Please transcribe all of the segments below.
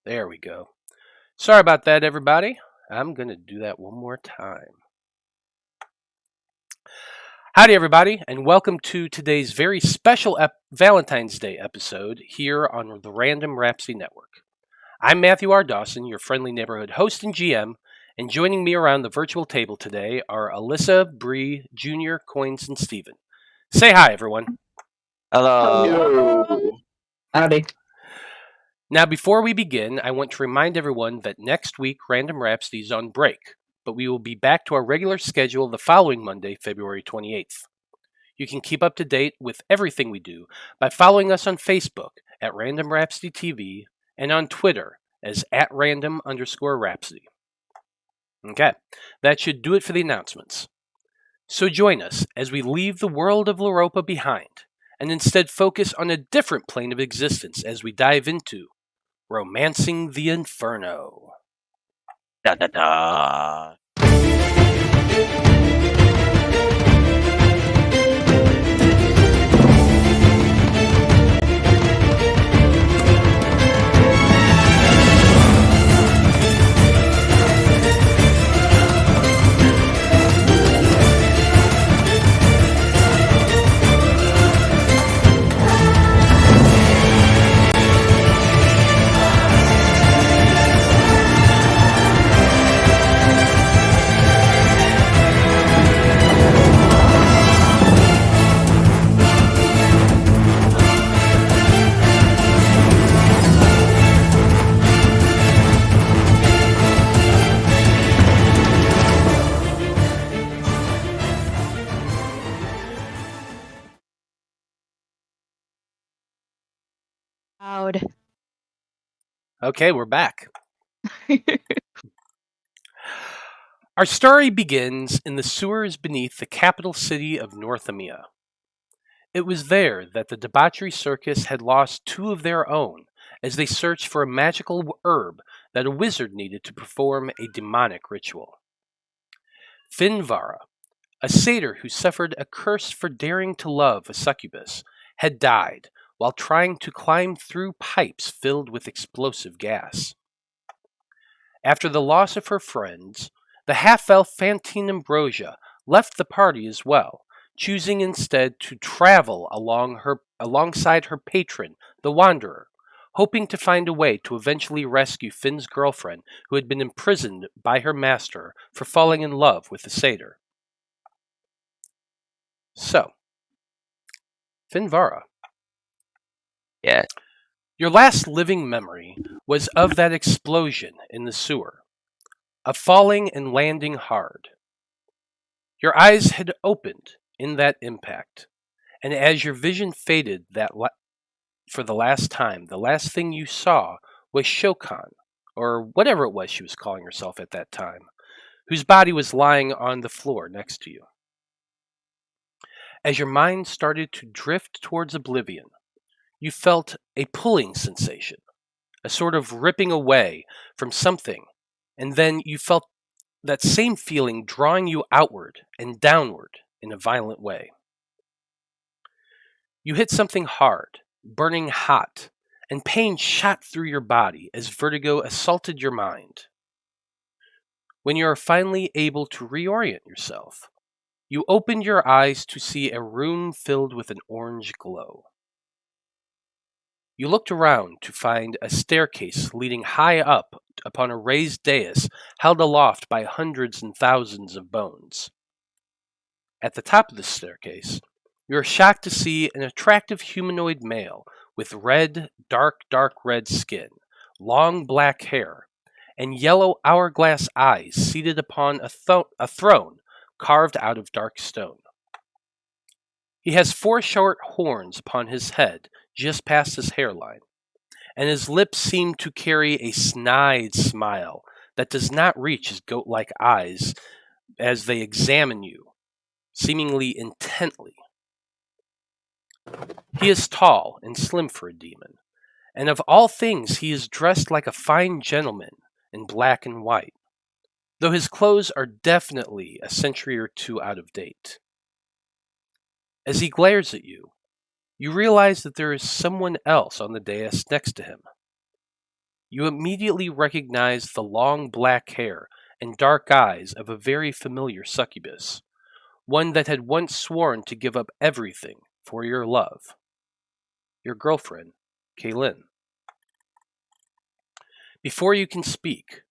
There we go. Sorry about that, everybody. I'm going to do that one more time. Howdy, everybody, and welcome to today's very special Valentine's Day episode here on the Random Rhapsody Network. I'm Matthew R. Dawson, your friendly neighborhood host and GM, and joining me around the virtual table today are Alyssa, Brie Jr., Koines, and Steven. Say hi, everyone. Hello. Yo. Howdy. Now, before we begin, I want to remind everyone that next week Random Rhapsody is on break, but we will be back to our regular schedule the following Monday, February 28th. You can keep up to date with everything we do by following us on Facebook at Random Rhapsody TV and on Twitter as @random_rhapsody. Okay, that should do it for the announcements. So join us as we leave the world of Loropa behind and instead focus on a different plane of existence as we dive into Romancing the Inferno. Da da da. Loud. Okay, we're back. Our story begins in the sewers beneath the capital city of North Amia. It was there that the debauchery circus had lost two of their own as they searched for a magical herb that a wizard needed to perform a demonic ritual. Fin Varra, a satyr who suffered a curse for daring to love a succubus, had died while trying to climb through pipes filled with explosive gas. After the loss of her friends, the half-elf Fantine Ambrosia left the party as well, choosing instead to travel alongside her patron, the Wanderer, hoping to find a way to eventually rescue Finn's girlfriend, who had been imprisoned by her master for falling in love with the satyr. So, Fin Varra. Yeah. Your last living memory was of that explosion in the sewer, of falling and landing hard. Your eyes had opened in that impact, and as your vision faded for the last time, the last thing you saw was Shokan, or whatever it was she was calling herself at that time, whose body was lying on the floor next to you. As your mind started to drift towards oblivion, you felt a pulling sensation, a sort of ripping away from something, and then you felt that same feeling drawing you outward and downward in a violent way. You hit something hard, burning hot, and pain shot through your body as vertigo assaulted your mind. When you are finally able to reorient yourself, you opened your eyes to see a room filled with an orange glow. You looked around to find a staircase leading high up upon a raised dais held aloft by hundreds and thousands of bones. At the top of the staircase, you are shocked to see an attractive humanoid male with dark red skin, long black hair, and yellow hourglass eyes seated upon a throne carved out of dark stone. He has 4 short horns upon his head just past his hairline, and his lips seem to carry a snide smile that does not reach his goat-like eyes as they examine you, seemingly intently. He is tall and slim for a demon, and of all things he is dressed like a fine gentleman in black and white, though his clothes are definitely a century or two out of date. As he glares at you, you realize that there is someone else on the dais next to him. you immediately recognize the long black hair and dark eyes of a very familiar succubus, one that had once sworn to give up everything for your love. Your girlfriend, Kaylin. Before you can speak,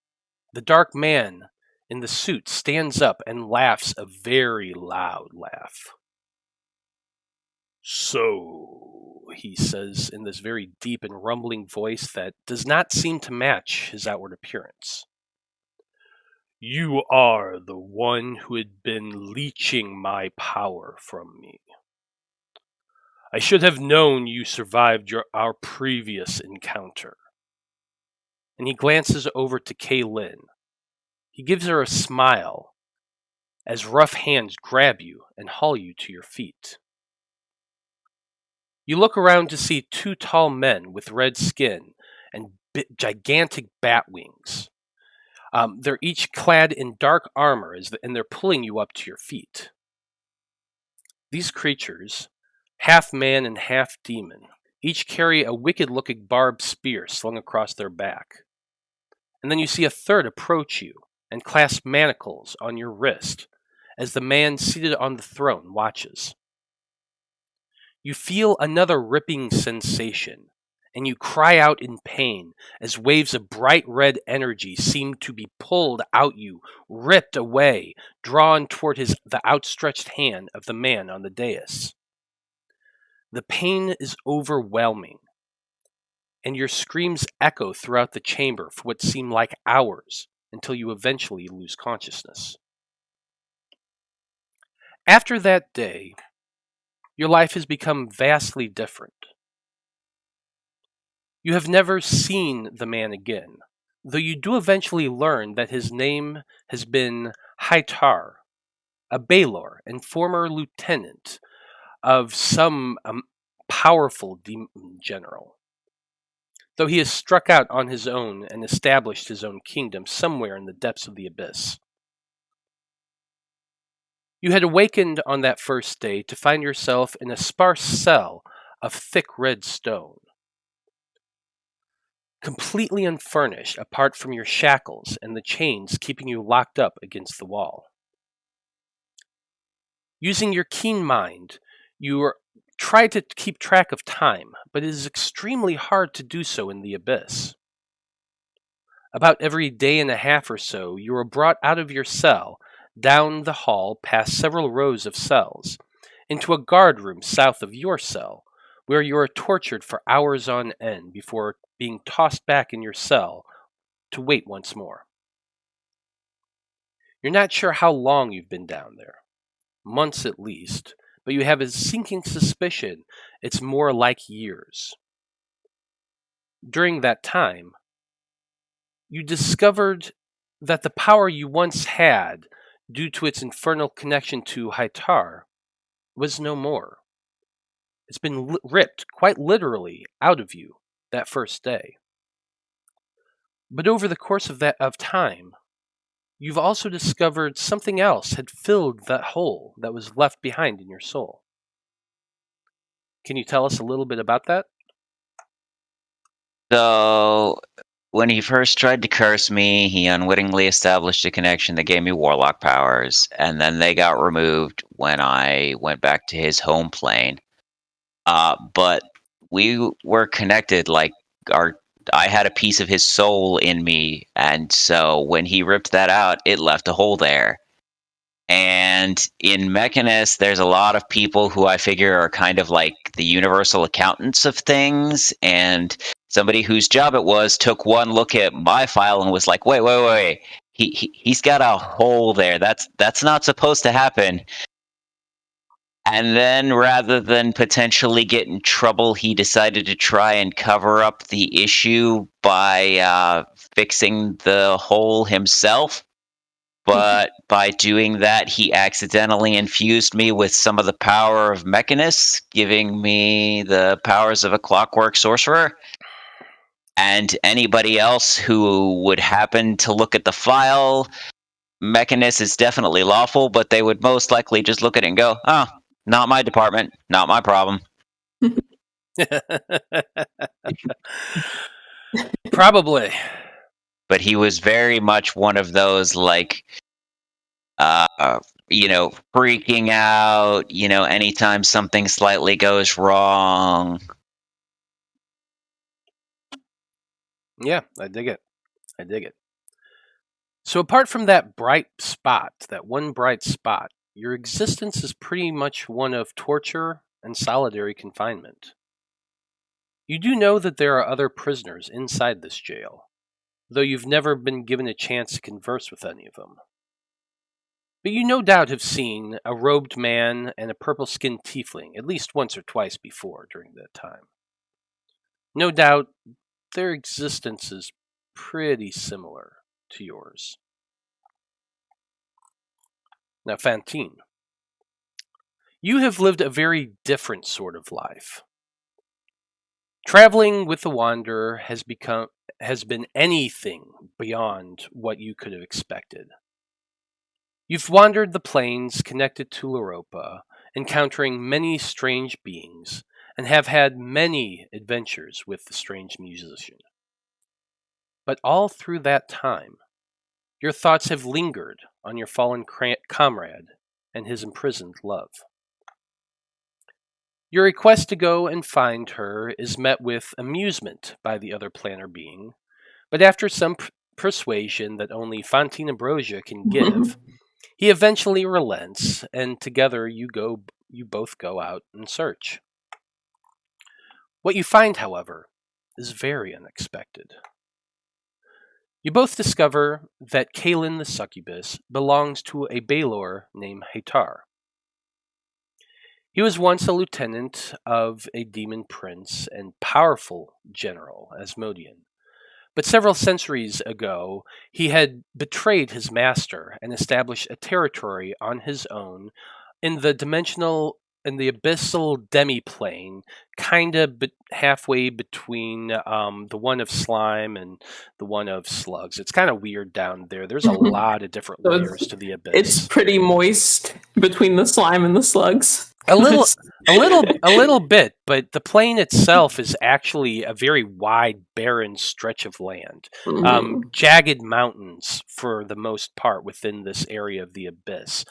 the dark man in the suit stands up and laughs a very loud laugh. So, he says in this very deep and rumbling voice that does not seem to match his outward appearance. You are the one who had been leeching my power from me. I should have known you survived our previous encounter. And he glances over to Kaylin. He gives her a smile as rough hands grab you and haul you to your feet. You look around to see two tall men with red skin and gigantic bat wings. They're each clad in dark armor, and they're pulling you up to your feet. These creatures, half man and half demon, each carry a wicked-looking barbed spear slung across their back. And then you see a third approach you and clasp manacles on your wrist as the man seated on the throne watches. You feel another ripping sensation, and you cry out in pain as waves of bright red energy seem to be pulled out you, ripped away, drawn toward the outstretched hand of the man on the dais. The pain is overwhelming, and your screams echo throughout the chamber for what seem like hours until you eventually lose consciousness. After that day, your life has become vastly different. You have never seen the man again, though you do eventually learn that his name has been Haitar, a Baylor and former lieutenant of some powerful demon general. Though he has struck out on his own and established his own kingdom somewhere in the depths of the abyss. You had awakened on that first day to find yourself in a sparse cell of thick red stone, completely unfurnished apart from your shackles and the chains keeping you locked up against the wall. Using your keen mind, you try to keep track of time, but it is extremely hard to do so in the abyss. About every day and a half or so, you are brought out of your cell, down the hall past several rows of cells, into a guard room south of your cell, where you are tortured for hours on end before being tossed back in your cell to wait once more. You're not sure how long you've been down there, months at least, but you have a sinking suspicion it's more like years. During that time, you discovered that the power you once had, due to its infernal connection to Haitar, was no more. It's been ripped, quite literally, out of you that first day. But over the course of time, you've also discovered something else had filled that hole that was left behind in your soul. Can you tell us a little bit about that? So, when he first tried to curse me, he unwittingly established a connection that gave me warlock powers, and then they got removed when I went back to his home plane. But we were connected, like I had a piece of his soul in me, and so when he ripped that out, it left a hole there. And in Mechanist, there's a lot of people who I figure are kind of like the universal accountants of things, and somebody whose job it was took one look at my file and was like, wait. He's got a hole there. That's not supposed to happen. And then rather than potentially get in trouble, he decided to try and cover up the issue by fixing the hole himself. But by doing that, he accidentally infused me with some of the power of Mechanist, giving me the powers of a clockwork sorcerer. And anybody else who would happen to look at the file, Mechanist is definitely lawful, but they would most likely just look at it and go, oh, not my department, not my problem. Probably. But he was very much one of those, like, freaking out, anytime something slightly goes wrong. Yeah, I dig it. So apart from that one bright spot, your existence is pretty much one of torture and solitary confinement. You do know that there are other prisoners inside this jail, though you've never been given a chance to converse with any of them. But you no doubt have seen a robed man and a purple-skinned tiefling at least once or twice before during that time. No doubt their existence is pretty similar to yours. Now, Fantine, you have lived a very different sort of life. Traveling with the Wanderer has been anything beyond what you could have expected. You've wandered the plains connected to L'Europa, encountering many strange beings, and have had many adventures with the strange musician. But all through that time, your thoughts have lingered on your fallen comrade and his imprisoned love. Your request to go and find her is met with amusement by the other planner being, but after some persuasion that only Fantine Ambrosia can give, he eventually relents, and together you both go out and search. What you find, however, is very unexpected. You both discover that Kalin the succubus belongs to a Baelor named Hatar. He was once a lieutenant of a demon prince and powerful general, Asmodean. But several centuries ago, he had betrayed his master and established a territory on his own in the abyssal demiplane, kind of halfway between the one of slime and the one of slugs. It's kind of weird down there. There's a lot of different layers to the abyss. It's pretty moist between the slime and the slugs. A little bit, but the plane itself is actually a very wide, barren stretch of land. Jagged mountains for the most part within this area of the abyss.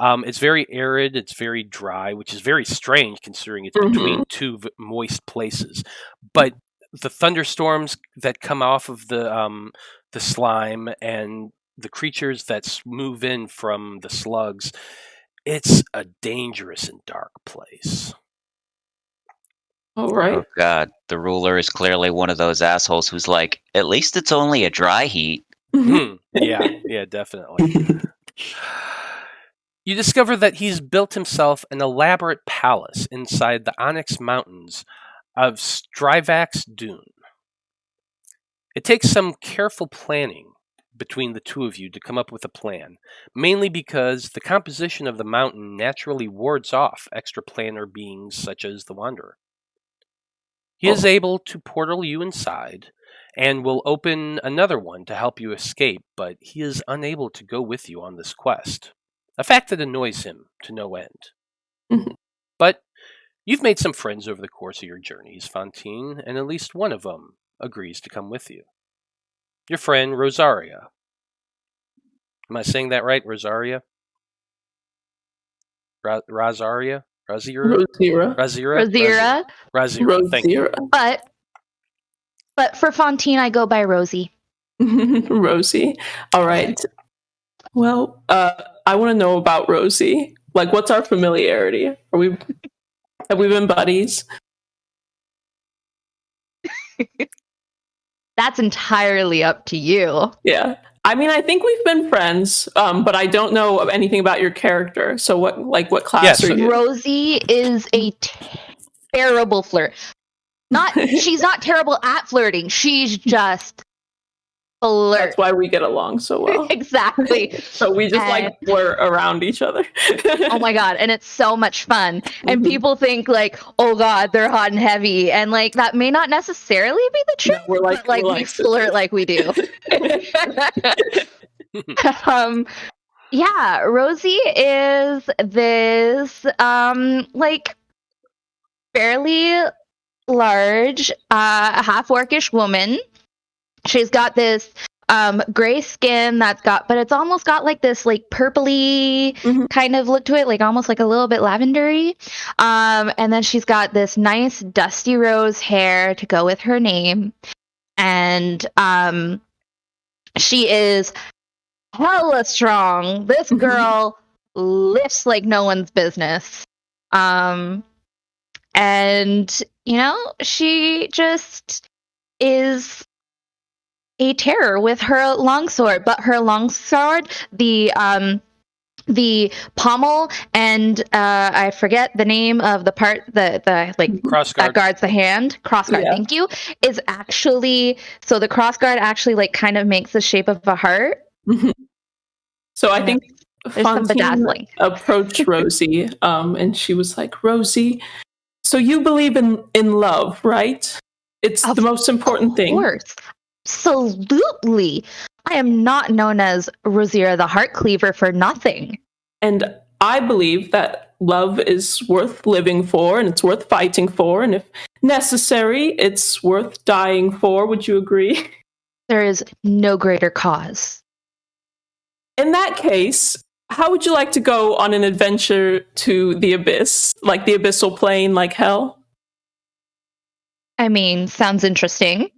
It's very arid, it's very dry, which is very strange considering it's between two moist places. But the thunderstorms that come off of the slime and the creatures that move in from the slugs, it's a dangerous and dark place. All right. Oh God, the ruler is clearly one of those assholes who's like, at least it's only a dry heat. Yeah, definitely. You discover that he's built himself an elaborate palace inside the Onyx Mountains of Strivax Dune. It takes some careful planning between the two of you to come up with a plan, mainly because the composition of the mountain naturally wards off extraplanar beings such as the Wanderer. He is able to portal you inside and will open another one to help you escape, but he is unable to go with you on this quest, a fact that annoys him to no end. But you've made some friends over the course of your journeys, Fantine, and at least one of them agrees to come with you. Your friend, Rosaria. Am I saying that right? Rosaria? Rosaria? Rosira. Thank you. But for Fantine, I go by Rosie. Rosie. All right. Well, I want to know about Rosie. Like, what's our familiarity? Have we been buddies? That's entirely up to you. Yeah. I mean, I think we've been friends, but I don't know anything about your character. So what class are you? Rosie is a terrible flirt. She's not terrible at flirting. She's just flirt. That's why we get along so well. Exactly. So we just flirt around each other. Oh my God. And it's so much fun. And people think like, oh God, they're hot and heavy. And like, that may not necessarily be the truth. No, but we flirt like we do. Yeah, Rosie is this, fairly large, half-orcish woman She's got this gray skin but it's almost got like this like purpley kind of look to it, like almost like a little bit lavendery. And then she's got this nice dusty rose hair to go with her name. And she is hella strong. This girl lifts like no one's business. And she just is a terror with her longsword, but her longsword, the pommel, and I forget the name of the part the like crossguard that guards the hand. Crossguard, thank you. Is actually so the crossguard actually like kind of makes the shape of a heart. So I think there's some Fantine bedazzling. approached Rosie, and she was like, "Rosie, so you believe in love, right? It's the most important thing." Of course. Absolutely. I am not known as Rosiera the Heart Cleaver for nothing. And I believe that love is worth living for, and it's worth fighting for, and if necessary, it's worth dying for. Would you agree? There is no greater cause. In that case, how would you like to go on an adventure to the abyss? Like the abyssal plane, like hell? I mean, sounds interesting.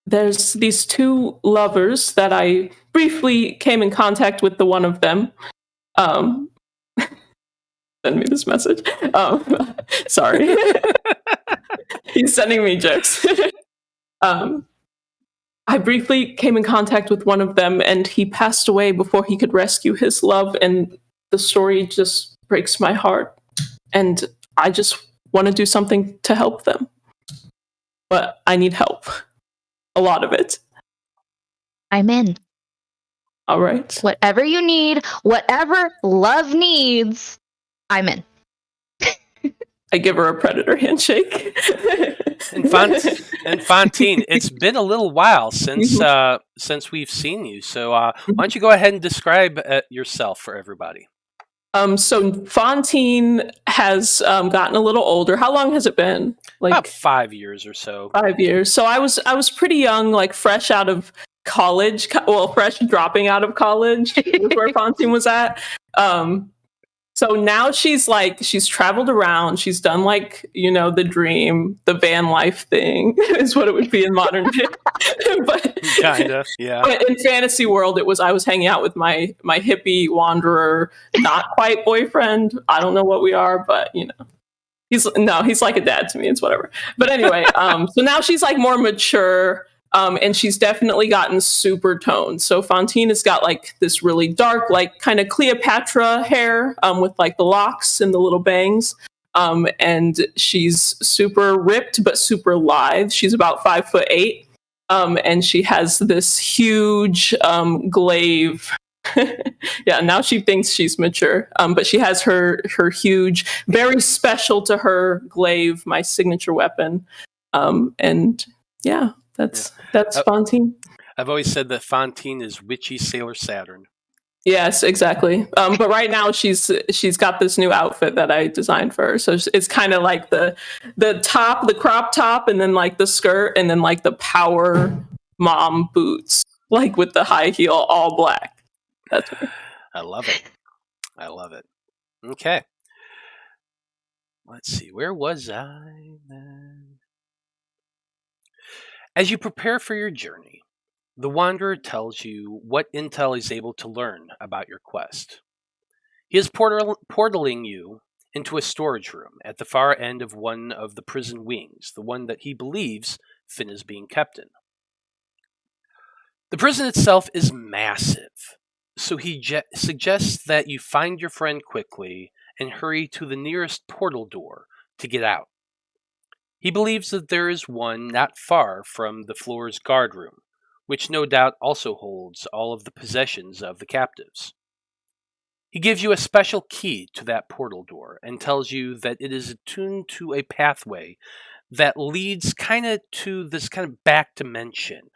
There's these two lovers that I briefly came in contact with the one of them. Send me this message. Sorry. He's sending me jokes. I briefly came in contact with one of them, and he passed away before he could rescue his love, and the story just breaks my heart. And I just want to do something to help them. But I need help. A lot of it. I'm in. All right. Whatever you need, whatever love needs, I'm in. I give her a predator handshake. And Fantine, it's been a little while since we've seen you. So why don't you go ahead and describe yourself for everybody? So Fantine has gotten a little older. How long has it been? Like about 5 years or so. 5 years. So I was pretty young, like fresh out of college. Well, fresh dropping out of college was where Fantine was at. So now she's traveled around. She's done the dream, the van life thing is what it would be in modern day. But kinda, yeah. But in fantasy world, I was hanging out with my hippie wanderer, not quite boyfriend. I don't know what we are, but he's like a dad to me. It's whatever. But anyway, so now she's like more mature. And she's definitely gotten super toned. So Fantine has got like this really dark, like kind of Cleopatra hair, with like the locks and the little bangs. And she's super ripped, but super lithe. She's about 5'8". And she has this huge glaive. Yeah, now she thinks she's mature. But she has her huge, very special to her glaive, my signature weapon. And yeah. That's Fantine. I've always said that Fantine is witchy Sailor Saturn. Yes, exactly. But right now she's got this new outfit that I designed for her. So it's kind of like the top, the crop top, and then like the skirt, and then like the power mom boots, like with the high heel, all black. That's her. I love it. Okay. Let's see. Where was I then? As you prepare for your journey, the Wanderer tells you what intel he's able to learn about your quest. He is portaling you into a storage room at the far end of one of the prison wings, the one that he believes Fin is being kept in. The prison itself is massive, so he suggests that you find your friend quickly and hurry to the nearest portal door to get out. He believes that there is one not far from the floor's guard room, which no doubt also holds all of the possessions of the captives. He gives you a special key to that portal door and tells you that it is attuned to a pathway that leads kind of to this kind of back dimension.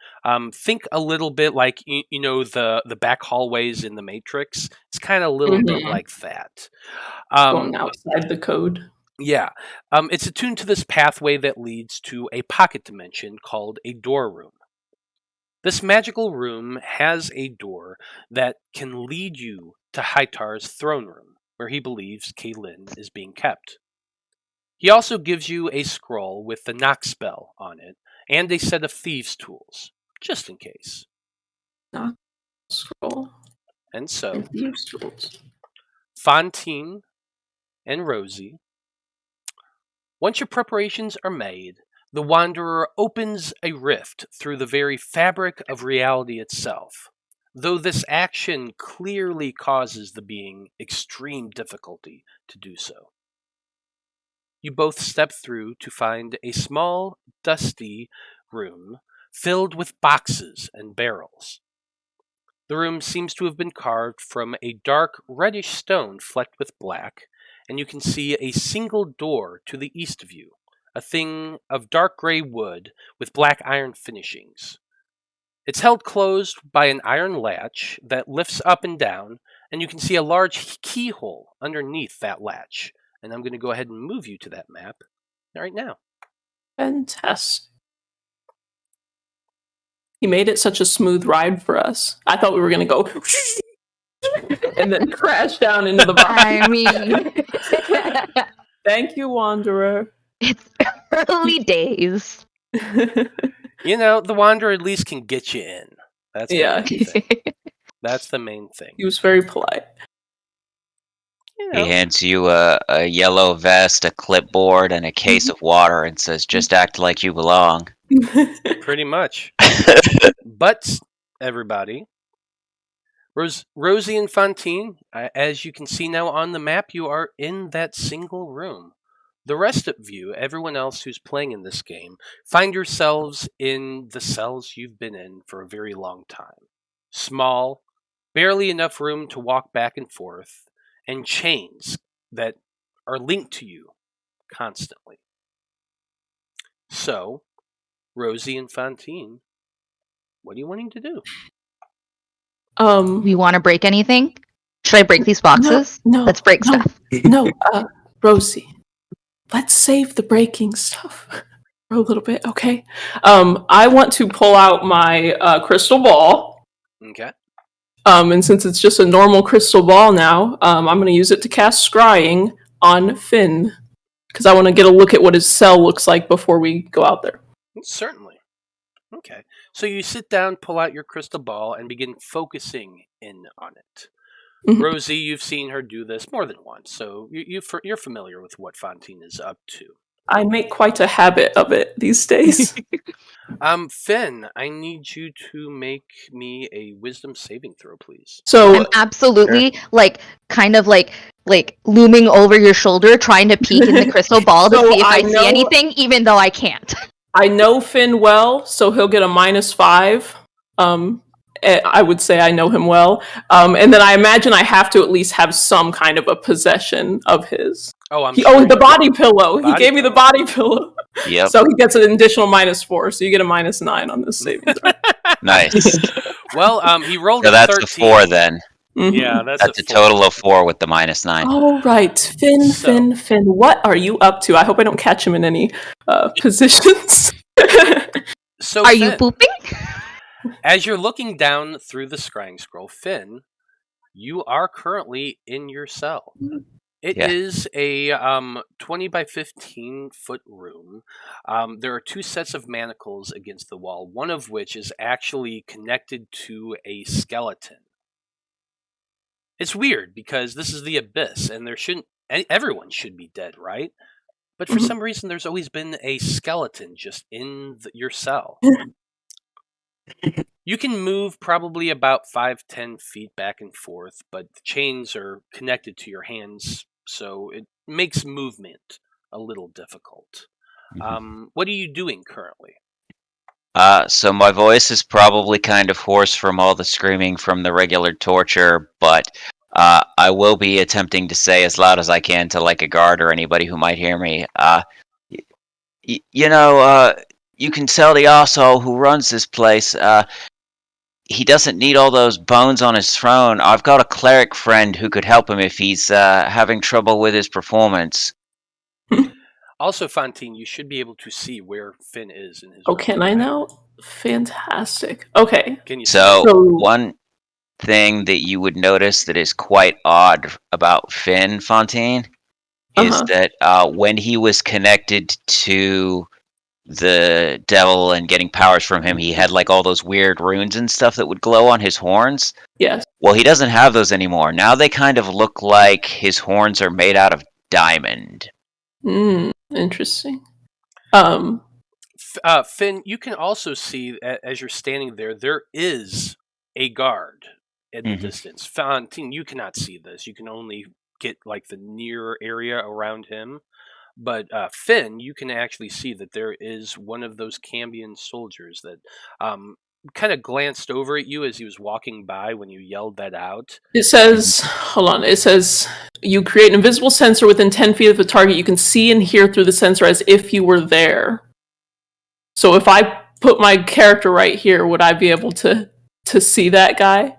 Think a little bit like the back hallways in the Matrix. It's kind of a little bit like that. Going outside the code. Yeah. It's attuned to this pathway that leads to a pocket dimension called a door room. This magical room has a door that can lead you to Hytar's throne room, where he believes Kaylin is being kept. He also gives you a scroll with the knock spell on it and a set of thieves' tools, just in case. Knock scroll. And so, And thieves' tools. Fantine and Rosie, once your preparations are made, the Wanderer opens a rift through the very fabric of reality itself, though this action clearly causes the being extreme difficulty to do so. You both step through to find a small, dusty room filled with boxes and barrels. The room seems to have been carved from a dark, reddish stone flecked with black, and you can see a single door to the east of you, a thing of dark gray wood with black iron finishings. It's held closed by an iron latch that lifts up and down, and you can see a large keyhole underneath that latch. And I'm going to go ahead and move you to that map right now. Fantastic. He made it such a smooth ride for us. I thought we were going to go and then crash down into the box. I mean, Thank you, Wanderer. it's early days. You know, the Wanderer at least can get you in. That's the Yeah. main thing. That's the main thing. He was very polite. You know, He hands you a yellow vest, a clipboard, and a case of water and says, just act like you belong. pretty much. But, everybody, Rosie and Fantine, as you can see now on the map, you are in that single room. The rest of you, everyone else who's playing in this game, find yourselves in the cells you've been in for a very long time. Small, barely enough room to walk back and forth, and chains that are linked to you constantly. So, Rosie and Fantine, what are you wanting to do? We want to break anything? Should I break these boxes? No, Let's break stuff. No, Rosie, let's save the breaking stuff for a little bit, okay? I want to pull out my crystal ball. Okay. And since it's just a normal crystal ball now, I'm going to use it to cast Scrying on Finn. Because I want to get a look at what his cell looks like before we go out there. Certainly. Okay. So you sit down, pull out your crystal ball, and begin focusing in on it. Mhm. Rosie, you've seen her do this more than once, so you're familiar with what Fantine is up to. I make quite a habit of it these days. Finn, I need you to make me a wisdom saving throw, please. So I'm absolutely kind of looming over your shoulder, trying to peek in the crystal ball to So see if I know- see anything, even though I can't. I know Finn well, so he'll get a -5. I would say I know him well. And then I imagine I have to at least have some kind of a possession of his. Oh, The body pillow. He gave me the body pillow. Yep. So he gets an additional -4, so you get a -9 on this saving throw. Nice. Well, he rolled So a that's 13. a 4 then. Mhm. Yeah, that's That's a four. total of 4 with the -9. All right, Finn, So- Finn, what are you up to? I hope I don't catch him in any positions. So Are Finn, you pooping? as you're looking down through the scrying scroll, Finn, you are currently in your cell. It Yeah. is a 20 by 15 foot room. There are 2 sets of manacles against the wall, one of which is actually connected to a skeleton. It's weird because this is the Abyss, and everyone should be dead, right? But for Mhm. some reason, there's always been a skeleton just in your cell. You can move probably about 5-10 feet back and forth, but the chains are connected to your hands, so it makes movement a little difficult. What are you doing currently? So my voice is probably kind of hoarse from all the screaming from the regular torture, but I will be attempting to say as loud as I can to like a guard or anybody who might hear me. You can tell the arsehole who runs this place. He doesn't need all those bones on his throne. I've got a cleric friend who could help him if he's having trouble with his performance. Also, Fantine, you should be able to see where Finn is in his Oh, room. can I now? Fantastic. Okay. Can you So So- one thing that you would notice that is quite odd about Fin Fantine is that when he was connected to the devil and getting powers from him, he had like all those weird runes and stuff that would glow on his horns. Yes. Well, he doesn't have those anymore. Now they kind of look like his horns are made out of diamond. Interesting. Finn, you can also see as you're standing there is a guard in the distance. Fantine, you cannot see this. You can only get like the near area around him. But Finn, you can actually see that there is one of those Cambion soldiers that kind of glanced over at you as he was walking by when you yelled that out. It says, hold on, it says, you create an invisible sensor within 10 feet of the target. You can see and hear through the sensor as if you were there. So if I put my character right here, would I be able to see that guy?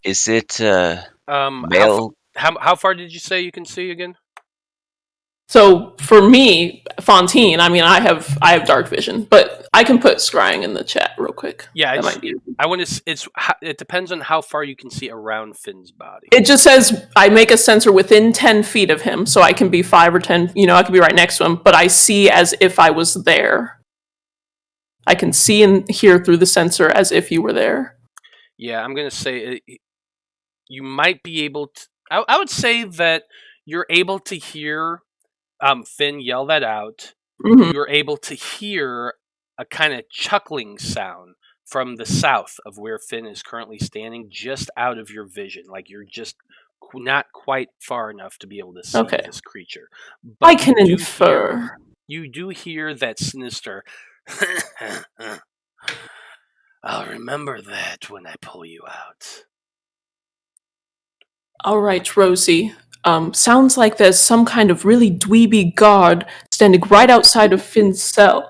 Is it Male? How far did you say you can see again? So for me, Fantine, I mean, I have dark vision, but I can put scrying in the chat real quick. Yeah, that might be. I want to. It depends on how far you can see around Finn's body. It just says I make a sensor within 10 feet of him, so I can be 5 or 10. You know, I can be right next to him, but I see as if I was there. I can see and hear through the sensor as if you were there. Yeah, I'm gonna say you might be able to. I would say that you're able to hear Finn yell that out. Mm-hmm. You're able to hear a kind of chuckling sound from the south of where Finn is currently standing, just out of your vision. Like you're just not quite far enough to be able to see this creature. But I can infer. You do hear that sinister. I'll remember that when I pull you out. All right, Rosie. Sounds like there's some kind of really dweeby guard standing right outside of Finn's cell.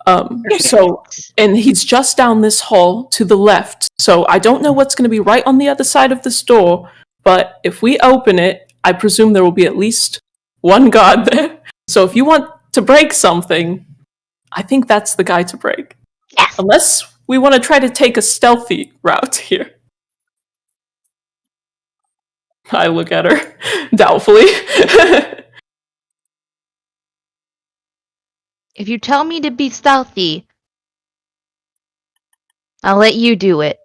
And he's just down this hall to the left. So I don't know what's going to be right on the other side of this door, but if we open it, I presume there will be at least one guard there. So if you want to break something, I think that's the guy to break. Yes. Unless we want to try to take a stealthy route here. I look at her doubtfully. If you tell me to be stealthy, I'll let you do it.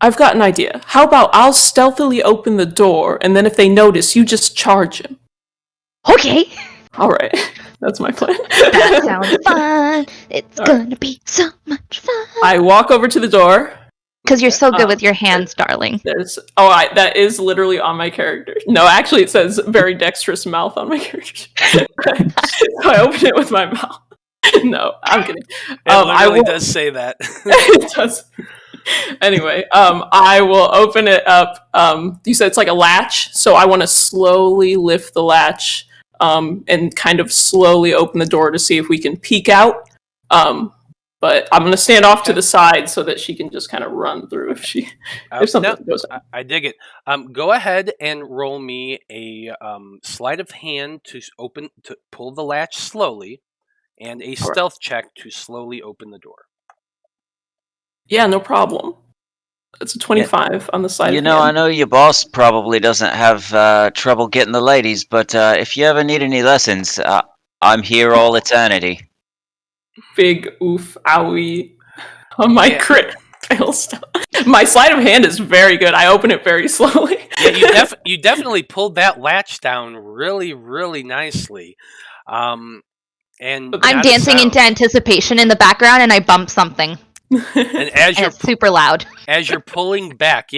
I've got an idea. How about I'll stealthily open the door, and then if they notice, you just charge him. Okay. All right. That's my plan. That sounds fun. It's gonna be so much fun. I walk over to the door. Because you're so good with your hands, darling. That is literally on my character. No, actually, it says very dexterous mouth on my character. So I open it with my mouth. No, I'm kidding. It does say that. It does. Anyway, I will open it up. You said it's like a latch, so I want to slowly lift the latch and kind of slowly open the door to see if we can peek out. But I'm going to stand off to the side so that she can just kind of run through if something goes on. I dig it. Go ahead and roll me a sleight of hand to pull the latch slowly, and a stealth check to slowly open the door. Yeah, no problem. It's a 25 on the side. You know, I know your boss probably doesn't have trouble getting the ladies, but if you ever need any lessons, I'm here all eternity. Big oof owie on my crit fail stuff. My sleight of hand is very good. I open it very slowly. Yeah, you definitely pulled that latch down really, really nicely. And I'm dancing into anticipation in the background, and I bump something. And it's super loud. As you're pulling back,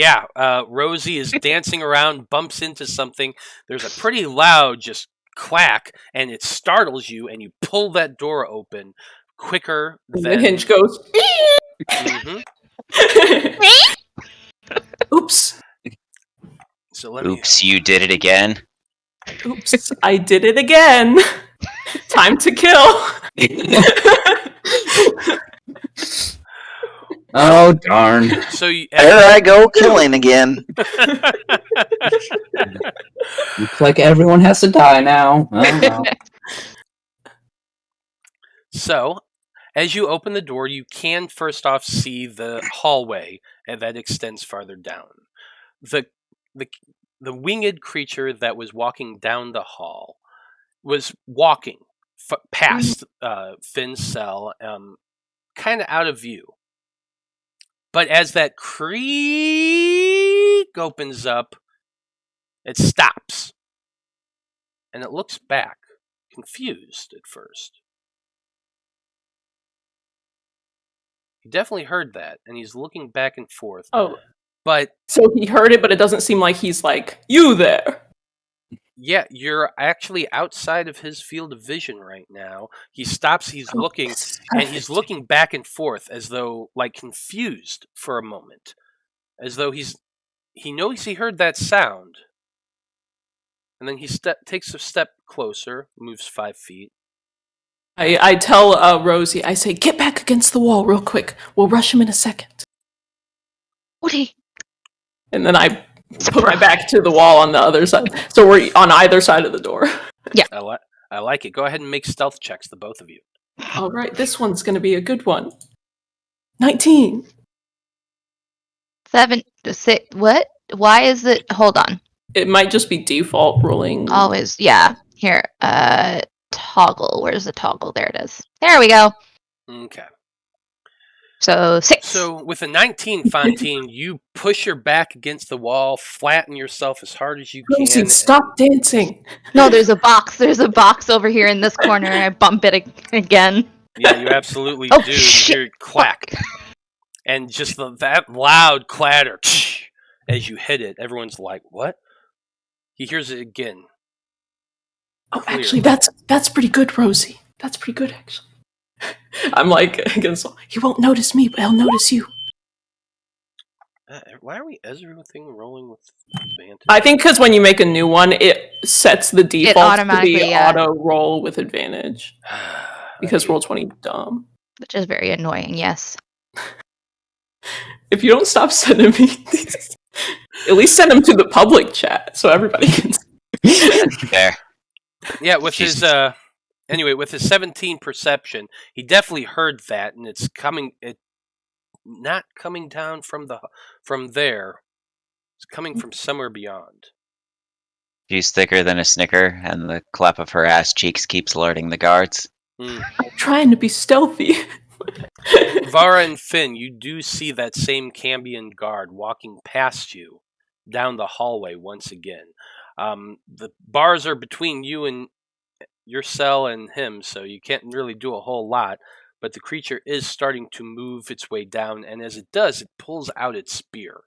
Rosie is dancing around, bumps into something. There's a pretty loud just clack, and it startles you, and you pull that door open quicker than the hinge goes. Oops. So Oops, you did it again. Oops, I did it again. Time to kill. Oh, darn. So there I go, killing again. Looks like everyone has to die now. Oh, well. So, as you open the door, you can first off see the hallway that extends farther down. The winged creature that was walking down the hall was walking past Finn's cell, kind of out of view. But as that creak opens up, it stops. And it looks back, confused at first. He definitely heard that, and he's looking back and forth. Oh. But so he heard it, but it doesn't seem like he's like, you there. Yeah, you're actually outside of his field of vision right now. He stops, he's looking, and he's looking back and forth as though, like, confused for a moment. As though he knows he heard that sound. And then he takes a step closer, moves 5 feet. I tell Rosie, I say, get back against the wall real quick. We'll rush him in a second. Woody. And then I put my back to the wall on the other side. So we're on either side of the door. Yeah. I like it. Go ahead and make stealth checks, the both of you. All right, this one's going to be a good one. 19. 7, 6, what? Why is it? Hold on. It might just be default rolling. Always, yeah. Here, toggle. Where's the toggle? There it is. There we go. Okay. So 6. So with a 19, Fantine, you push your back against the wall, flatten yourself as hard as you can. Rosie, stop dancing. No, there's a box. There's a box over here in this corner. I bump it again. Yeah, you absolutely Oh, do. You shit. hear it clack. And just that loud clatter as you hit it. Everyone's like, what? He hears it again. Oh, Clear. actually, that's pretty good, Rosie. That's pretty good, actually. I'm like, he won't notice me, but he'll notice you. Why are we everything rolling with advantage? I think because when you make a new one, it sets the default to be automatically, auto roll with advantage. Because Roll20 dumb. Which is very annoying, yes. If you don't stop sending me these, at least send them to the public chat so everybody can see. There. Yeah, with his anyway, with his 17 perception, he definitely heard that, and it's not coming down from there. It's coming from somewhere beyond. She's thicker than a snicker, and the clap of her ass cheeks keeps alerting the guards. I'm trying to be stealthy. Varra and Finn, you do see that same Cambion guard walking past you down the hallway once again. The bars are between you and your cell and him, so you can't really do a whole lot, but the creature is starting to move its way down, and as it does, it pulls out its spear.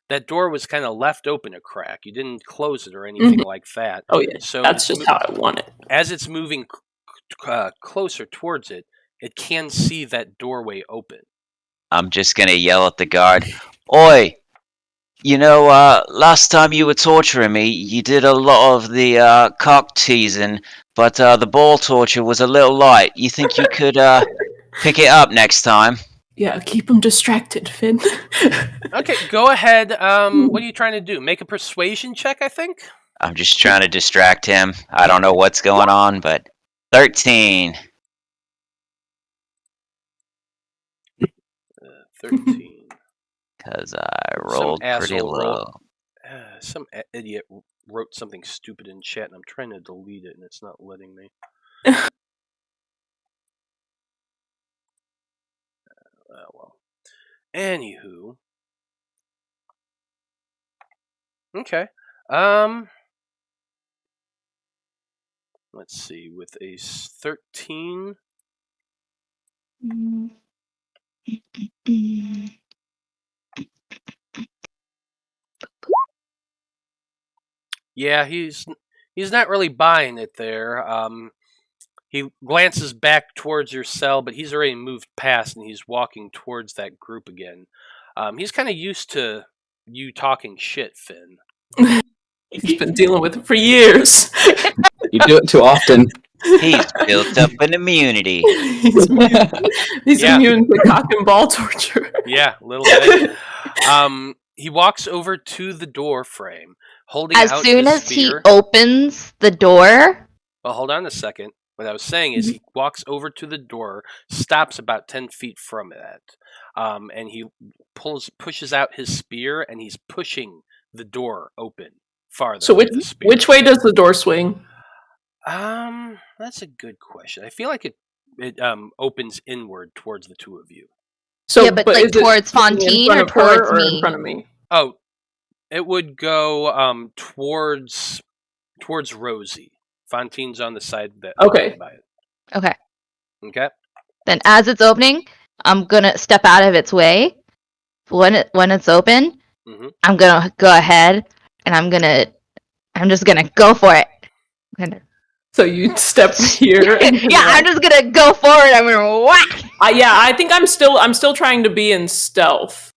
That door was kind of left open a crack. You didn't close it or anything like that. Oh yeah, so that's just how I want it. As it's moving closer towards it, it can see that doorway open. I'm just gonna yell at the guard, "Oi! You know, last time you were torturing me, you did a lot of the cock teasing, but the ball torture was a little light. You think you could pick it up next time?" Yeah, keep him distracted, Finn. Okay, go ahead. What are you trying to do? Make a persuasion check, I think? I'm just trying to distract him. I don't know what's going on, but 13. 13. Because I rolled pretty low. Some idiot wrote something stupid in chat, and I'm trying to delete it, and it's not letting me. Well. Anywho. Okay. Let's see. With a 13... Yeah, he's not really buying it there. He glances back towards your cell, but he's already moved past, and he's walking towards that group again. He's kind of used to you talking shit, Finn. He's been dealing with it for years. You do it too often. He's built up an immunity. He's immune to cock and ball torture. Yeah, a little bit. He walks over to the door frame, holding out his spear. As soon as he opens the door... Well, hold on a second. What I was saying is he walks over to the door, stops about 10 feet from it, and he pushes out his spear, and he's pushing the door open farther. So which way does the door swing? That's a good question. I feel like it opens inward towards the two of you. So, yeah, but like towards Fantine or towards me? In front of me? Oh, it would go towards Rosie. Fantine's on the side that okay by it. Okay. Then as it's opening, I'm gonna step out of its way. When it's open, I'm gonna go ahead and I'm just gonna go for it. So you step here. Yeah, I'm just gonna go forward. I'm gonna whack. Yeah, I think I'm still trying to be in stealth.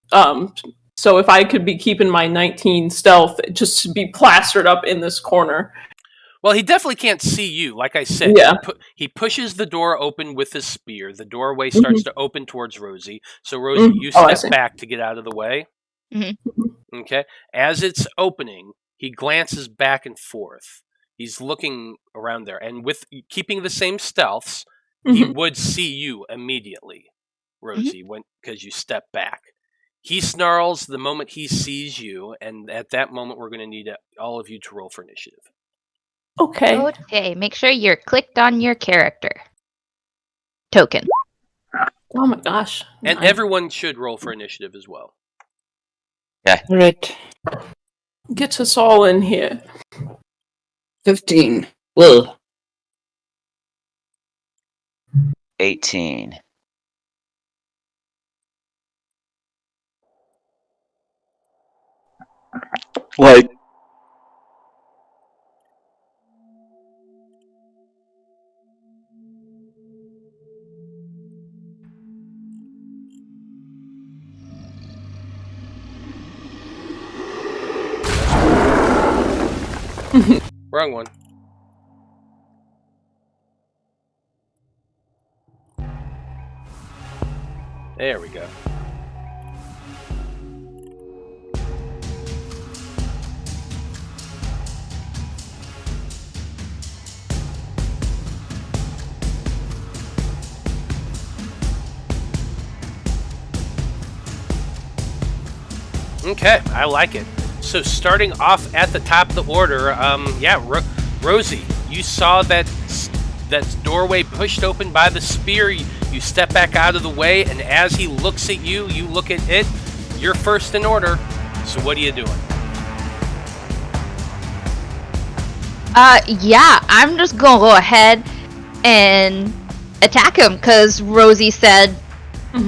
So if I could be keeping my 19 stealth, just to be plastered up in this corner. Well, he definitely can't see you. Like I said, he pushes the door open with his spear. The doorway starts to open towards Rosie. So Rosie, you step back to get out of the way. Okay. As it's opening, he glances back and forth. He's looking around there, and with keeping the same stealths, he would see you immediately, Rosie, because you step back. He snarls the moment he sees you, and at that moment, we're going to need all of you to roll for initiative. Okay, make sure you're clicked on your character token. Oh my gosh. And everyone should roll for initiative as well. Yeah. Right. Gets us all in here. 15. Well. 18. Like. Wrong one. There we go. Okay, I like it. So starting off at the top of the order, Rosie, you saw that doorway pushed open by the spear. You step back out of the way, and as he looks at you, you look at it. You're first in order. So what are you doing? I'm just gonna go ahead and attack him because Rosie said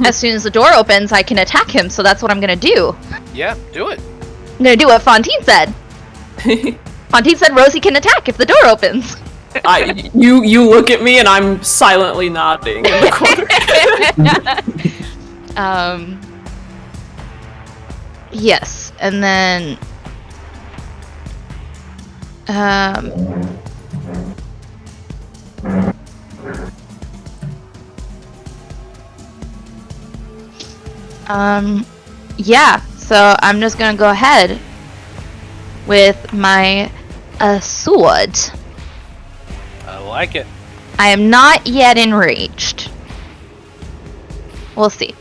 as soon as the door opens, I can attack him. So that's what I'm gonna do. Yeah, do it. I'm gonna do what Fantine said. Fantine said Rosie can attack if the door opens. You look at me and I'm silently nodding in the corner. Yes, and then so I'm just gonna go ahead with my sword. I like it. I am not yet enraged. We'll see.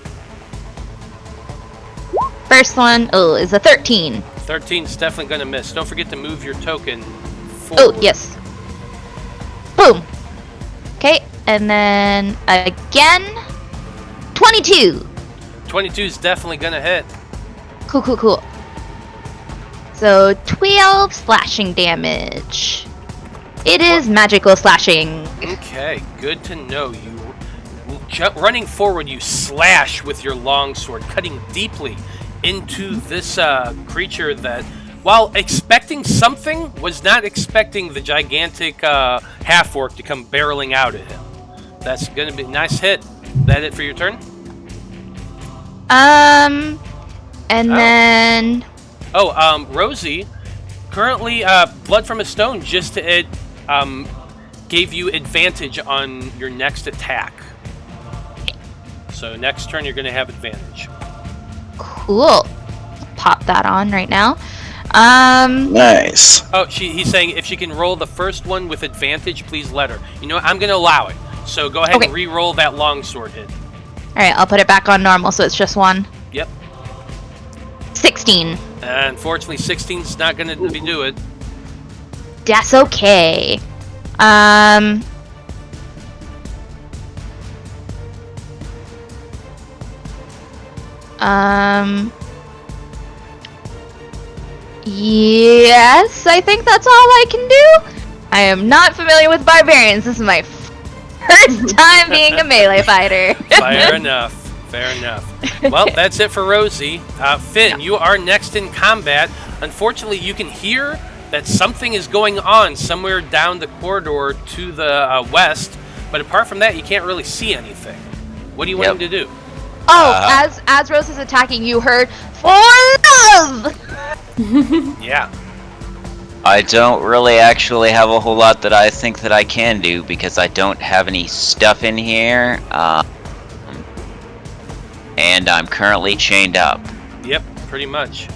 First one is a 13. 13's definitely going to miss. Don't forget to move your token forward. Oh, yes. Boom. Okay, and then again, 22. 22's definitely going to hit. Cool. So 12 slashing damage. It is magical slashing. Okay, good to know. Running forward, you slash with your longsword, cutting deeply into this creature that, while expecting something, was not expecting the gigantic half-orc to come barreling out at him. That's going to be a nice hit. That it for your turn? Then... Rosie, currently, Blood from a Stone just gave you advantage on your next attack. So next turn, you're going to have advantage. Cool. Pop that on right now. Nice. Oh, he's saying if she can roll the first one with advantage, please let her. You know what? I'm going to allow it. So go ahead and re-roll that longsword hit. Alright, I'll put it back on normal so it's just 1. Yep. 16. Unfortunately, 16's not going to do it. That's okay. Yes, I think that's all I can do. I am not familiar with barbarians. This is my first time being a melee fighter. Fair enough. Fair enough. Well, that's it for Rosie. Finn, you are next in combat. Unfortunately, you can hear that something is going on somewhere down the corridor to the west, but apart from that, you can't really see anything. What do you want him to do? Oh, as Rose is attacking, you heard "For love!" Yeah. I don't really actually have a whole lot that I think that I can do because I don't have any stuff in here, and I'm currently chained up. Yep, pretty much.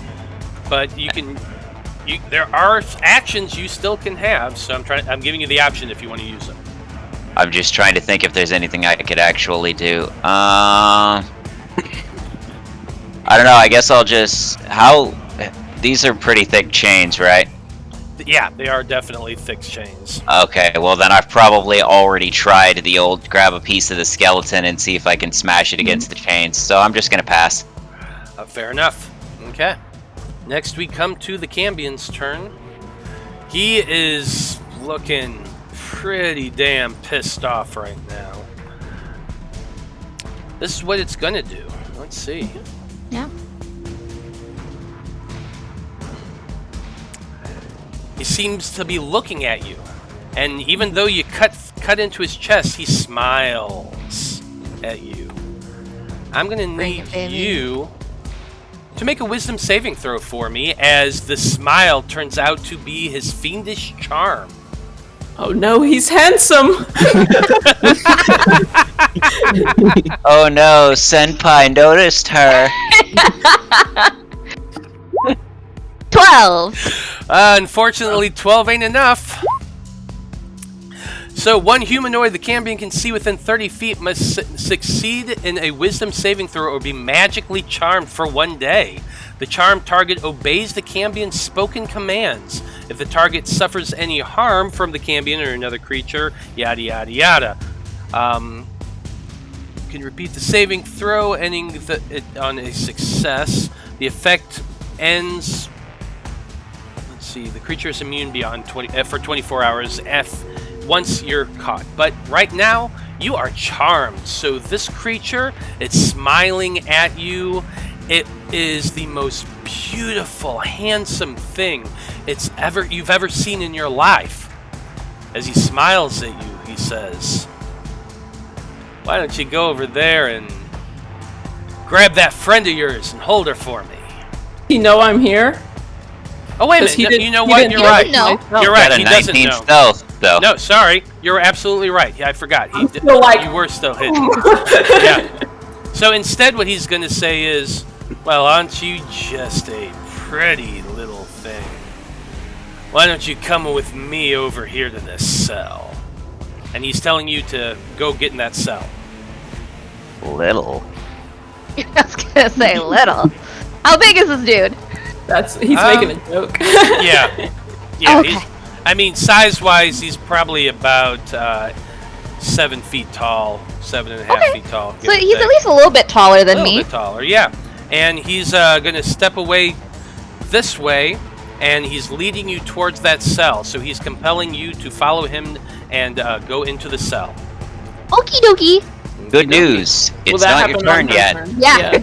But you can. There are actions you still can have, so I'm giving you the option if you want to use them. I'm just trying to think if there's anything I could actually do. I don't know. I guess I'll just these are pretty thick chains, right? Yeah, they are definitely thick chains. Okay, well then I've probably already tried the old grab a piece of the skeleton and see if I can smash it against the chains, so I'm just gonna pass. Fair enough. Okay. Next we come to the Cambion's turn. He is looking pretty damn pissed off right now. This is what it's gonna do. Let's see. Yeah. He seems to be looking at you, and even though you cut into his chest, he smiles at you. I'm gonna need you to make a wisdom saving throw for me, as the smile turns out to be his fiendish charm. Oh no, he's handsome! Oh no, Senpai noticed her. 12. Unfortunately, 12 ain't enough. So one humanoid the Cambion can see within 30 feet must succeed in a wisdom saving throw or be magically charmed for 1 day. The charmed target obeys the Cambion's spoken commands. If the target suffers any harm from the Cambion or another creature, yada yada yada. You can repeat the saving throw, ending it on a success. The effect ends. Let's see. The creature is immune beyond for 24 hours. Once you're caught. But right now, you are charmed. So this creature, it's smiling at you. It is the most beautiful, handsome thing you've ever seen in your life. As he smiles at you, he says, "Why don't you go over there and grab that friend of yours and hold her for me?" You know I'm here? Oh, wait a minute. You know what? You're right. You're right. He doesn't know. Stealth, though. No, sorry. You're absolutely right. Yeah, I forgot. You were still hidden. Yeah. So instead, what he's going to say is, "Well, aren't you just a pretty little thing? Why don't you come with me over here to this cell?" And he's telling you to go get in that cell. Little. I was gonna say little. How big is this dude? He's making a joke. Yeah. Okay. I mean, size-wise, he's probably about 7 feet tall, 7.5 feet tall. So he's at least a little bit taller than me. A me. little bit taller, yeah. And he's going to step away this way, and he's leading you towards that cell. So he's compelling you to follow him and go into the cell. Okie dokie. Good news. It's not your turn yet. Yeah.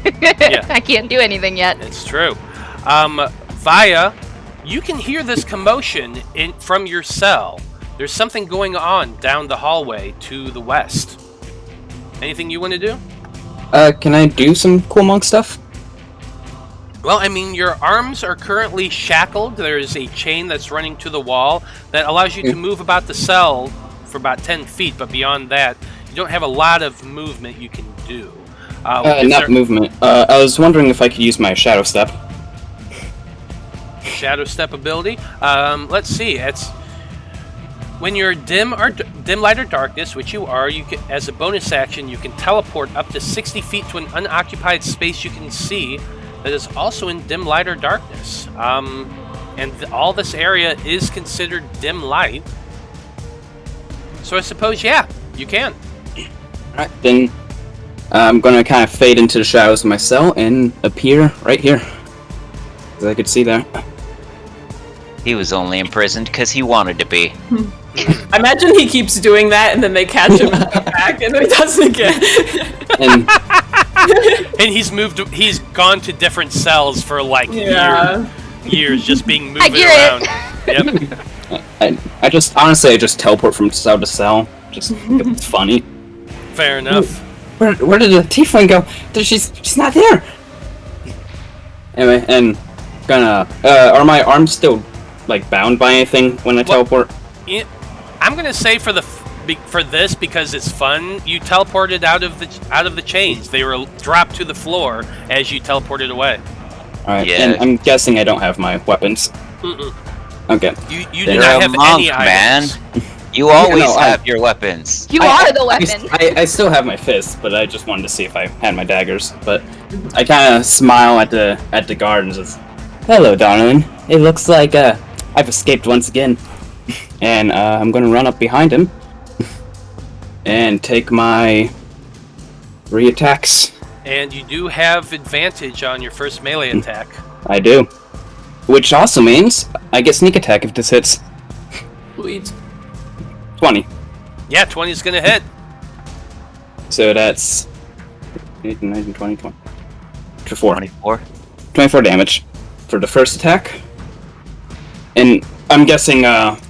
I can't do anything yet. It's true. Vaya, you can hear this commotion from your cell. There's something going on down the hallway to the west. Anything you want to do? Can I do some cool monk stuff? Well, I mean, your arms are currently shackled. There's a chain that's running to the wall that allows you to move about the cell for about 10 feet, but beyond that, you don't have a lot of movement you can do. Movement. I was wondering if I could use my shadow step. Shadow Step ability. Let's see. It's when you're dim, light, or darkness, which you are. You can, as a bonus action, you can teleport up to 60 feet to an unoccupied space you can see that is also in dim light or darkness. All this area is considered dim light. So I suppose, yeah, you can. Alright, then I'm gonna kind of fade into the shadows of my cell and appear right here. As I could see there. He was only imprisoned because he wanted to be. I imagine he keeps doing that, and then they catch him and come back, and then he does it again. And He's gone to different cells for like years, just being moved Accurate. around. Yep. I just teleport from cell to cell. Just because it's funny. Fair enough. Where did the tiefling go? She's not there. Anyway, and are my arms still like bound by anything when I teleport? I'm gonna say for this because it's fun. You teleported out of the chains. They were dropped to the floor as you teleported away. All right, Yeah. and I'm guessing I don't have my weapons. Mm-mm. Okay. You do not have any items. You always have your weapons. You are the weapon. I still have my fists, but I just wanted to see if I had my daggers. But I kind of smile at the guard and says, "Hello, darling. It looks like I've escaped once again." And I'm gonna run up behind him and take my 3 attacks. And you do have advantage on your first melee attack. I do. Which also means I get sneak attack if this hits. Sweet. 20. Yeah, 20 is gonna hit. So that's 18, 19, 20, 24. 24. 24 damage for the first attack. And I'm guessing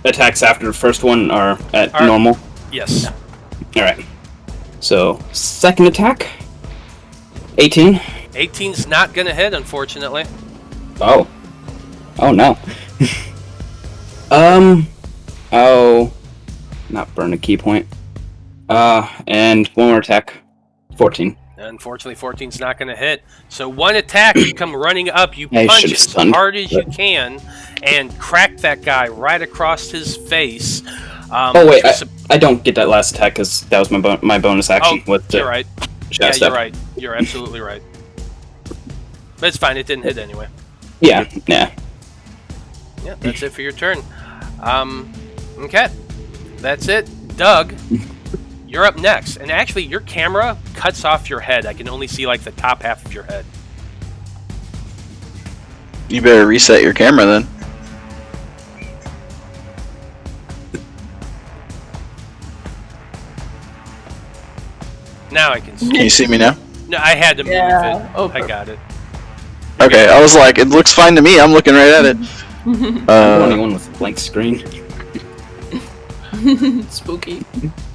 attacks after the first one are at normal. Yes. Alright. So, second attack. 18. 18's not gonna hit, unfortunately. Oh. Oh no. Not burn a key point. And one more attack. 14. Unfortunately, 14's not going to hit. So one attack, you come running up, you I punch should've as stunned, hard as you can, and crack that guy right across his face. Oh wait, I don't get that last attack because that was my bonus action with the you're right. shadow Yeah, step. you're right. You're absolutely right. But it's fine, it didn't hit anyway. Yeah. Yeah, that's it for your turn. Okay. That's it. Doug, you're up next. And actually, your camera cuts off your head. I can only see, like, the top half of your head. You better reset your camera then. Now I can see. Can you see me now? No, I had to move it. Oh, I got it. Okay, I was like, it looks fine to me. I'm looking right at it. I'm the only one with a blank screen. Spooky.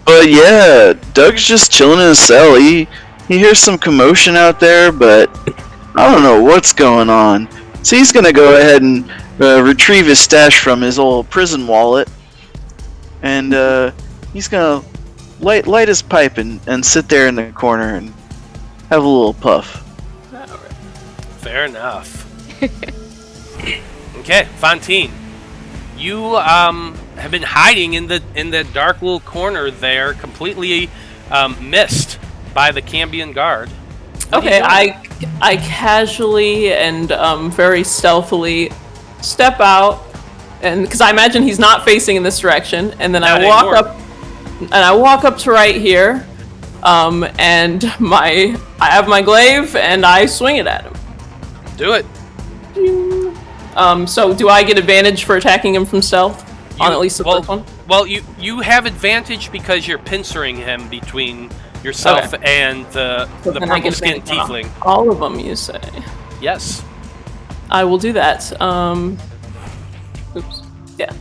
But yeah, Doug's just chilling in his cell. He hears some commotion out there, but I don't know what's going on. So he's gonna go ahead and retrieve his stash from his old prison wallet, and he's gonna light his pipe and sit there in the corner and have a little puff. Fair enough. Okay, Fantine. You have been hiding in the dark little corner there, completely missed by the Cambion guard. Okay, I casually and very stealthily step out, and because I imagine he's not facing in this direction, and then I walk up to right here, and I have my glaive and I swing it at him. Do it. So do I get advantage for attacking him from stealth on at least the first one? Well, you have advantage because you're pincering him between yourself and the Then I get purple-skinned advantage on tiefling. all of them, you say? Yes. I will do that. Oops. Yeah.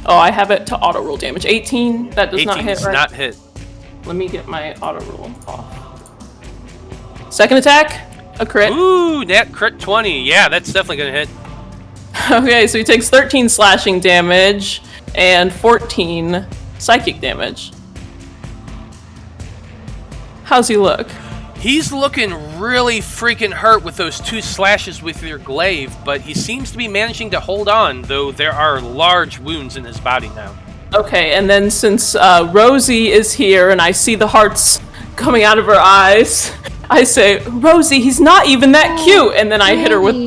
Oh, I have it to auto roll damage. 18. That does 18 not hit, does right? not hit. Let me get my auto roll off. Second attack, a crit. Ooh, nat crit 20. Yeah, that's definitely gonna hit. Okay, so he takes 13 slashing damage and 14 psychic damage. How's he look? He's looking really freaking hurt with those 2 slashes with your glaive, but he seems to be managing to hold on, though there are large wounds in his body now. Okay, and then since Rosie is here and I see the hearts coming out of her eyes, I say, Rosie, he's not even that cute, and then I hit her with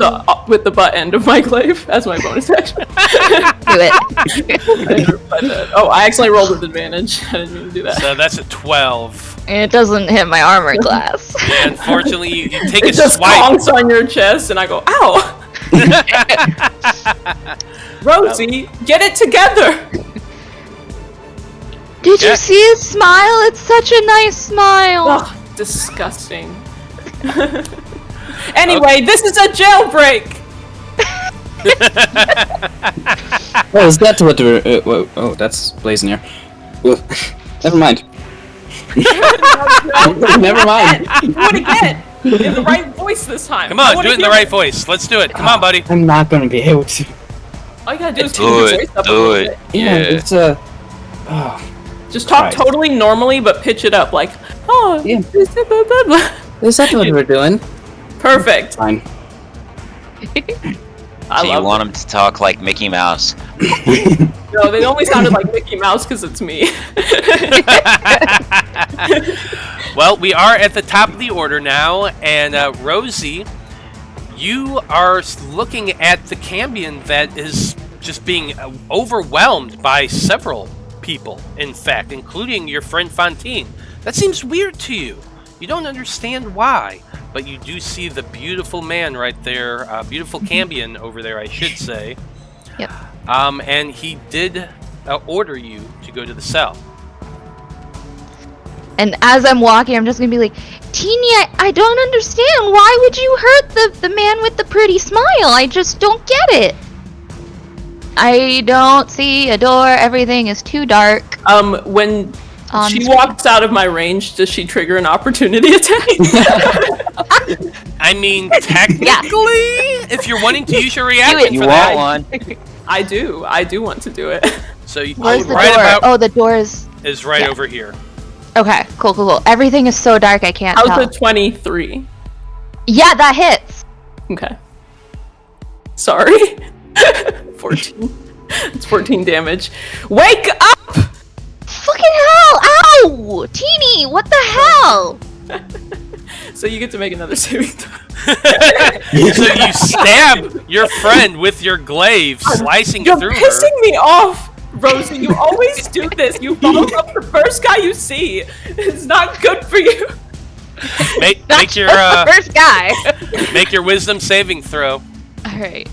the butt end of my glaive as my bonus action. Do it. Oh, I accidentally rolled with advantage. I didn't mean to do that. So that's a 12. And it doesn't hit my armor class. Yeah, unfortunately, you take a It just swipe. conks on your chest, and I go, ow! Rosie, get it together! Did you see his smile? It's such a nice smile. Ugh, disgusting. Anyway, this is a jailbreak! Oh, is that what the... oh, that's blazing here. Well, never mind. Never mind. Do it again! In the right voice this time. Come on, do it in the right voice. Let's do it. Come on, buddy. I'm not gonna be able to. All you gotta do is Do keep your it, voice up a do little it. bit. Yeah, it's a... Just talk Christ. totally normally, but pitch it up like, oh, Yeah. blah, blah, blah, blah. Is that what we're doing? Perfect. Fine. I Do you love want him to talk like Mickey Mouse? it. No, they only sounded like Mickey Mouse because it's me. Well, we are at the top of the order now, and Rosie, you are looking at the Cambion that is just being overwhelmed by several people, in fact, including your friend Fantine. That seems weird to you. You don't understand why, but you do see the beautiful man right there, beautiful Cambion over there, I should say. Yep. And he did order you to go to the cell. And as I'm walking, I'm just gonna be like, Teeny, I don't understand. Why would you hurt the man with the pretty smile? I just don't get it. I don't see a door. Everything is too dark. When On she screen. walks out of my range, does she trigger an opportunity attack? I mean, technically, if you're wanting to use your reaction You for want that, one? I do want to do it. so you, Where's the right door? about Oh, the door is... is right yeah. over here. Okay, cool. Everything is so dark I can't How's tell. the 23? Yeah, that hits. Okay. Sorry. 14. It's 14 damage. Wake up! Fucking hell! Ow! Teeny, what the hell? So you get to make another saving throw. So you stab your friend with your glaive, slicing You're through pissing her. me off, Rosie. You always do this. You follow up the first guy you see. It's not good for you. Make your the first guy. make your wisdom saving throw. Alright.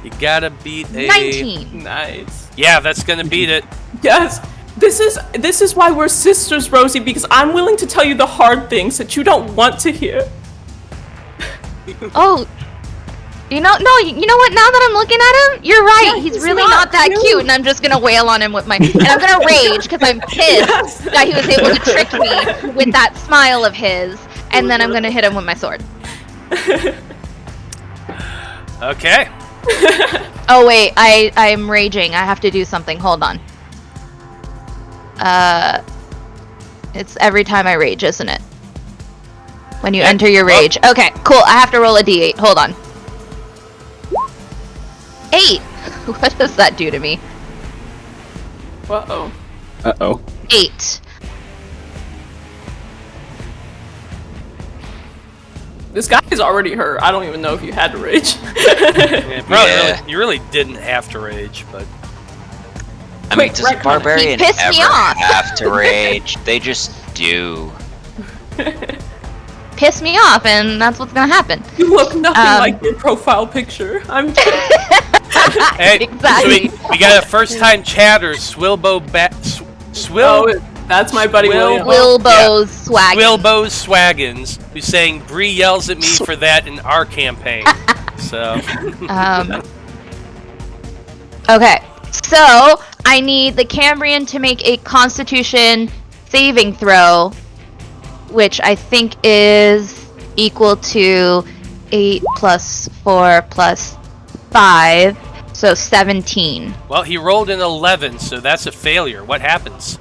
You gotta beat a 19. Nice. Yeah, that's gonna beat it. Yes. This is why we're sisters, Rosie, because I'm willing to tell you the hard things that you don't want to hear. Oh. You know what? Now that I'm looking at him, you're right. Yeah, he's really not not that cute. cute, and I'm just gonna wail on him with my... And I'm gonna rage, because I'm pissed that he was able to trick me with that smile of his, and then I'm gonna hit him with my sword. Okay. Oh wait, I'm raging. I have to do something. Hold on. It's every time I rage, isn't it? When you enter your rage. Okay, cool. I have to roll a d8. Hold on. 8. What does that do to me? Uh-oh. Uh-oh. 8. This guy is already hurt. I don't even know if you had to rage. Yeah, probably Yeah. you really didn't have to rage, but I mean, Quick, does a retcon. barbarian He pissed me ever off. have to rage? They just do. Piss me off, and that's what's gonna happen. You look nothing Um, like your profile picture. I'm kidding. hey, Exactly. so we got a first-time chatter, Swilbo Oh, that's my buddy William. Wilbo's swag. Swilbo Swaggins, who's saying Bree yells at me for that in our campaign. So Okay, so I need the Cambrian to make a Constitution saving throw, which I think is equal to 8 plus 4 plus 5, so 17. well, he rolled an 11, so that's a failure. What happens?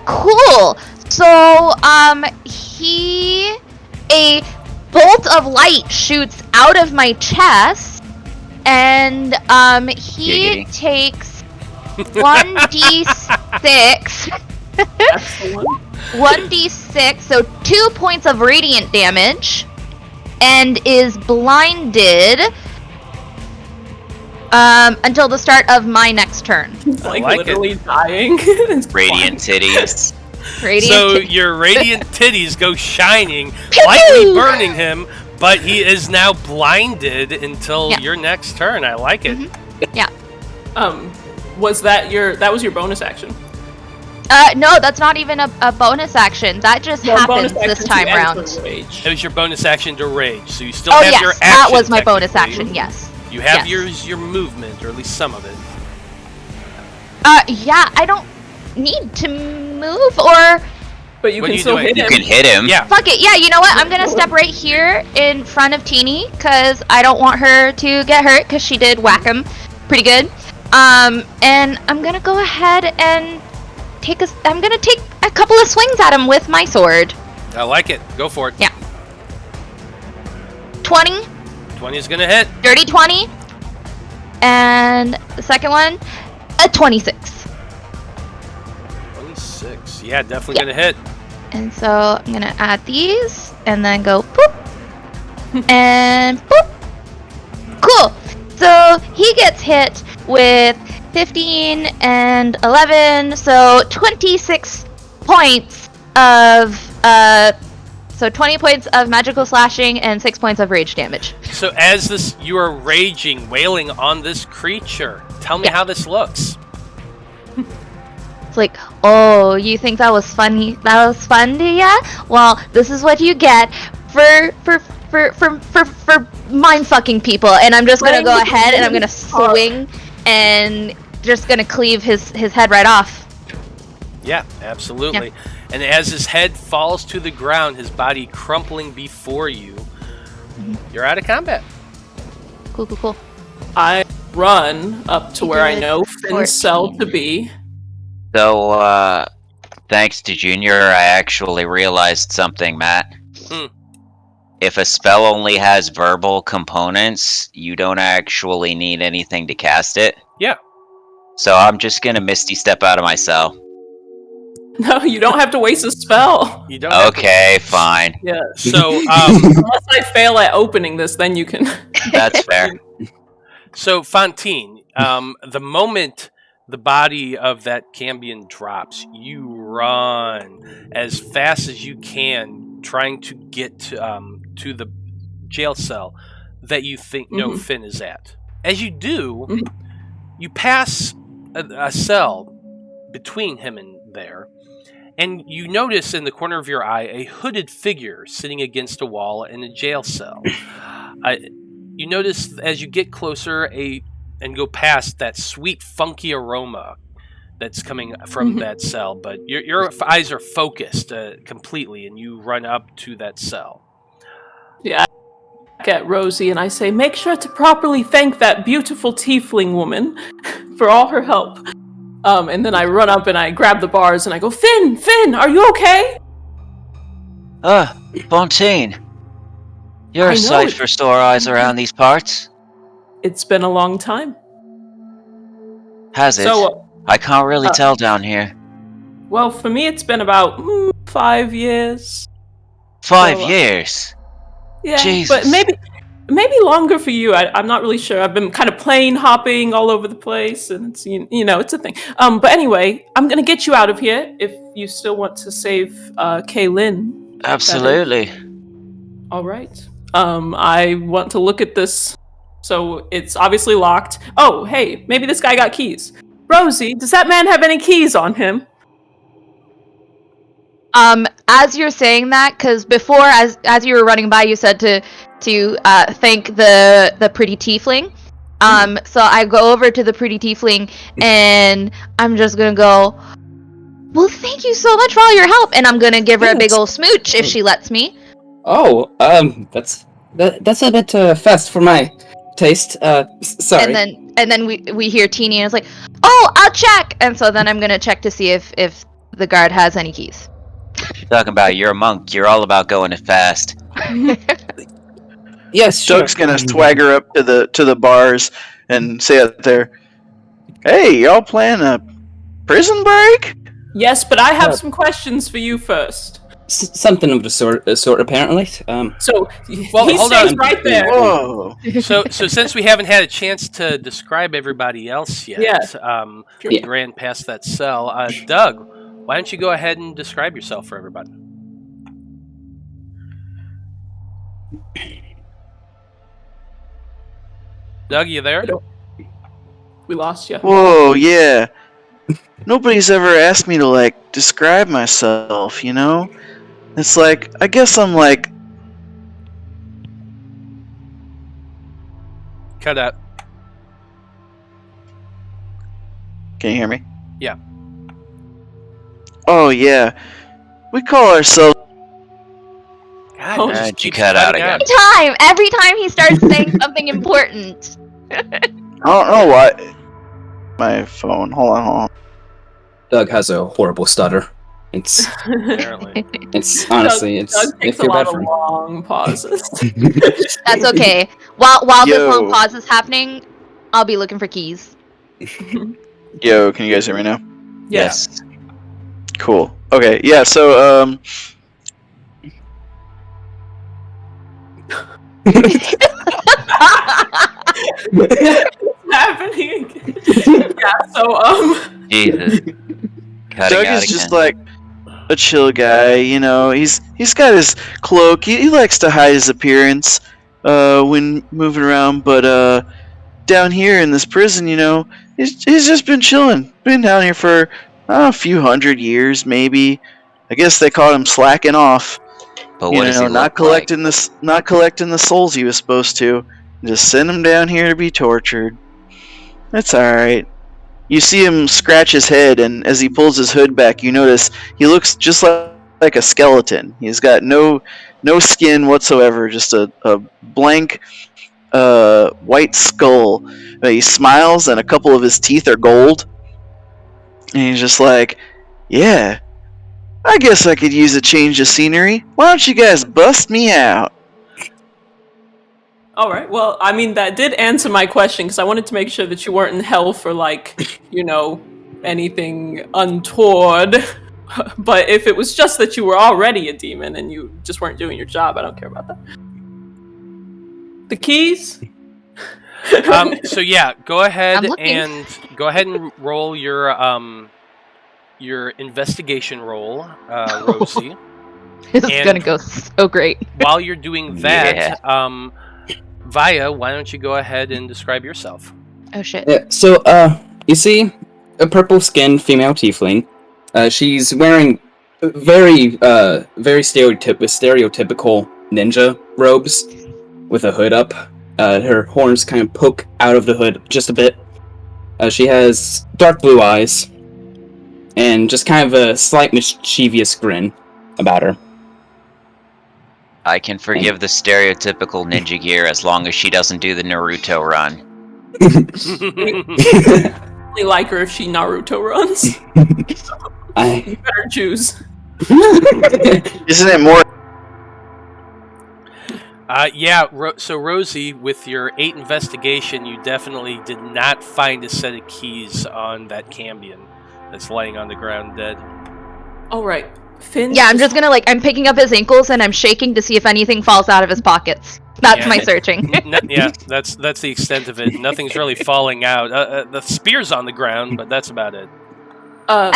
Cool. So, a bolt of light shoots out of my chest, and, he Giggity. takes 1d6. That's the one. 1d6, so 2 points of radiant damage, and is blinded until the start of my next turn. He's I like like literally dying. It's Radiant titties. Radiant So t- your radiant titties go shining, Pew lightly pew! burning him, but he is now blinded until Yeah. your next turn. I like it. Was that was your bonus action? No, that's not even a bonus action. That just No, happens bonus this action time to round. enter rage. It was your bonus action to rage, so you still Oh have your yes, action. that was my bonus technically. action. Yes. You have Yes. your movement, or at least some of it. Yeah, I don't need to move or But you What are can you still doing? hit You him. can hit him. Yeah. fuck it. Yeah, you know what? I'm gonna step right here in front of Teeny because I don't want her to get hurt because she did whack him pretty good. And I'm gonna go ahead and I'm gonna take a couple of swings at him with my sword. I like it. Go for it. Yeah. 20, 20 is gonna hit. dirty 20, and the second one, a 26. 26. Yeah, definitely Yeah. gonna hit. And so I'm gonna add these and then go boop and boop. Cool. So he gets hit with 15 and 11, so 26 points of so 20 points of magical slashing and 6 points of rage damage. So as you are raging, wailing on this creature. Tell me Yeah. how this looks. It's like, oh, you think that was funny? That was fun to ya? Well, this is what you get for mind fucking people. And I'm just gonna go ahead and I'm gonna swing and just gonna cleave his head right off. Yeah, absolutely. And as his head falls to the ground, his body crumpling before you, you're out of combat. Cool, cool, cool. I run up to You where I did know Finn's cell 14. to be. So, thanks to Junior, I actually realized something, Matt. Hmm. If a spell only has verbal components, you don't actually need anything to cast it. Yeah. So I'm just gonna Misty step out of my cell. No, you don't have to waste a spell. You don't have to- Okay, fine. Yeah. So, Unless I fail at opening this, then you can. That's fair. so Fantine, the moment the body of that Cambion drops, you run as fast as you can, trying to get to the jail cell that you think no Mhm. Finn is at. As you do, Mhm. you pass a cell between him and there, and you notice in the corner of your eye a hooded figure sitting against a wall in a jail cell. You notice as you get closer and go past that sweet, funky aroma that's coming from that cell, but your eyes are focused completely, and you run up to that cell. Yeah. I look at Rosie and I say, make sure to properly thank that beautiful tiefling woman for all her help. And then I run up and I grab the bars and I go, Finn, are you okay? Fantine. You're I a know sight it. for sore eyes around these parts. It's been a long time. Has it? So, I can't really tell down here. well, for me, it's been about 5 years. 5 so, years. Yeah, Jesus. but maybe longer for you. I'm not really sure. I've been kind of plane hopping all over the place, and it's you know it's a thing. But anyway, I'm gonna get you out of here if you still want to save Kaylin. Absolutely. All right. I want to look at this. So it's obviously locked. Oh, hey, maybe this guy got keys. Rosie, does that man have any keys on him? As you're saying that, because before, as you were running by, you said to thank the pretty tiefling. So I go over to the pretty tiefling, and I'm just gonna go, well, thank you so much for all your help, and I'm gonna give her a big old smooch if she lets me. Oh, that's a bit fast for my taste. Sorry. And then we hear Teeny, and it's like, oh, I'll check. And so then I'm gonna check to see if the guard has any keys. Talking about you're a monk. You're all about going fast. Yes, sure. Doug's gonna swagger up to the bars and say out there, "Hey, y'all playing a prison break?" Yes, but I have some questions for you first. Something of the sort apparently. So, Well, he hold stays on. right there. Whoa! So since we haven't had a chance to describe everybody else yet, Yeah. we ran past that cell. Doug, why don't you go ahead and describe yourself for everybody? Doug, you there? We lost you. Whoa! Yeah. Nobody's ever asked me to like describe myself. You know, it's like I guess I'm like. Cut out. Can you hear me? Yeah. Oh yeah, we call ourselves. God, Oh, it just you keeps cut out cutting again. Every time he starts saying something important. I don't know why. My phone. Hold on. Doug has a horrible stutter. It's Apparently. honestly Doug takes a lot of long pauses. That's okay. While this Yo. long pause is happening, I'll be looking for keys. Yo, can you guys hear me now? Yes. Cool. Okay. Yeah. So Happening. Yeah. So Jesus. Cutting Doug out is again. just like a chill guy, you know. He's got his cloak. He likes to hide his appearance when moving around, but down here in this prison, you know, he's just been chilling. Been down here for a few hundred years, maybe. I guess they caught him slacking off. But what does he not look like? not collecting the souls he was supposed to. Just send him down here to be tortured. That's all right. You see him scratch his head, and as he pulls his hood back, you notice he looks just like a skeleton. He's got no skin whatsoever, just a blank white skull. He smiles, and a couple of his teeth are gold. And he's just like, "Yeah, I guess I could use a change of scenery. Why don't you guys bust me out?" all right. Well, I mean, that did answer my question because I wanted to make sure that you weren't in hell for like, anything untoward. But if it was just that you were already a demon and you just weren't doing your job, I don't care about that. The keys? So yeah, go ahead I'm looking. and roll your investigation roll, Rosie. This is And- gonna go so great. While you're doing that, Vaya, why don't you go ahead and describe yourself? Oh shit. Yeah, so, you see a purple-skinned female tiefling. She's wearing very stereotypical ninja robes with a hood up. Her horns kind of poke out of the hood just a bit. She has dark blue eyes and just kind of a slight mischievous grin about her. I can forgive the stereotypical ninja gear as long as she doesn't do the Naruto run. I like her if she Naruto runs. You better choose. Isn't it more? So Rosie, with your 8 investigation, you definitely did not find a set of keys on that Cambion that's laying on the ground dead. All right, Finn. Yeah, I'm just gonna I'm picking up his ankles and I'm shaking to see if anything falls out of his pockets. That's Yeah. my searching. That's the extent of it. Nothing's really falling out. The spear's on the ground, but that's about it. I'm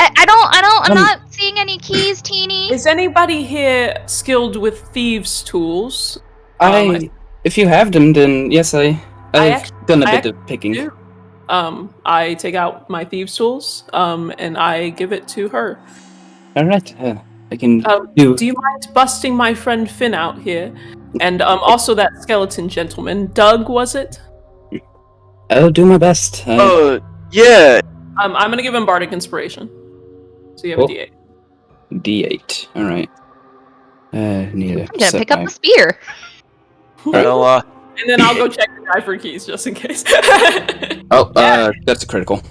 not seeing any keys, Teeny. Is anybody here skilled with thieves' tools? If you have them, then yes, I've done a I bit of picking. do. I take out my thieves' tools, and I give it to her. All right, I can Do you mind busting my friend Finn out here? And also that skeleton gentleman, Doug, was it? I'll do my best. Yeah. I'm gonna give him Bardic Inspiration. So you have a D8. D8. All right. Need I'm gonna pick up the spear. Well, And then I'll go check the guy for keys just in case. Oh, that's a critical.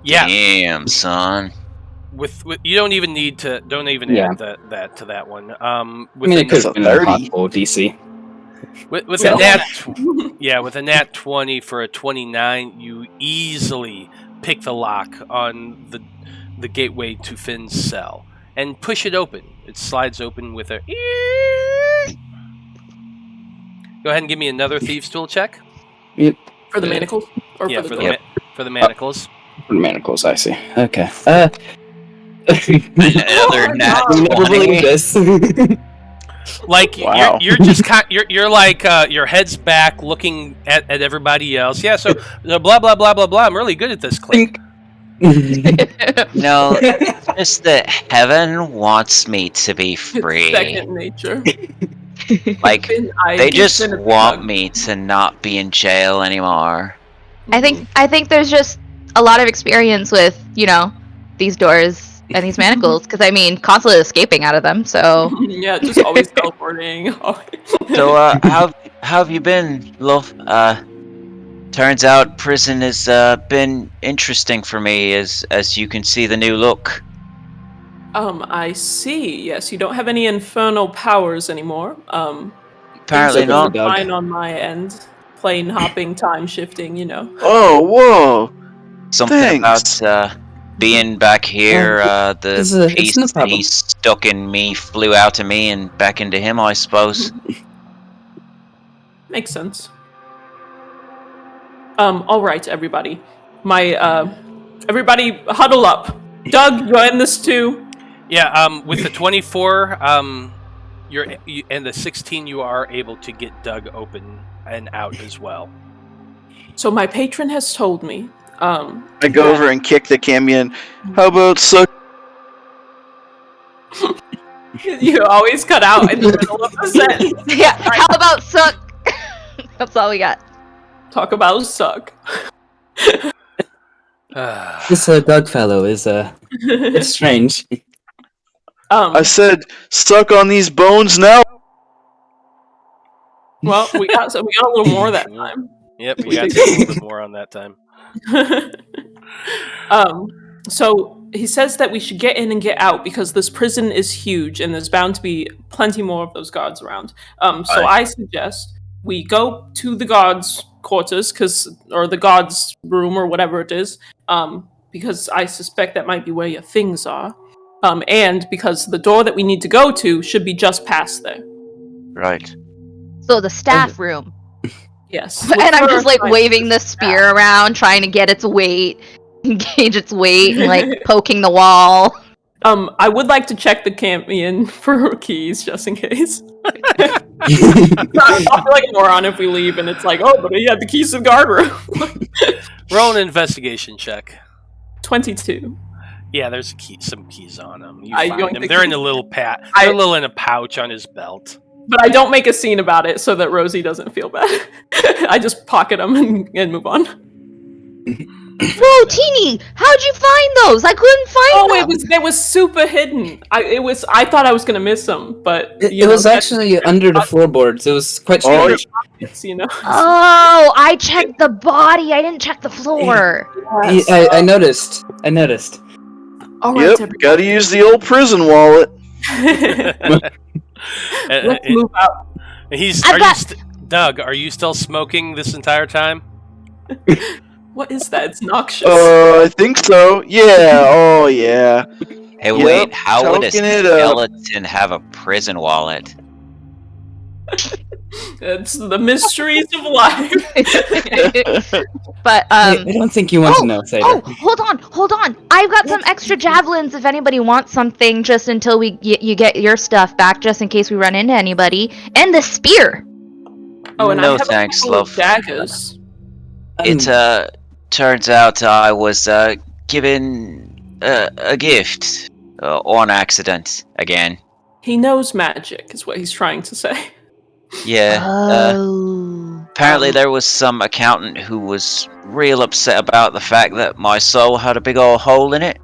Yeah. damn, son. with you don't even need to Yeah. add that to that one. I mean, it could have been a 30. possible DC. With Yeah. a nat with a nat 20 for a 29, you easily pick the lock on the gateway to Finn's cell and push it open. It slides open with a. Go ahead and give me another thieves tool check. Yep. For the manacles? Or Yeah, for for the the door? for the manacles. For manacles, I see. Okay. Another nat You'll never 20. believe this. Like Wow. you're just you're like your head's back looking at everybody else. Yeah, so blah blah blah blah blah. I'm really good at this, Clink. No, it's just that heaven wants me to be free. It's second nature. Like, Finn, I they give just Finn a big want hug. me to not be in jail anymore. I think there's just a lot of experience with, these doors and these manacles, because I mean, constantly escaping out of them. So Yeah, just always teleporting. So, how have you been, love? Turns out prison has been interesting for me, as you can see the new look. I see. Yes, you don't have any infernal powers anymore. Apparently things not. are fine on my end. Plane hopping, time shifting, Oh, whoa. Something Thanks. about being back here. it's The no piece problem. he stuck in me flew out of me and back into him, I suppose. Makes sense. All right, everybody. Everybody huddle up. Doug, you're in this too. Yeah, with the 24, and the 16, you are able to get Doug open and out as well. So my patron has told me. I go over and kick the camion. How about suck? You always cut out in the middle of the sentence. yeah, how about suck? That's all we got. Talk about suck. This Doug fellow is it's strange. I said, suck on these bones now. Well, we got a little more that time. Yep, we got a little bit more on that time. So he says that we should get in and get out because this prison is huge and there's bound to be plenty more of those guards around. So I suggest we go to the guards' quarters, or the guards' room, or whatever it is, because I suspect that might be where your things are, and because the door that we need to go to should be just past there. Right. So the staff room. Yes. And I'm just like waving the spear around, trying to get its weight, gauge its weight, and like poking the wall. I would like to check the camion for keys, just in case. I'll feel like a moron if we leave and it's like, oh, but he had the keys to the guard room. Roll an investigation check. 22. Yeah, there's some keys on him. You I find yoink them. the They're in keys. a little They're a little in a pouch on his belt. But I don't make a scene about it so that Rosie doesn't feel bad. I just pocket them and move on. Whoa, Teeny, how'd you find those? I couldn't find them. They was super hidden. I thought I was gonna miss them, but It was actually under the floorboards. It was quite Oh, strange. Oh, I checked the body. I didn't check the floor. Yes. I noticed. All right, Yep, gotta use the old prison wallet. Let's move out. Doug, are you still smoking this entire time? What is that? It's noxious. I think so. Yeah, oh yeah. Hey, Yep, wait, how would a toking it up. skeleton have a prison wallet? It's the mysteries of life. But I don't think you want to know, Saga. Oh, hold on. I've got some extra javelins if anybody wants something, just until you get your stuff back, just in case we run into anybody. And the spear. Oh, and No I have thanks, a couple of love. daggers. It turns out I was given a gift on accident again. He knows magic, is what he's trying to say. Yeah. Oh. Apparently there was some accountant who was real upset about the fact that my soul had a big old hole in it.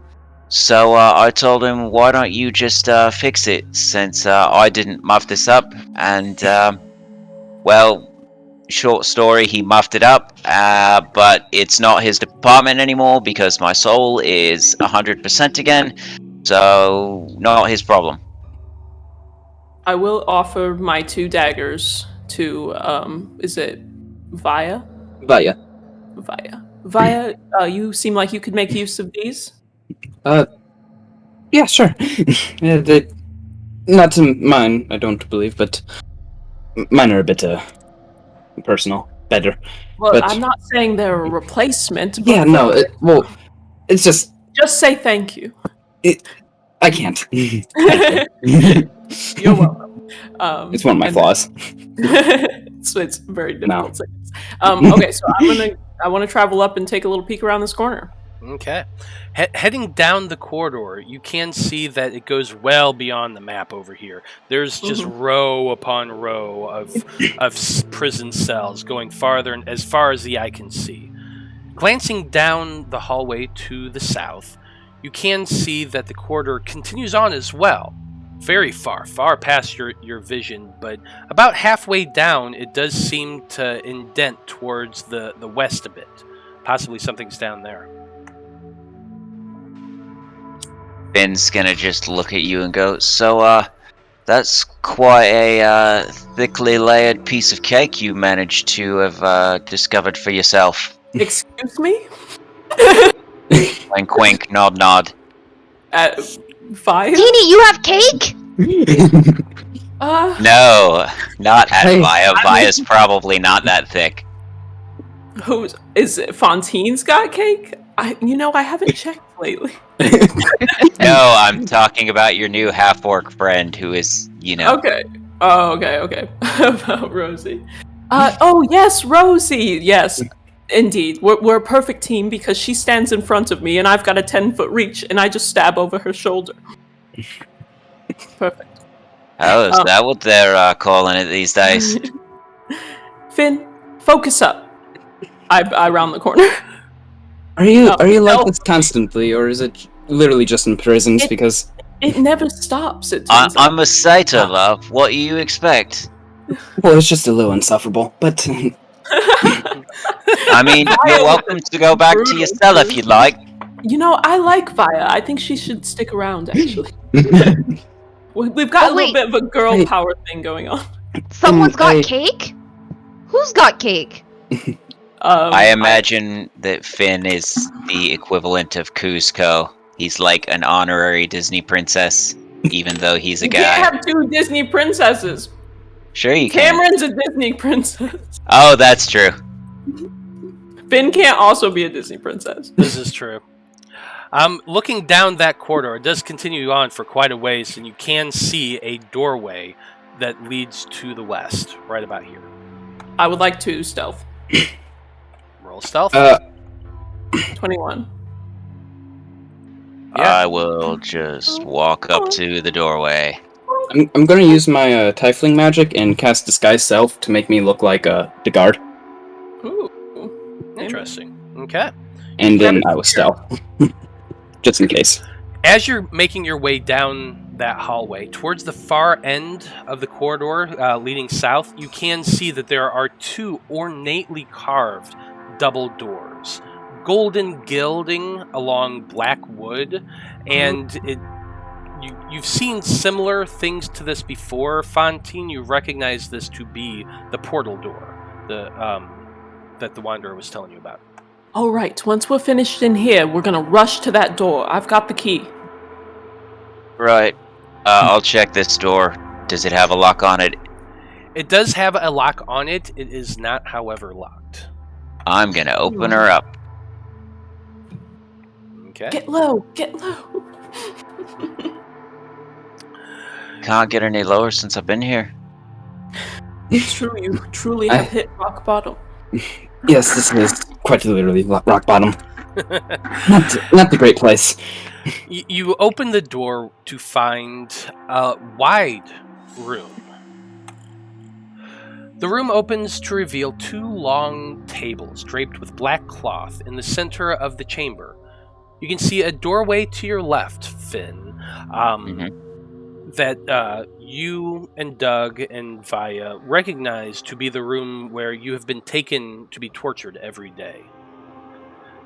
So I told him, why don't you just fix it, since I didn't muff this up. And, well, short story, he muffed it up, but it's not his department anymore because my soul is 100% again, so not his problem. I will offer my 2 daggers to, is it Vaya? Vaya. Vaya, you seem like you could make use of these? Yeah, sure. Not to mine, I don't believe, but mine are a bit, personal. Better. Well, But- I'm not saying they're a replacement, but Yeah, no, it's just... just say thank you. I can't. You're welcome. It's one of my flaws. It's very difficult. Okay, so I want to travel up and take a little peek around this corner. Okay. Heading down the corridor, you can see that it goes well beyond the map over here. There's just row upon row of prison cells going farther and as far as the eye can see. Glancing down the hallway to the south, you can see that the corridor continues on as well. Very far past your vision, but about halfway down, it does seem to indent towards the west a bit. Possibly something's down there. Finn's gonna just look at you and go, so, that's quite a, thickly layered piece of cake you managed to have, discovered for yourself. Excuse me? Wink, wink, nod, nod. Vaya? Teeny, you have cake? No, not at Hey. Vaya. Vaya's probably not that thick. Is it Fantine's got cake? I haven't checked lately. No, I'm talking about your new half-orc friend who is, Okay. Oh, okay. About Rosie. Yes, Rosie. Yes, indeed. We're a perfect team because she stands in front of me and I've got a 10-foot reach and I just stab over her shoulder. Perfect. Oh, is that what they're calling it these days? Finn, focus up. I round the corner. Are you like this constantly, or is it literally just in prisons? Because It never stops. It turns out. I'm a satyr, love. What do you expect? well, it's just a little insufferable. But I mean, you're welcome to go back to your cell if you'd like. I like Vaya. I think she should stick around, actually. We've got a little bit of a girl power thing going on. Someone's got cake? Who's got cake? I imagine that Finn is the equivalent of Kuzco. He's like an honorary Disney princess, even though he's a You guy. can't have 2 Disney princesses. Sure you can. Cameron's a Disney princess. Oh, that's true. Finn can't also be a Disney princess. This is true. Looking down that corridor, it does continue on for quite a ways, and you can see a doorway that leads to the west, right about here. I would like to stealth. Roll stealth. 21. Yeah. I will just walk up to the doorway. I'm gonna use my Tiefling magic and cast Disguise Self to make me look like the guard, Ooh. Interesting. Okay. and then I will stealth, just in case. As you're making your way down that hallway, towards the far end of the corridor leading south, you can see that there are 2 ornately carved double doors. Golden gilding along black wood, and you've seen similar things to this before, Fantine. You recognize this to be the portal door that the Wanderer was telling you about. All right, once we're finished in here, we're going to rush to that door. I've got the key. Right. I'll check this door. Does it have a lock on it? It does have a lock on it. It is not, however, locked. I'm gonna open her up. Okay. Get low. Get low. Can't get any lower since I've been here. It's true. You truly have hit rock bottom. Yes, this is quite literally rock bottom. Not the great place. You open the door to find a wide room. The room opens to reveal 2 long tables draped with black cloth in the center of the chamber. You can see a doorway to your left, Finn. that you and Doug and Vaya recognize to be the room where you have been taken to be tortured every day.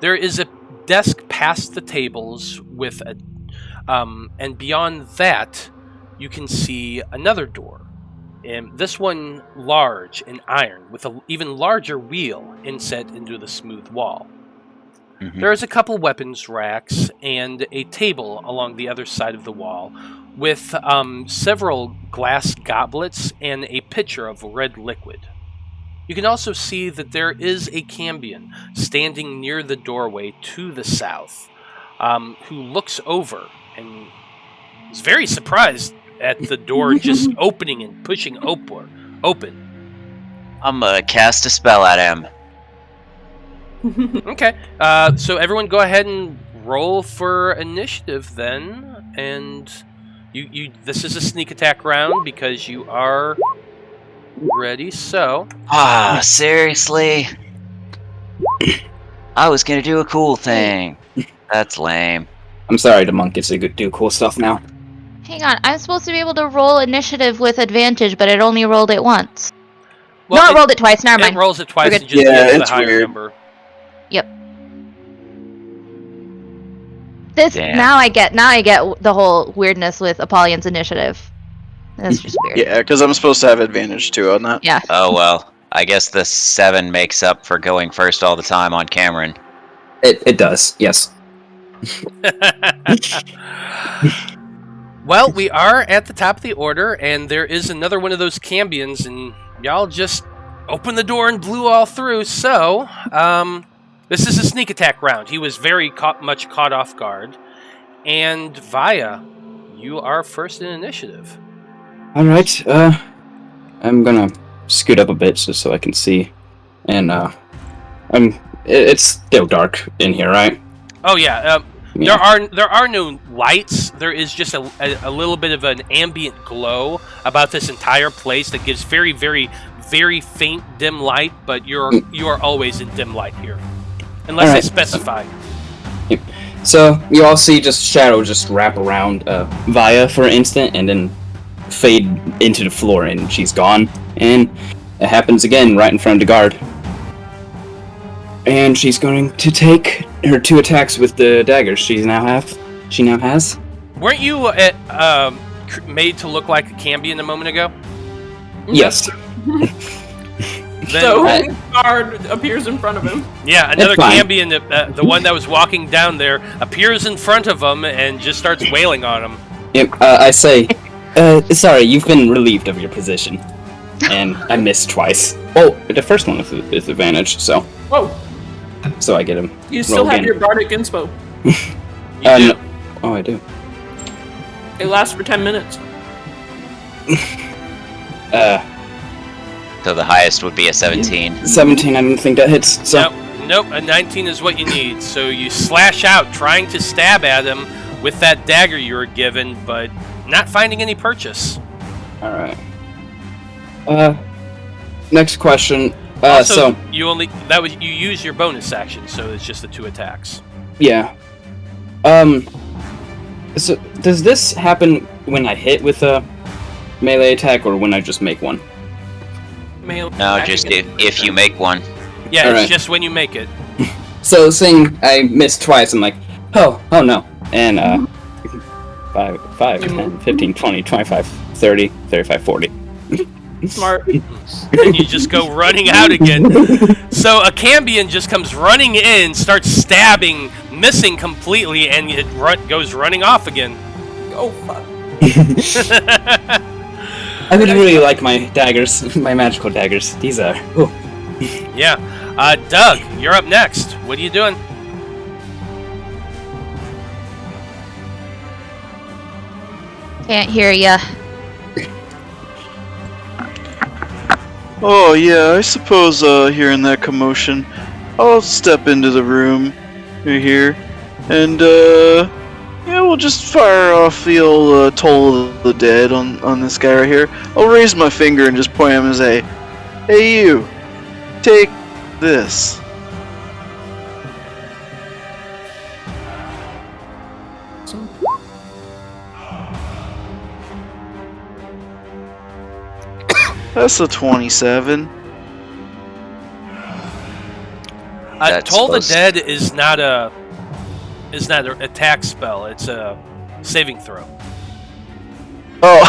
There is a desk past the tables with a, and beyond that, you can see another door. And this one large and iron with an even larger wheel inset into the smooth wall. Mhm. There is a couple weapons racks and a table along the other side of the wall with several glass goblets and a pitcher of red liquid. You can also see that there is a Cambion standing near the doorway to the south, who looks over and is very surprised at the door just opening and pushing open. I'm gonna cast a spell at him. Okay, so everyone go ahead and roll for initiative then, and you this is a sneak attack round because you are ready. So Ah, seriously? I was gonna do a cool thing. That's lame. I'm sorry, the monk gets to do cool stuff now. Hang on, I'm supposed to be able to roll initiative with advantage, but it only rolled it once. well, No, it it, rolled it twice. Never it mind. rolls it twice We're and good. just Yeah, gives the it's higher weird. number. This Damn. now I get the whole weirdness with Apollyon's initiative. That's just weird. Yeah, because I'm supposed to have advantage too on that. Yeah. Oh well. I guess the 7 makes up for going first all the time on Cameron. It does, yes. Well, we are at the top of the order, and there is another one of those Cambions, and y'all just opened the door and blew all through. So, this is a sneak attack round. He was very much caught off guard. And Vaya, you are first in initiative. Alright, I'm gonna scoot up a bit just so I can see. And, it's still dark in here, right? Oh yeah, Yeah. there are no lights. There is just a little bit of an ambient glow about this entire place that gives very, very, very faint dim light. But you are always in dim light here, unless All I right. specify. So, you all see just shadow just wrap around Vaya for an instant and then fade into the floor and she's gone. And it happens again right in front of the guard. And she's going to take her 2 attacks with the daggers she now has. Weren't you made to look like a Cambion a moment ago? Yes. Then, So when the guard appears in front of him. yeah, another fine. Cambion, the one that was walking down there, appears in front of him and just starts wailing on him. Yep, I say, sorry, you've been relieved of your position. And I missed twice. Oh, the first one is advantage, so Whoa, I get him. you still Roll have again. your bardic inspo. You do. No. Oh, I do. It lasts for 10 minutes. So the highest would be a 17. 17, I didn't think that hits, so... Nope, a 19 is what you need. So you slash out, trying to stab at him with that dagger you were given, but not finding any purchase. Alright. Next question. Also, So, you use your bonus action, so it's just the 2 attacks. yeah. So, does this happen when I hit with a melee attack, or when I just make one? Melee No, attack just against if you make one. Yeah, Alright. it's just when you make it. So, seeing I missed twice, I'm like, oh no. And, 5, 10, 15, 20, 25, 30, 35, 40. Smart. And you just go running out again. So a Cambion just comes running in, starts stabbing, missing completely, and it goes running off again. Oh, fuck. I would really like my daggers, my magical daggers. These are... Oh. Yeah. Doug, you're up next. What are you doing? Can't hear ya. Oh yeah, I suppose hearing that commotion, I'll step into the room here, and yeah, we'll just fire off the old Toll of the Dead on this guy right here. I'll raise my finger and just point at him and say, "Hey you, take this." That's a 27. That's Toll the supposed- Dead is not an attack spell. It's a saving throw. Oh.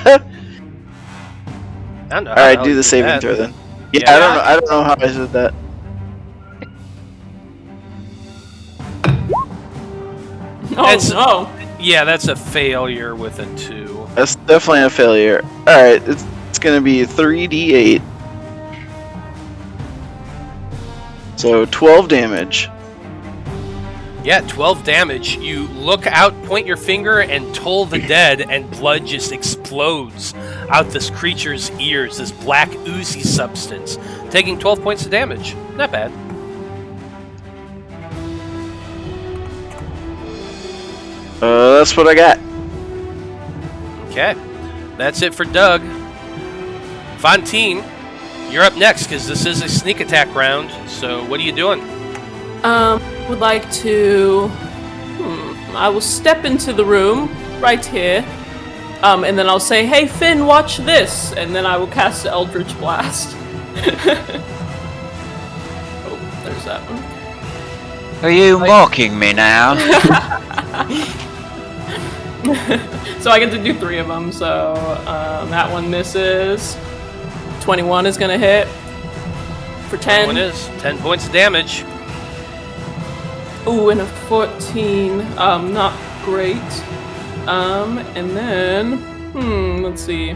I don't know. All right, do the saving throw then. Yeah, Yeah. I don't know how I said that. Oh It's- no! Yeah, that's a failure with a 2. That's definitely a failure. All right, it's gonna be 3d8. So 12 damage. Yeah, 12 damage. You look out, point your finger, and toll the dead, and blood just explodes out this creature's ears, this black oozy substance, taking 12 points of damage. Not bad. That's what I got. Okay. That's it for Doug. Fantine, you're up next, because this is a sneak attack round, so what are you doing? Would like to. I will step into the room right here, and then I'll say, "Hey, Finn, watch this," and then I will cast the Eldritch Blast. Oh, there's that one. Are you mocking me now? So I get to do 3 of them. So that one misses. 21 is gonna hit for 10. One is 10 points of damage. Ooh, and a 14. Not great. And then, let's see.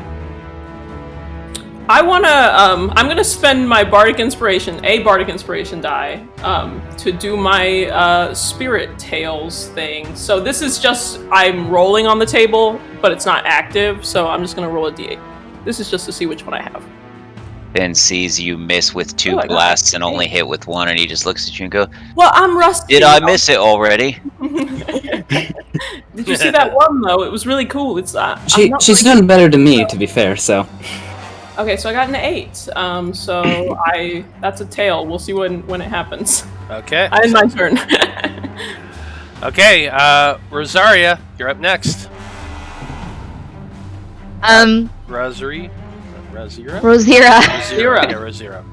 I'm gonna spend my Bardic Inspiration, a Bardic Inspiration die, to do my Spirit Tales thing. So this is just, I'm rolling on the table, but it's not active, so I'm just gonna roll a d8. This is just to see which one I have. Then sees you miss with 2 Oh, I got blasts it. and only hit with 1, and he just looks at you and go, Well, I'm rusty. "Did I miss it already?" Did you see that one though? It was really cool. It's She's done better to me, to be fair. So Okay, so I got an 8. So that's a tail. We'll see when it happens. Okay. I had my turn. Okay, Rosaria, you're up next. Rosary? Rosira? Rosira. Rosira. Yeah, Rosira.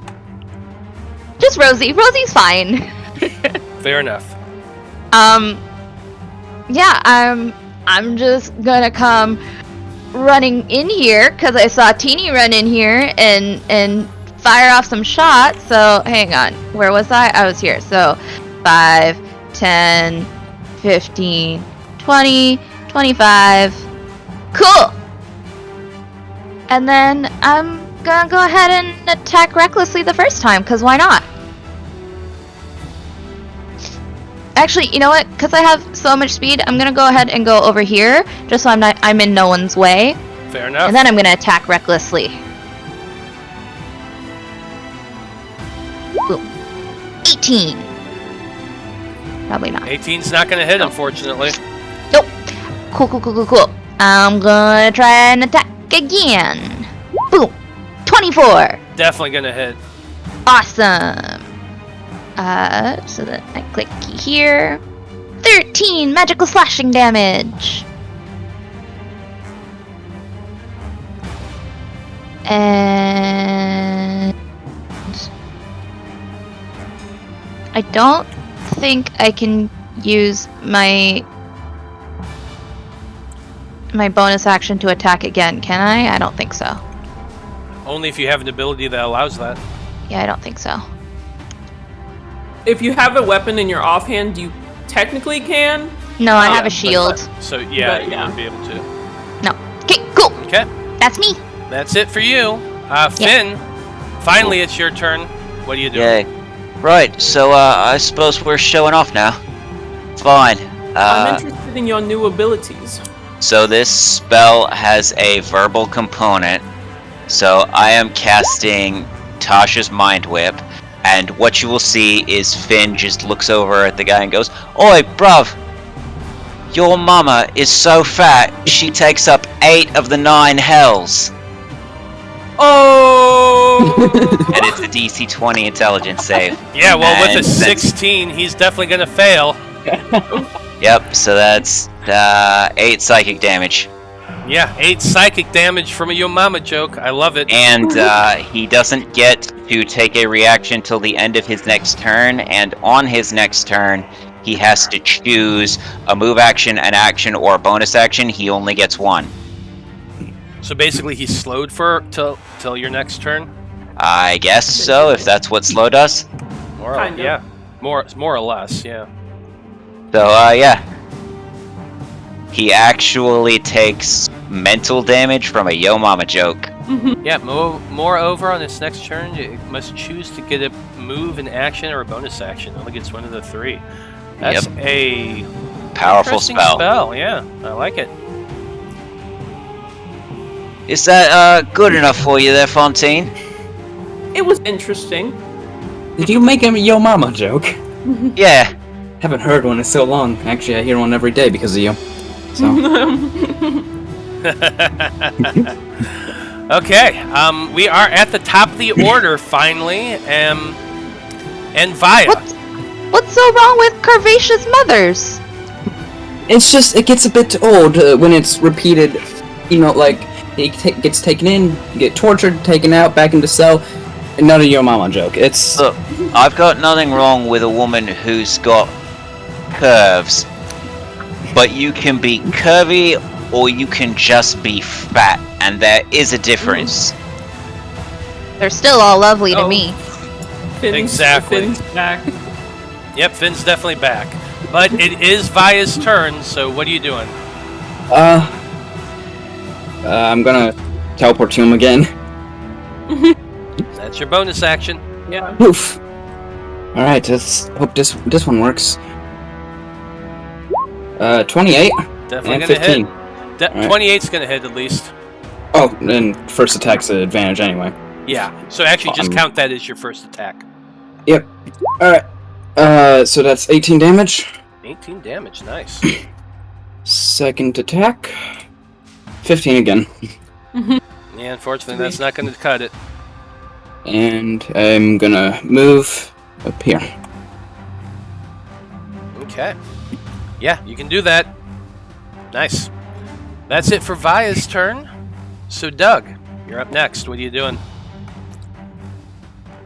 Just Rosie. Rosie's fine. Fair enough. Yeah, I'm just gonna come running in here because I saw Teeny run in here and fire off some shots. So hang on, where was I? I was here. So 5, 10, 15, 20, 25. Cool. And then I'm gonna go ahead and attack recklessly the first time, because why not? Actually, you know what? Because I have so much speed, I'm gonna go ahead and go over here, just so I'm in no one's way. Fair enough. And then I'm gonna attack recklessly. Boom. 18. Probably not. 18's not going to hit, unfortunately. Nope. Cool. I'm gonna try and attack again. Boom. 24. Definitely going to hit. Awesome. So then I click here. 13 magical slashing damage. And I don't think I can use my bonus action to attack again, can I? I don't think so. Only if you have an ability that allows that. Yeah, I don't think so. If you have a weapon in your offhand, you technically can. No, I have Yeah, a shield. So, yeah, But, you yeah. wouldn't be able to. No. Okay, cool. Okay, That's me. that's it for you. Finn, finally it's your turn. What are you doing? Yay. Right, so I suppose we're showing off now. Fine. I'm interested in your new abilities. So this spell has a verbal component. So I am casting Tasha's Mind Whip, and what you will see is Finn just looks over at the guy and goes, "Oi, bruv! Your mama is so fat, she takes up 8 of the 9 hells." Oh! And it's a DC 20 intelligence save. Yeah, well, with a And 16, he's definitely going to fail. Yep, so that's 8 psychic damage. Yeah, 8 psychic damage from a Yo Mama joke. I love it. And he doesn't get to take a reaction till the end of his next turn, and on his next turn, he has to choose a move action, an action, or a bonus action. He only gets one. So basically, he's slowed till your next turn. I guess so, if that's what slow does. Kind of. Yeah, more or less. Yeah. So yeah, he actually takes mental damage from a Yo Mama joke. Yeah. Moreover, on its next turn, it must choose to get a move, an action, or a bonus action. It only gets one of the 3. That's a Powerful interesting spell. Yeah, I like it. Is that good enough for you there, Fantine? It was interesting. Did you make a Yo Mama joke? Yeah. Haven't heard one in so long. Actually, I hear one every day because of you. So. Okay, we are at the top of the order finally, and Via. What's so wrong with Curvaceous Mothers? It's just, it gets a bit old when it's repeated. You know, like, it gets taken in, get tortured, taken out, back into cell. Not a Yo Mama joke. It's... Look, I've got nothing wrong with a woman who's got curves, but you can be curvy or you can just be fat, and there is a difference. They're still all lovely to me. Exactly. Finn's back. Yep, Finn's definitely back. But it is Via's turn, so what are you doing? I'm gonna teleport to him again. That's your bonus action. Yeah. Oof. Alright, let's hope this one works. 28 Definitely and gonna 15. hit. Alright. 28's gonna hit at least. Oh, and first attack's an advantage anyway. Yeah, so actually just count that as your first attack. Yep. Alright. So that's 18 damage. 18 damage, nice. Second attack. 15 again. Yeah, unfortunately that's not gonna cut it. And I'm gonna move up here. Okay. Yeah, you can do that. Nice. That's it for Via's turn. So Doug, you're up next. What are you doing?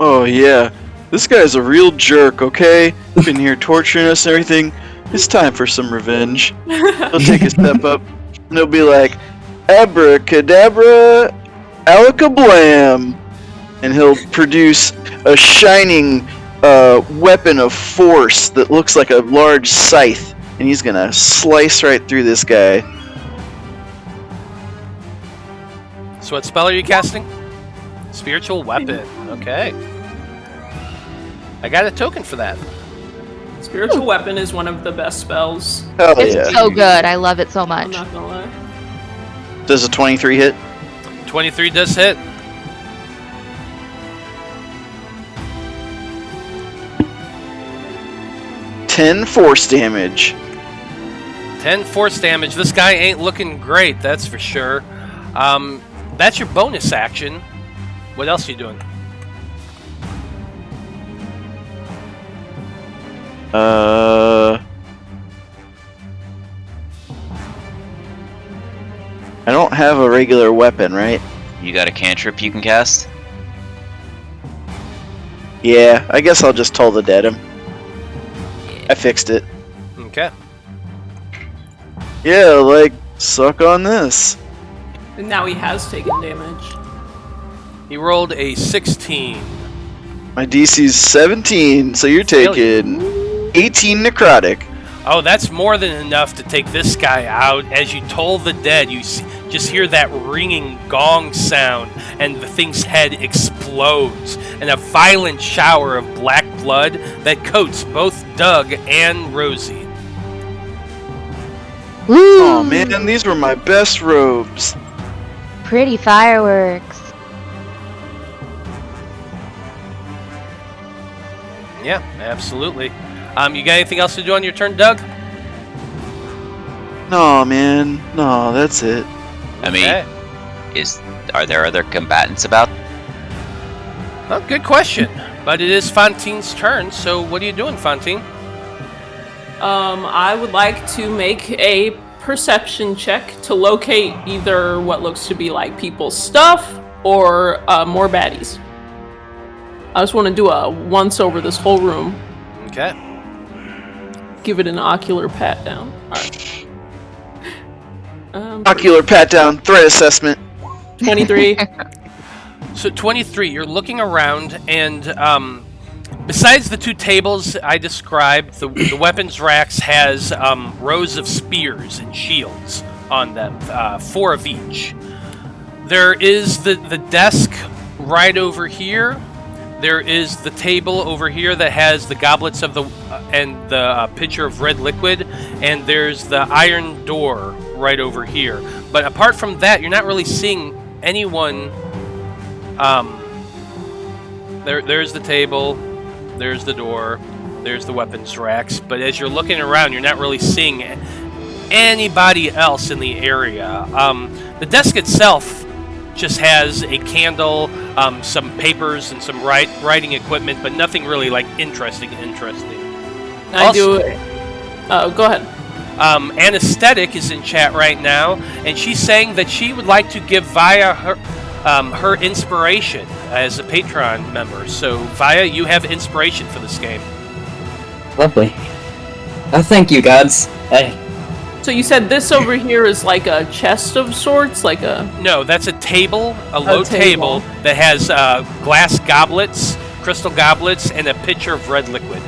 Oh yeah, this guy's a real jerk, okay? Been here torturing us and everything. It's time for some revenge. He'll take a step up and he'll be like, abracadabra, alakablam, and he'll produce a shining weapon of force that looks like a large scythe, and he's gonna slice right through this guy. So what spell are you casting? Spiritual weapon. Okay. I got a token for that. Spiritual weapon is one of the best spells. Hell It's yeah. so good. I love it so I'm much. not gonna lie. Does a 23 hit? 23 does hit. Ten force damage. 10 force damage. This guy ain't looking great, that's for sure. That's your bonus action. What else are you doing? I don't have a regular weapon, right? You got a cantrip you can cast? Yeah, I guess I'll just Toll the Dead him. I fixed it. Okay. Yeah, like, suck on this. And now he has taken damage. He rolled a 16. My DC's 17, so you're Failure. taking 18 necrotic. Oh, that's more than enough to take this guy out. As you toll the dead, you just hear that ringing gong sound, and the thing's head explodes, and a violent shower of black blood that coats both Doug and Rosie. Woo! Oh man, these were my best robes. Pretty fireworks. Yeah, absolutely. You got anything else to do on your turn, Doug? No, man. No, that's it. I mean, Okay. are there other combatants about? Well, good question. But it is Fantine's turn, so what are you doing, Fantine? I would like to make a perception check to locate either what looks to be like people's stuff or more baddies. I just want to do a once over this whole room. Okay. Give it an ocular pat down. All right. Ocular pat down, threat assessment. 23. So 23, you're looking around, and besides the two tables I described, the weapons racks has rows of spears and shields on them, 4 of each. There is the desk right over here. There is the table over here that has the goblets of and the pitcher of red liquid, and there's the iron door right over here. But apart from that, you're not really seeing anyone. There's the table, there's the door, there's the weapons racks. But as you're looking around, you're not really seeing anybody else in the area. The desk itself just has a candle, some papers, and some writing equipment, but nothing really like interesting. Go ahead. Anesthetic is in chat right now, and she's saying that she would like to give Vaya her inspiration as a Patreon member. So, Vaya, you have inspiration for this game. Lovely. Oh, thank you, gods. Hey. So you said this over here is like a chest of sorts, like a... No, that's a table, a low table that has glass goblets, crystal goblets, and a pitcher of red liquid.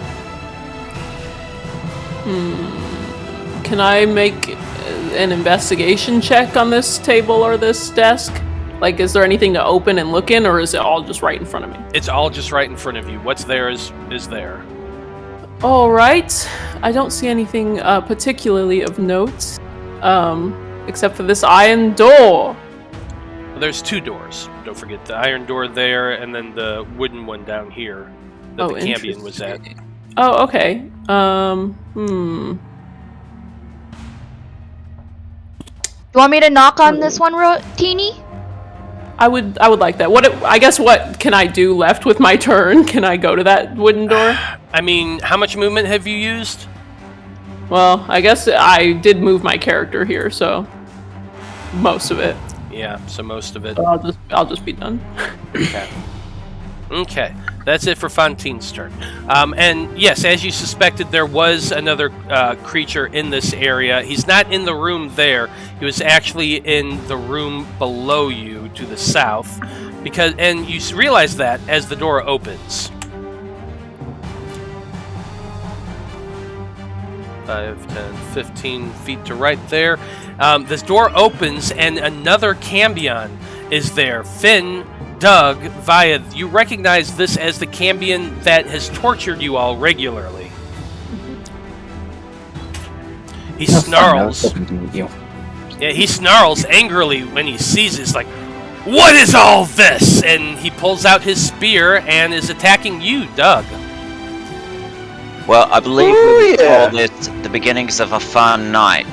Can I make an investigation check on this table or this desk? Like, is there anything to open and look in, or is it all just right in front of me? It's all just right in front of you. What's there is there. All right. I don't see anything particularly of note, except for this iron door. Well, there's 2 doors. Don't forget the iron door there, and then the wooden one down here that the Cambion was at. Oh, okay. You want me to knock on this one, Teeny? I would like that. What can I do left with my turn? Can I go to that wooden door? I mean, how much movement have you used? Well, I guess I did move my character here, so most of it. Yeah, so most of it. I'll just be done. Okay, that's it for Fantine's turn. And yes, as you suspected, there was another creature in this area. He's not in the room there. He was actually in the room below you to the south, and you realize that as the door opens. 5, 10, 15 feet to right there. This door opens, and another Cambion is there. Finn, Doug, Vaya, you recognize this as the Cambion that has tortured you all regularly. He snarls. Yeah, he snarls angrily when he sees it. It's like, what is all this? And he pulls out his spear and is attacking you, Doug. Well, I believe we would call this the beginnings of a fun night.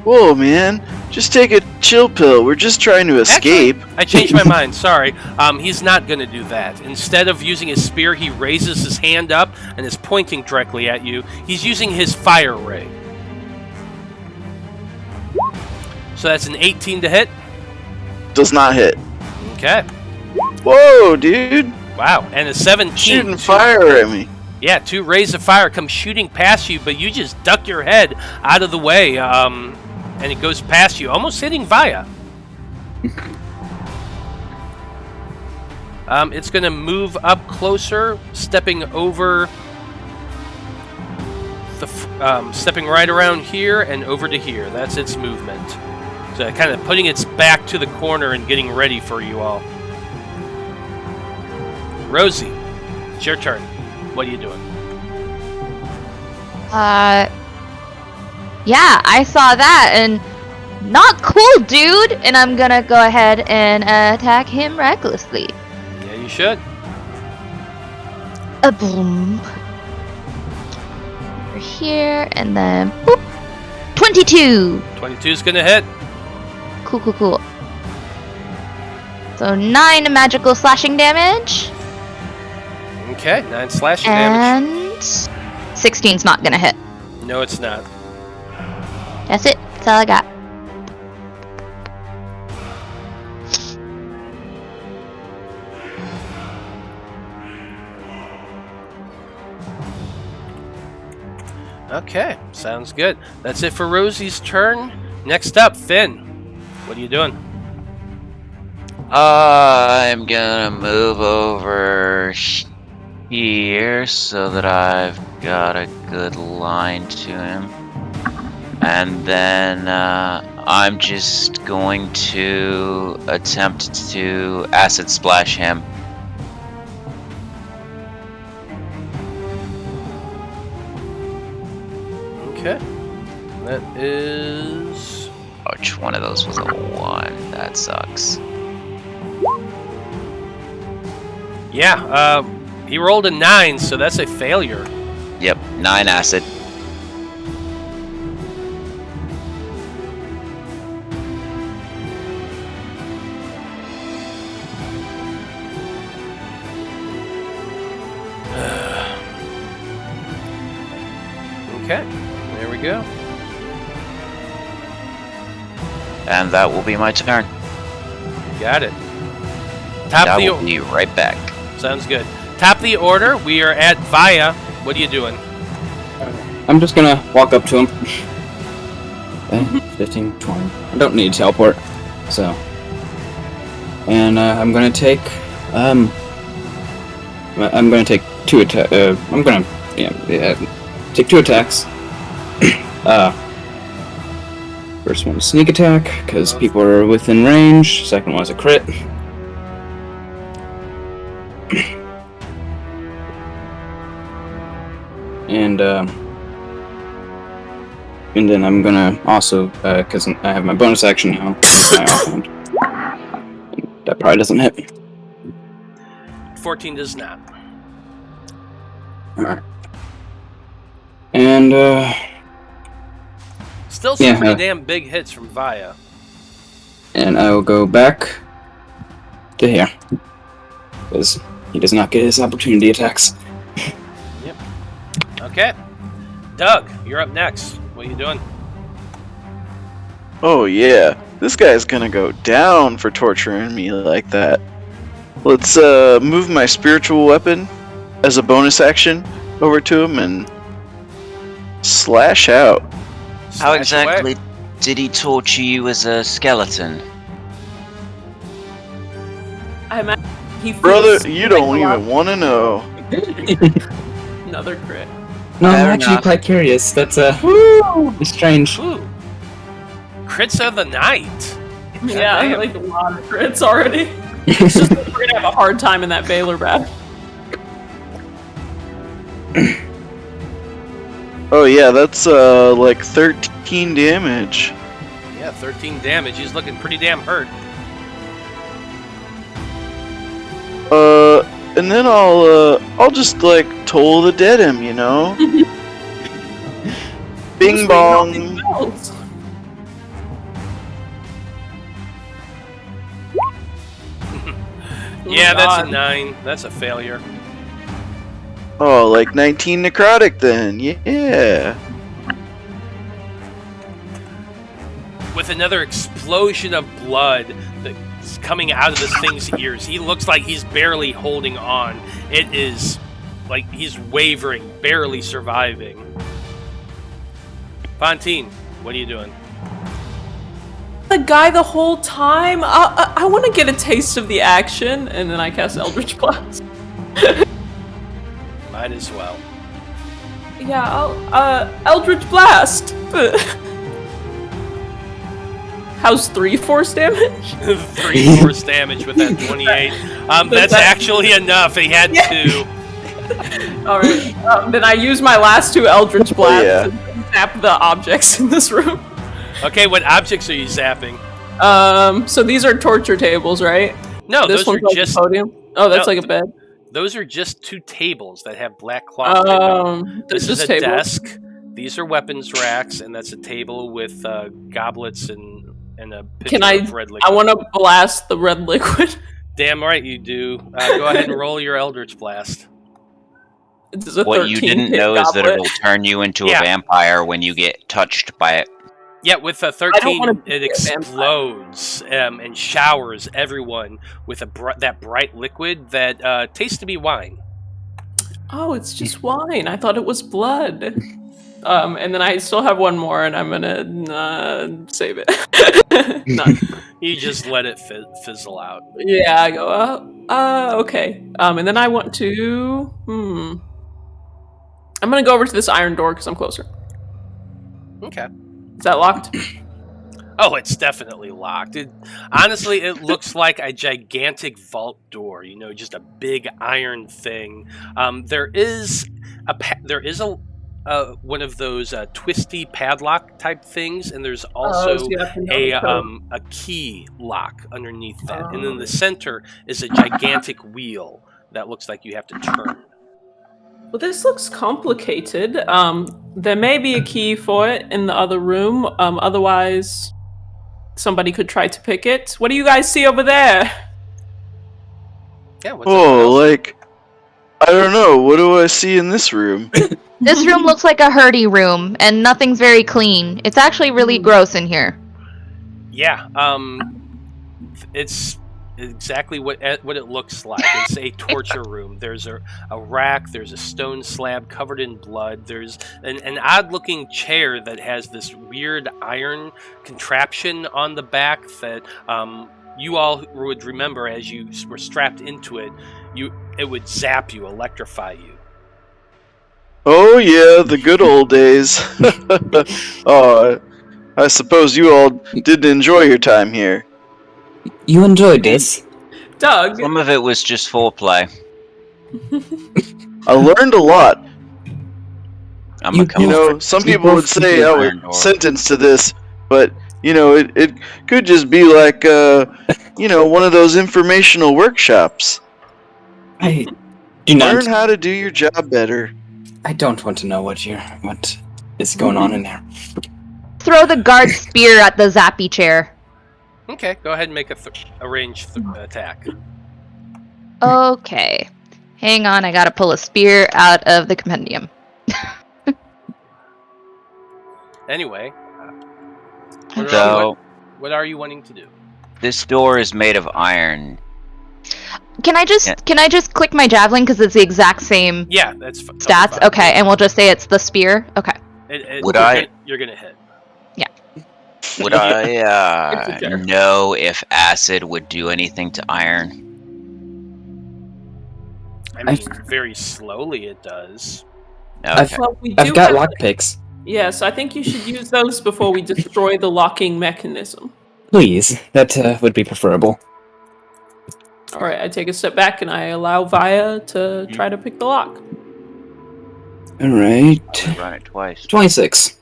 Whoa, man. Just take a chill pill. We're just trying to escape. Actually, I changed my mind. Sorry. He's not going to do that. Instead of using his spear, he raises his hand up and is pointing directly at you. He's using his fire ray. So that's an 18 to hit. Does not hit. Okay. Whoa, dude. Wow. And a 17. Shooting fire at me. Yeah, 2 rays of fire come shooting past you, but you just duck your head out of the way, and it goes past you, almost hitting Vaya. It's going to move up closer, stepping over, stepping right around here and over to here. That's its movement. So kind of putting its back to the corner and getting ready for you all. Rosie, it's your turn. What are you doing? Yeah, I saw that, and not cool, dude! And I'm gonna go ahead and attack him recklessly. Yeah, you should. A boom. Over here, and then boop. 22! 22 is gonna hit. Cool. So 9 magical slashing damage. Okay, 9 slashing damage. And 16's not gonna hit. No, it's not. That's it. That's all I got. Okay, sounds good. That's it for Rosie's turn. Next up, Finn. What are you doing? I'm gonna move over here so that I've got a good line to him. And then I'm just going to attempt to acid splash him. Okay. That is... Ouch, one of those was a 1. That sucks. Yeah, he rolled a 9, so that's a failure. Yep, 9 acid. Okay, there we go. And that will be my turn. Got it. Top I of the will be right back. Sounds good. Top of the order, we are at Vaya. What are you doing? I'm just gonna walk up to him. 10, 15, 20. I don't need to teleport, so. And I'm gonna take I'm gonna take 2 attack. I'm gonna take 2 attacks. First one sneak attack because people are within range. Second one is a crit. And then I'm gonna also, because I have my bonus action now, my offhand. That probably doesn't hit me. 14 does not. Alright. And, Still some pretty damn big hits from Vaya. And I will go back to here. Because he does not get his opportunity attacks. Yep. Okay. Doug, you're up next. What are you doing? Oh yeah, this guy's gonna go down for torturing me like that. Let's move my spiritual weapon as a bonus action over to him and slash out. How Slash exactly away. did he torture you as a skeleton? I imagine he feels Brother, you don't like a lot- even want to know. Another crit. No, Fair I'm actually enough. quite curious. That's it's strange. Ooh. Crits of the night. Yeah, damn. like a lot of crits already. It's just that we're gonna have a hard time in that Baylor battle. Oh yeah, that's like 13 damage. Yeah, 13 damage. He's looking pretty damn hurt. And then I'll just like toll the dead him, you know? Bing bong. Yeah, that's a God. 9. That's a failure. Oh, like 19 necrotic then. Yeah. With another explosion of blood that's coming out of this thing's ears. He looks like he's barely holding on. It is like he's wavering, barely surviving. Fantine, what are you doing? The guy the whole time. I want to get a taste of the action, and then I cast Eldritch Blast. Might as well. Yeah, I'll Eldritch Blast. How's 3 force damage? 3 force damage with that 28. That's actually enough. He had 2. Alright, then I use my last 2 Eldritch Blasts yeah. to zap the objects in this room. Okay, what objects are you zapping? So these are torture tables, right? No, This those are one's like just a podium. Oh, that's no, like a bed. those are just 2 tables that have black cloth. written on. They're This is just a tables. desk. These are weapons racks, and that's a table with goblets and a pitcher Can I? of red liquid. I want to blast the red liquid. Damn right you do. Go ahead and roll your Eldritch Blast. This is a What you 13 didn't hit know is that goblet. it'll turn you into Yeah. a vampire when you get touched by it. Yeah, with a wanna 13, be it a vampire. explodes and showers everyone with that bright liquid that tastes to be wine. Oh, it's just wine. I thought it was blood. And then I still have one more, and I'm gonna save it. None. You just let it fizzle out. Yeah, I go, okay. And then I want to, I'm gonna go over to this iron door because I'm closer. Okay. Is that locked? Oh, it's definitely locked. Honestly, it looks like a gigantic vault door. You know, just a big iron thing. There is a one of those twisty padlock type things, and there's also so you have to know the code. a key lock underneath that. And in Oh. the center is a gigantic wheel that looks like you have to turn. Well, this looks complicated. There may be a key for it in the other room. Otherwise, somebody could try to pick it. What do you guys see over there? Yeah. What's everyone else? like, I don't know. What do I see in this room? This room looks like a hurdy room, and nothing's very clean. It's actually really gross in here. Yeah. It's exactly what it looks like. It's a torture room. There's a rack. There's a stone slab covered in blood. There's an odd-looking chair that has this weird iron contraption on the back that you all would remember as you were strapped into it. It would zap you, electrify you. Oh yeah, the good old days. Oh, I suppose you all did enjoy your time here. You enjoyed this. Doug. Some of it was just foreplay. I learned a lot. I'm You a come You know, over. some You people would both say did I iron was door. sentenced to this, but you know, it could just be like one of those informational workshops. I do not. Learn how to do your job better. I don't want to know what is going on in there. Throw the guard spear at the zappy chair. Okay, go ahead and make a ranged attack. Okay. Hang on, I gotta pull a spear out of the compendium. Anyway, So what are you wanting to do? this door is made of iron. Can I just click my javelin because it's the exact same Yeah, that's totally stats? fine. Okay, and we'll just say it's the spear. Okay. You're gonna hit. Would I It's a chair. know if acid would do anything to iron? I mean, very slowly it does. Okay. Well, we do I've got have- lockpicks. Yes, I think you should use those before we destroy the locking mechanism. Please, that would be preferable. All right, I take a step back and I allow Vaya to try to pick the lock. All right, Run it twice. 26.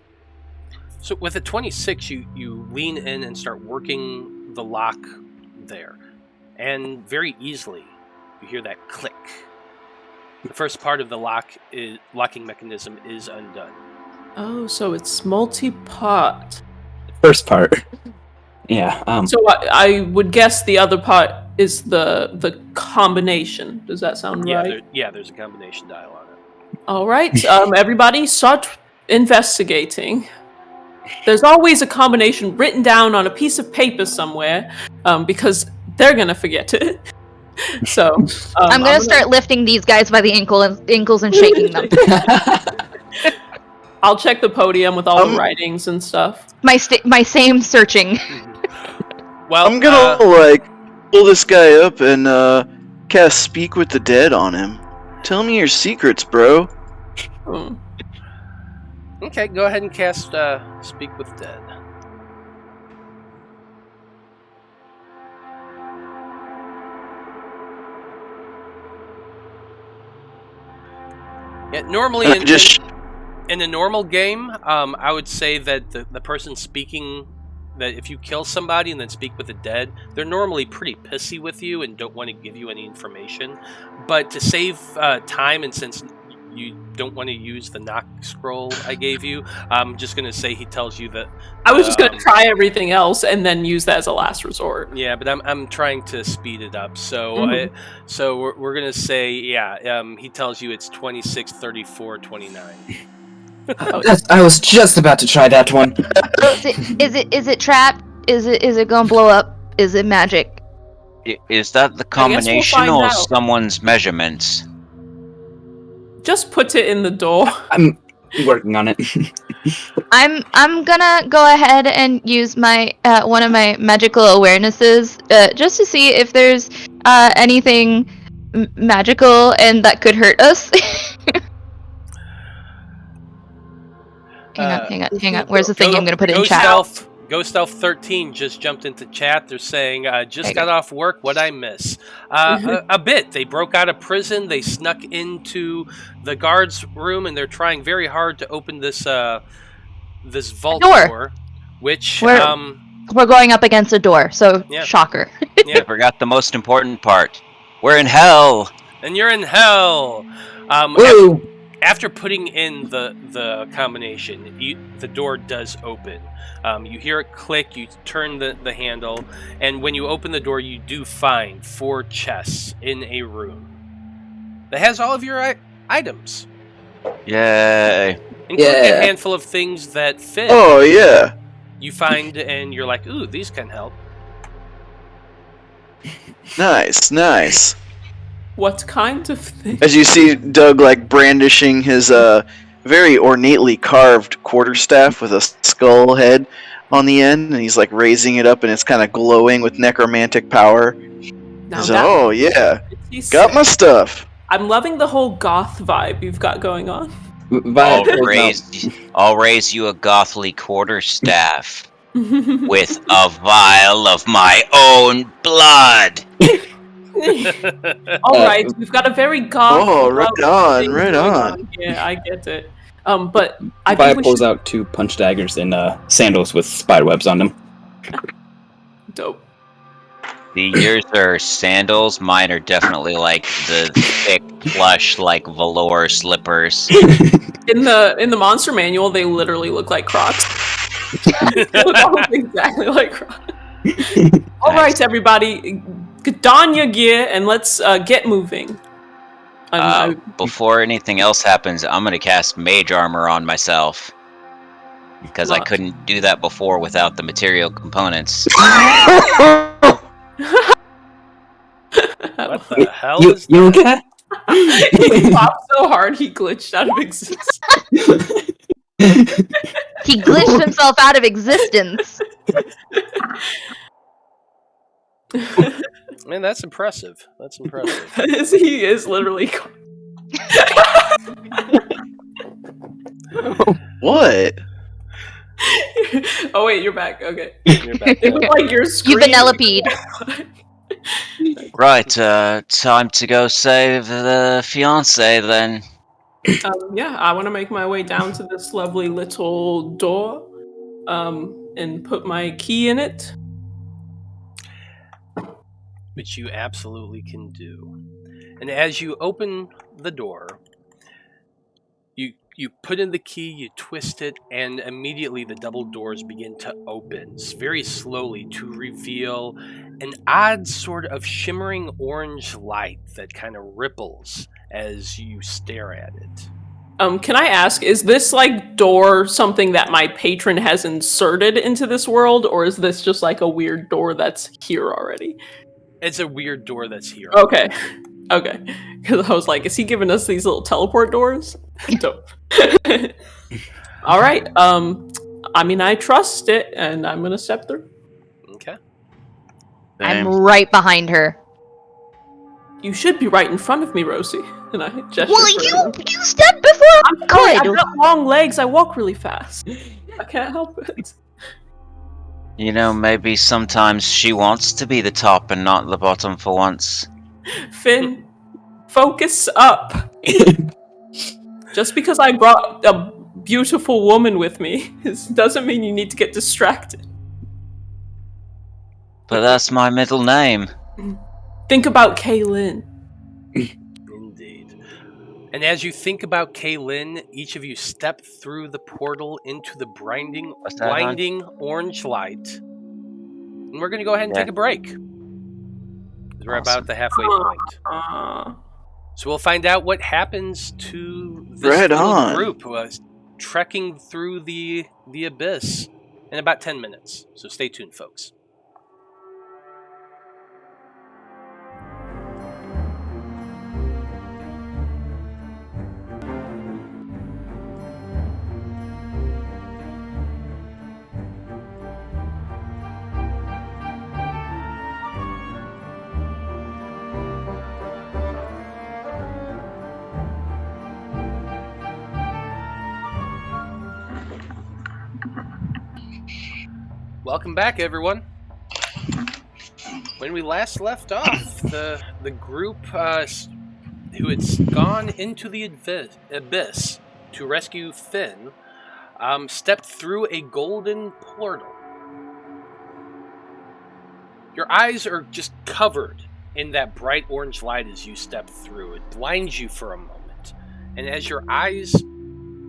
So with a 26, you lean in and start working the lock there, and very easily you hear that click. The first part of the locking mechanism is undone. Oh, so it's multi-part. First part. Yeah. So I would guess the other part is the combination. Does that sound right? There's a combination dial on it. All right, everybody, start investigating. There's always a combination written down on a piece of paper somewhere, because they're gonna forget it. So I'm gonna start lifting these guys by the ankles and shaking them. I'll check the podium with all the writings and stuff. My same searching. Well, I'm gonna pull this guy up and cast Speak with the Dead on him. Tell me your secrets, bro. Hmm. Okay, go ahead and cast Speak with Dead. Yeah, normally in a normal game, I would say that the person speaking, that if you kill somebody and then speak with the dead, they're normally pretty pissy with you and don't want to give you any information. But to save time, and since you don't want to use the knock scroll I gave you, I'm just going to say he tells you that... I was just going to try everything else and then use that as a last resort. Yeah, but I'm trying to speed it up. So so we're going to say, he tells you it's 26, 34, 29. I was just about to try that one. Is it trapped? Is it gonna blow up? Is it magic? Is that the combination find or out. someone's measurements? Just put it in the door. I'm working on it. I'm gonna go ahead and use my one of my magical awarenesses just to see if there's anything magical and that could hurt us. Hang on. Where's the thing I'm gonna put in chat? Ghost Elf 13 just jumped into chat. They're saying, just got off work. What'd I miss? A bit. They broke out of prison. They snuck into the guards' room, and they're trying very hard to open this this vault door. Which we're going up against a door. So shocker. I forgot the most important part. We're in hell. And you're in hell. After putting in the combination, the door does open. You hear it click, you turn the handle, and when you open the door, you do find 4 chests in a room that has all of your items. Yay. Including a handful of things that fit. Oh, yeah. You find, and you're like, ooh, these can help. Nice. What kind of thing? As you see Doug brandishing his very ornately carved quarterstaff with a skull head on the end, and he's raising it up, and it's kind of glowing with necromantic power. Oh yeah, got my stuff. I'm loving the whole goth vibe you've got going on. I'll raise you a gothly quarterstaff with a vial of my own blood. All right, we've got a very goth. Oh, right on. Yeah, I get it. But I think pulls out 2 punch daggers and sandals with spiderwebs on them. Dope. Yours are sandals. Mine are definitely the thick, plush, velour slippers. In the monster manual, they literally look like Crocs. They look almost exactly like Crocs. All right, everybody. Don your gear and let's get moving. Before anything else happens, I'm going to cast Mage Armor on myself. Because I couldn't do that before without the material components. What the hell is you okay? He popped so hard he glitched out of existence. He glitched himself out of existence. Man, that's impressive. He is literally. What? Oh wait, you're back. Okay. You're back. It was like your screen. You Penelope'd. Right, time to go save the fiancé then. I want to make my way down to this lovely little door, and put my key in it. Which you absolutely can do. And as you open the door, you put in the key, you twist it, and immediately the double doors begin to open, very slowly, to reveal an odd sort of shimmering orange light that kind of ripples as you stare at it. Can I ask, is this door something that my patron has inserted into this world, or is this just a weird door that's here already? It's a weird door that's here. Okay. Because I was like, is he giving us these little teleport doors? Dope. All right. I trust it, and I'm gonna step through. Okay. I'm right behind her. You should be right in front of me, Rosie. And I gesture. Well, you step before I could. I've got long legs. I walk really fast. I can't help it. Maybe sometimes she wants to be the top and not the bottom for once. Finn, focus up. Just because I brought a beautiful woman with me doesn't mean you need to get distracted. But that's my middle name. Think about Kaylin. Indeed. And as you think about Kaylin, each of you step through the portal into the blinding orange light. And we're going to go ahead and take a break. 'Cause we're about at the halfway point. So we'll find out what happens to this little group who is trekking through the abyss in about 10 minutes. So stay tuned, folks. Welcome back, everyone. When we last left off, the group who had gone into the abyss to rescue Fin stepped through a golden portal. Your eyes are just covered in that bright orange light as you step through. It blinds you for a moment. And as your eyes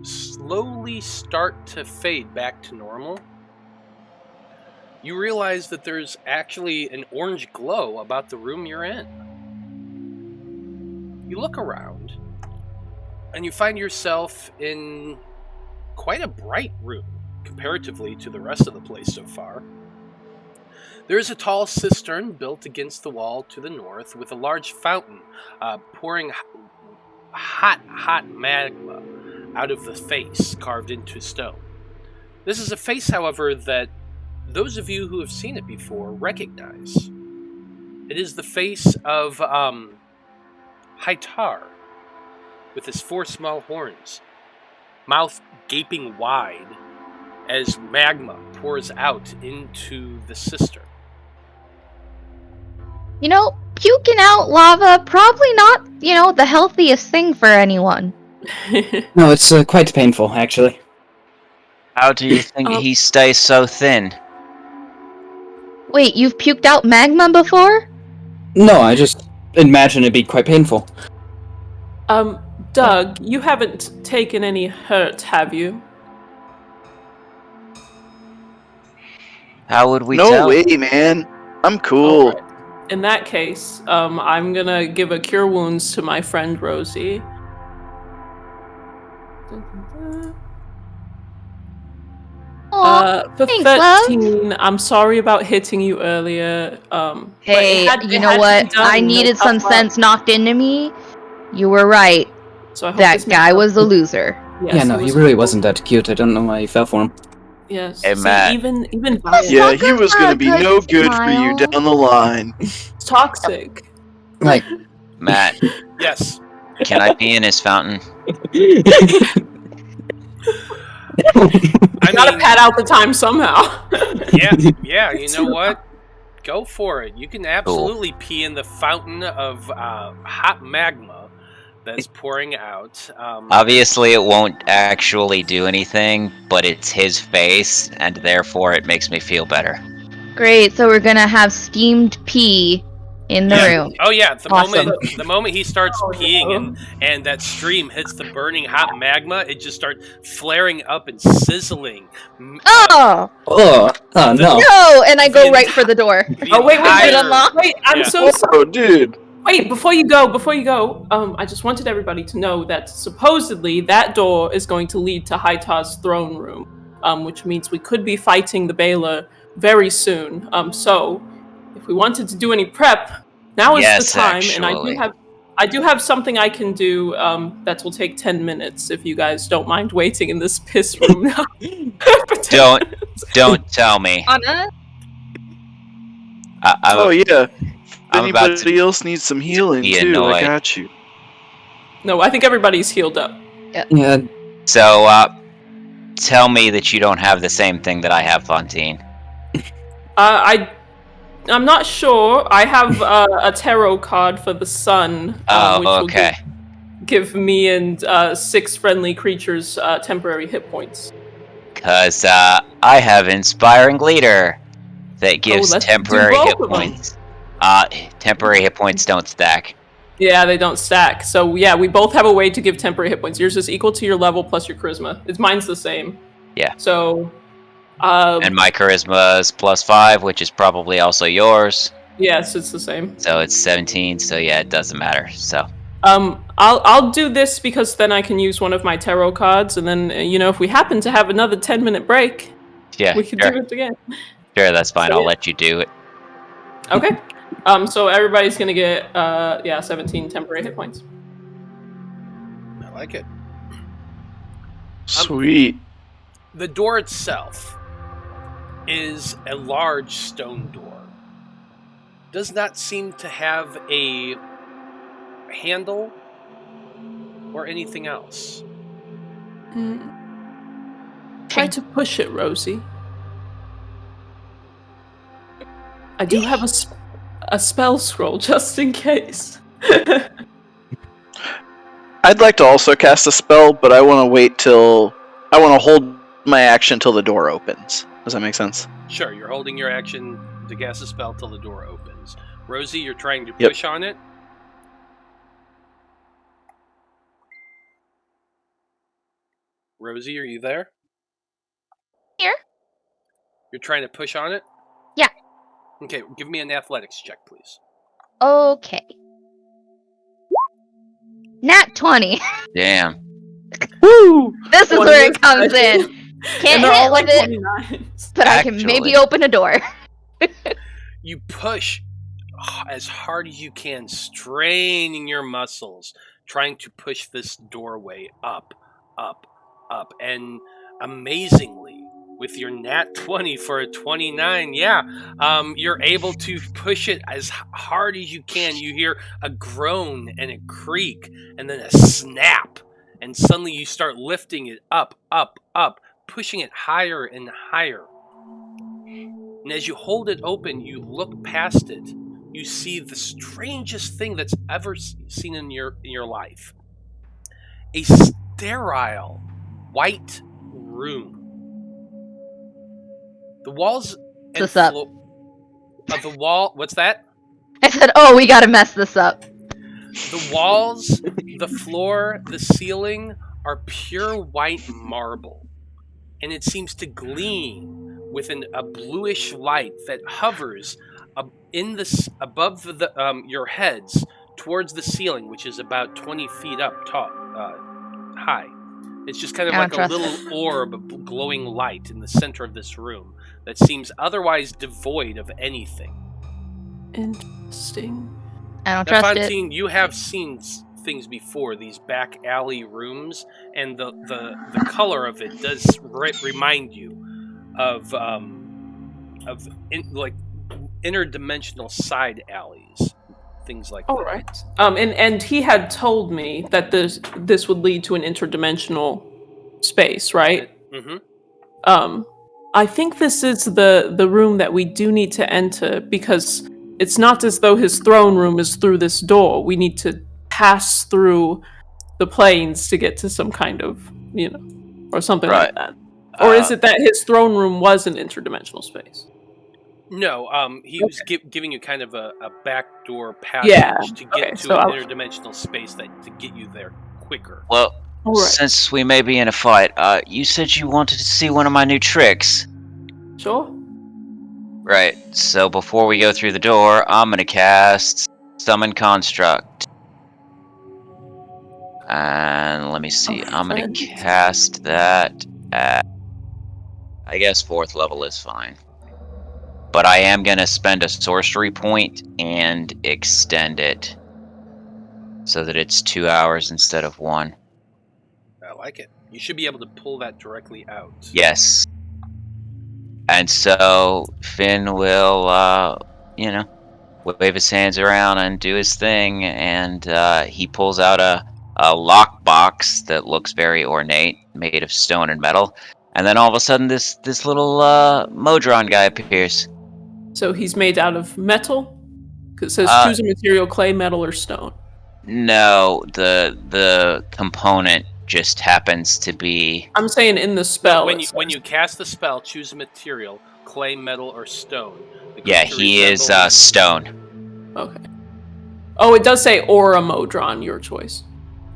slowly start to fade back to normal, you realize that there's actually an orange glow about the room you're in. You look around, and you find yourself in quite a bright room, comparatively to the rest of the place so far. There is a tall cistern built against the wall to the north, with a large fountain pouring hot magma out of the face carved into stone. This is a face, however, that those of you who have seen it before recognize. It is the face of Hytar, with his 4 small horns, mouth gaping wide as magma pours out into the cistern. You know, puking out lava, probably not, the healthiest thing for anyone. No, it's quite painful, actually. How do you think he stays so thin? Wait, you've puked out magma before? No, I just imagine it'd be quite painful. Doug, you haven't taken any hurt, have you? How would we tell? tell? No way, man. I'm cool. Right. In that case, I'm gonna give a cure wounds to my friend Rosie. For thanks, 13, love. I'm sorry about hitting you earlier. Hey, you know what? I needed some sense knocked into me. You were right. So that guy was a loser. Yes, yeah, no, he really wasn't that cute. I don't know why you fell for him. Yes. Hey, Matt. Even yeah, he was going to be no good for you down the line. It's toxic. Like, Matt. Yes. Can I pee in his fountain? I gotta pad out the time somehow. yeah. You know what? Go for it. You can absolutely pee in the fountain of hot magma that's pouring out. Obviously, it won't actually do anything, but it's his face, and therefore it makes me feel better. Great. So we're gonna have steamed pee in the room. Oh yeah, the moment he starts peeing and that stream hits the burning hot magma, it just starts flaring up and sizzling. No! No! And I go right for the door. Wait, I'm so sorry. Oh, dude. Wait, before you go, I just wanted everybody to know that supposedly that door is going to lead to Hytar's throne room, which means we could be fighting the Baylor very soon. So if we wanted to do any prep, now is the time, actually. and I do have something I can do that will take 10 minutes if you guys don't mind waiting in this piss room now. Don't tell me. Anna? Yeah. If anybody else needs some healing too, I got you. No, I think everybody's healed up. Yeah. So, tell me that you don't have the same thing that I have, Fantine. I'm not sure. I have a tarot card for the sun, which will give me and 6 friendly creatures temporary hit points. Because I have Inspiring Leader that gives temporary hit points. Temporary hit points don't stack. Yeah, they don't stack. So yeah, we both have a way to give temporary hit points. Yours is equal to your level plus your charisma. Mine's the same. Yeah. So, and my charisma is +5, which is probably also yours. Yes, it's the same. So it's 17. So yeah, it doesn't matter. So. I'll do this because then I can use one of my tarot cards, and then if we happen to have another 10-minute break, yeah, we can sure. do it again. Sure, that's fine. So, I'll yeah. let you do it. Okay. So everybody's gonna get 17 temporary hit points. I like it. Sweet. The door itself is a large stone door. Does not seem to have a handle or anything else. Try to push it, Rosie. I do have a spell scroll just in case. I'd like to also cast a spell, but I want to wait till... I want to hold my action till the door opens. Does that make sense? Sure, you're holding your action to cast a spell till the door opens. Rosie, you're trying to Yep. push on it. Rosie, are you there? Here. You're trying to push on it? Yeah. Okay, give me an athletics check, please. Okay. Nat 20. Damn. Woo! This is where it comes in. Can't And they're hit all like with it, 29s. but I can maybe open a door. You push as hard as you can, straining your muscles, trying to push this doorway up, up, up. And amazingly, with your nat 20 for a 29, you're able to push it as hard as you can. You hear a groan and a creak, and then a snap. And suddenly you start lifting it up, up, up, pushing it higher and higher. And as you hold it open, you look past it. You see the strangest thing that's ever seen in your life. A sterile white room. The walls and This up. of the wall. What's that? I said, oh, we gotta mess this up. The walls, the floor, the ceiling are pure white marble, and it seems to gleam with a bluish light that hovers above your heads towards the ceiling, which is about 20 feet up high. It's just kind of like a little orb of glowing light in the center of this room that seems otherwise devoid of anything. Interesting. I don't Now, trust Fantine, you have seen things before, these back alley rooms, and the color of it does remind you of interdimensional side alleys, things like that. All right. And he had told me that this would lead to an interdimensional space, right? Mm-hmm. I think this is the room that we do need to enter, because it's not as though his throne room is through this door. We need to pass through the planes to get to some kind of, or something like that. Or is it that his throne room was an interdimensional space? No, he was giving you kind of a backdoor passage to get to an interdimensional space to get you there quicker. Well, since we may be in a fight, you said you wanted to see one of my new tricks. Sure. Right, so before we go through the door, I'm gonna cast Summon Construct. And let me see, I'm gonna cast that at... I guess 4th level is fine. But I am gonna spend a sorcery point and extend it so that it's 2 hours instead of 1. I like it. You should be able to pull that directly out. Yes. And so Finn will, wave his hands around and do his thing, and he pulls out a lockbox that looks very ornate, made of stone and metal. And then all of a sudden, this little Modron guy appears. So he's made out of metal? Because it says choose a material, clay, metal, or stone. No, the component just happens to be... I'm saying in the spell. When you cast the spell, choose a material, clay, metal, or stone. Yeah, he is stone. Okay. Oh, it does say or a modron, your choice.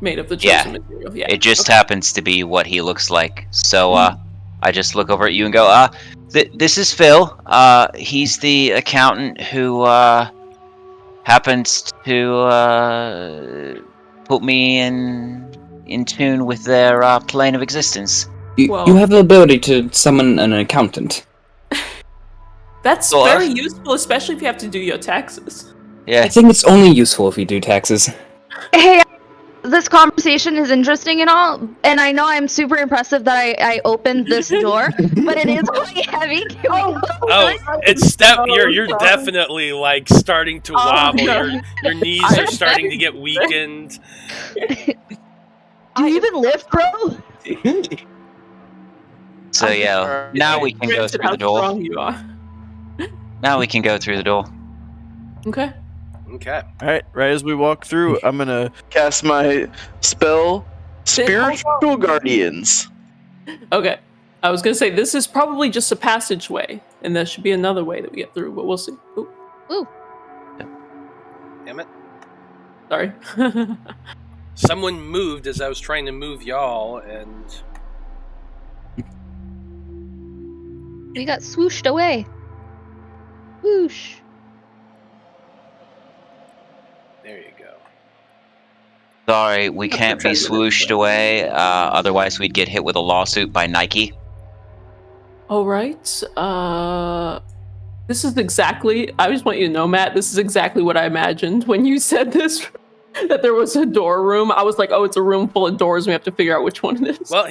Made of the chosen material. Yeah. It just happens to be what he looks like. So I just look over at you and go, this is Phil. He's the accountant who happens to put me in tune with their plane of existence. You have the ability to summon an accountant. That's very useful, especially if you have to do your taxes. Yeah. I think it's only useful if you do taxes. Hey, this conversation is interesting and all, and I know I'm super impressive that I opened this door, but it is quite heavy. It's you're definitely like starting to wobble. No. Your knees are starting to get weakened. Do you even lift, bro? So yeah, now we can go through the How door. strong you are. Now we can go through the door. Okay. Okay. Alright, right as we walk through, I'm gonna Cast my spell, Spiritual Guardians. Okay. I was gonna say this is probably just a passageway, and there should be another way that we get through, but we'll see. Ooh. Damn it. Sorry. Someone moved as I was trying to move y'all, and We got swooshed away. Whoosh. there you go. Sorry, we can't be swooshed away. Otherwise, we'd get hit with a lawsuit by Nike. All right. This is exactly. I just want you to know, Matt. This is exactly what I imagined when you said this. That there was a door room. I was like, oh, it's a room full of doors. We have to figure out which one it is. Well,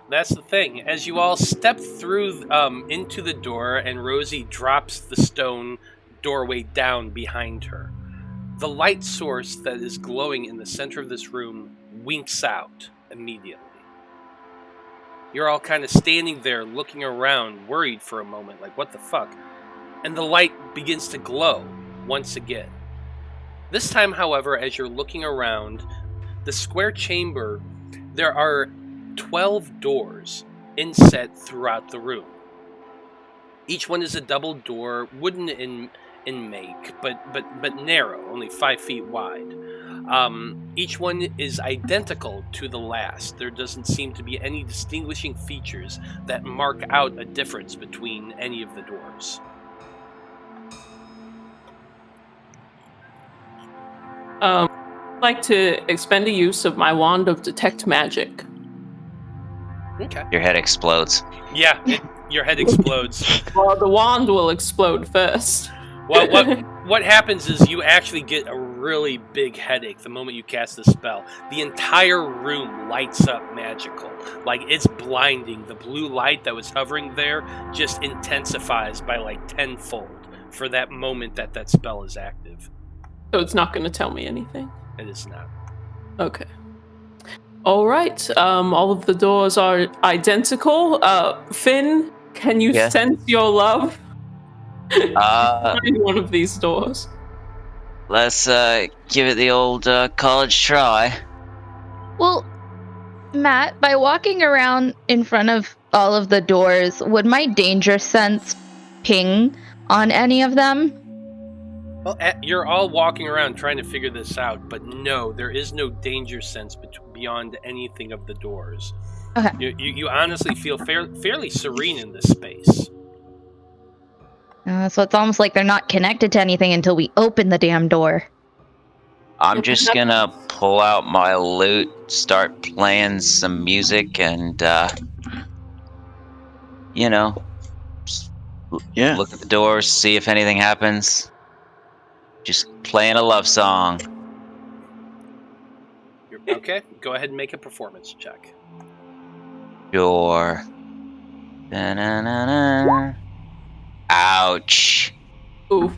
that's the thing. As you all step through into the door, and Rosie drops the stone doorway down behind her, the light source that is glowing in the center of this room winks out immediately. You're all kind of standing there looking around, worried for a moment, like, what the fuck? And the light begins to glow once again. This time, however, as you're looking around the square chamber, there are 12 doors inset throughout the room. Each one is a double door, wooden in make, but narrow, only 5 feet wide. Each one is identical to the last. There doesn't seem to be any distinguishing features that mark out a difference between any of the doors. I'd like to expend a use of my wand of detect magic. Okay. Your head explodes. Yeah, your head explodes. Well, the wand will explode first. Well, what happens is you actually get a really big headache the moment you cast the spell. The entire room lights up magical. Like, it's blinding. The blue light that was hovering there just intensifies by like tenfold for that moment that spell is active. So it's not going to tell me anything? It is not. Okay. All right. All of the doors are identical. Finn, can you sense your love? Find one of these doors. Let's give it the old college try. Well, Matt, by walking around in front of all of the doors, would my danger sense ping on any of them? Well, you're all walking around trying to figure this out, but no, there is no danger sense beyond anything of the doors. Okay. You honestly feel fairly serene in this space. So it's almost like they're not connected to anything until we open the damn door. I'm just gonna pull out my lute, start playing some music, and look at the doors, see if anything happens. Just playing a love song. Okay, go ahead and make a performance check. Sure. Da-na-na-na. Ouch. Ooh.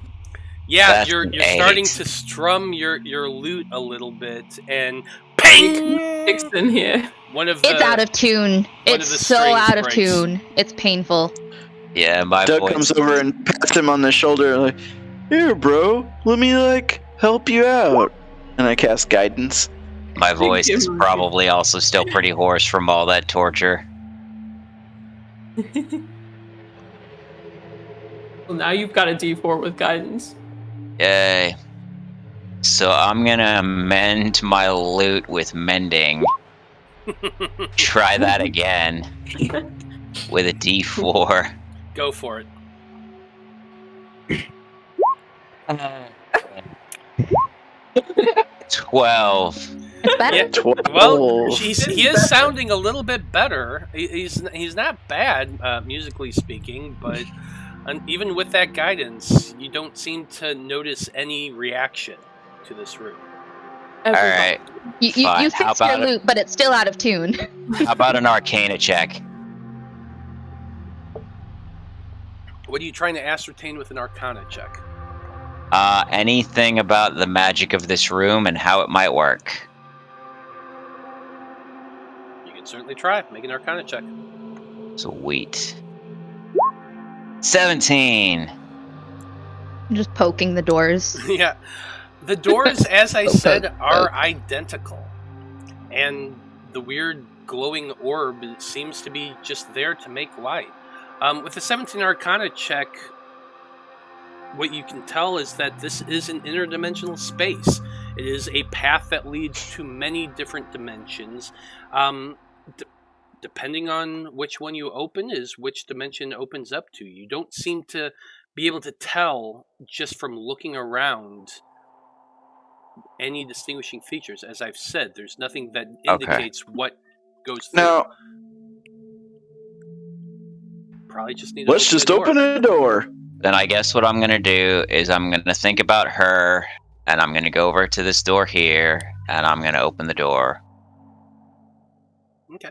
Yeah, That's you're an starting 8. to strum your lute a little bit, and pink! It's in here. It's out of tune. It's so out of tune. It's painful. Yeah, my Doug voice. comes over and pats him on the shoulder, like, "Here, bro, let me help you out." And I cast guidance. My voice is probably also still pretty hoarse from all that torture. Well, now you've got a D4 with guidance. Yay. So I'm gonna mend my loot with mending. Try that again with a D4. Go for it. 12. It's better. Yeah. 12. Well, he is sounding a little bit better. He's not bad musically speaking, but even with that guidance, you don't seem to notice any reaction to this room. Alright. You Fine. fix How your about loot, but it's still out of tune. How about an Arcana check? What are you trying to ascertain with an Arcana check? Anything about the magic of this room and how it might work. You can certainly try. Make an Arcana check. Sweet. 17. I'm just poking the doors. Yeah. The doors, as I said, are identical. And the weird glowing orb seems to be just there to make light. With the 17 Arcana check, what you can tell is that this is an interdimensional space. It is a path that leads to many different dimensions. Depending on which one you open is which dimension opens up to. You don't seem to be able to tell just from looking around any distinguishing features. As I've said, there's nothing that indicates what goes through. Now, Probably just need to let's just open a door. Then I guess what I'm gonna do is I'm gonna think about her, and I'm gonna go over to this door here, and I'm gonna open the door. Okay.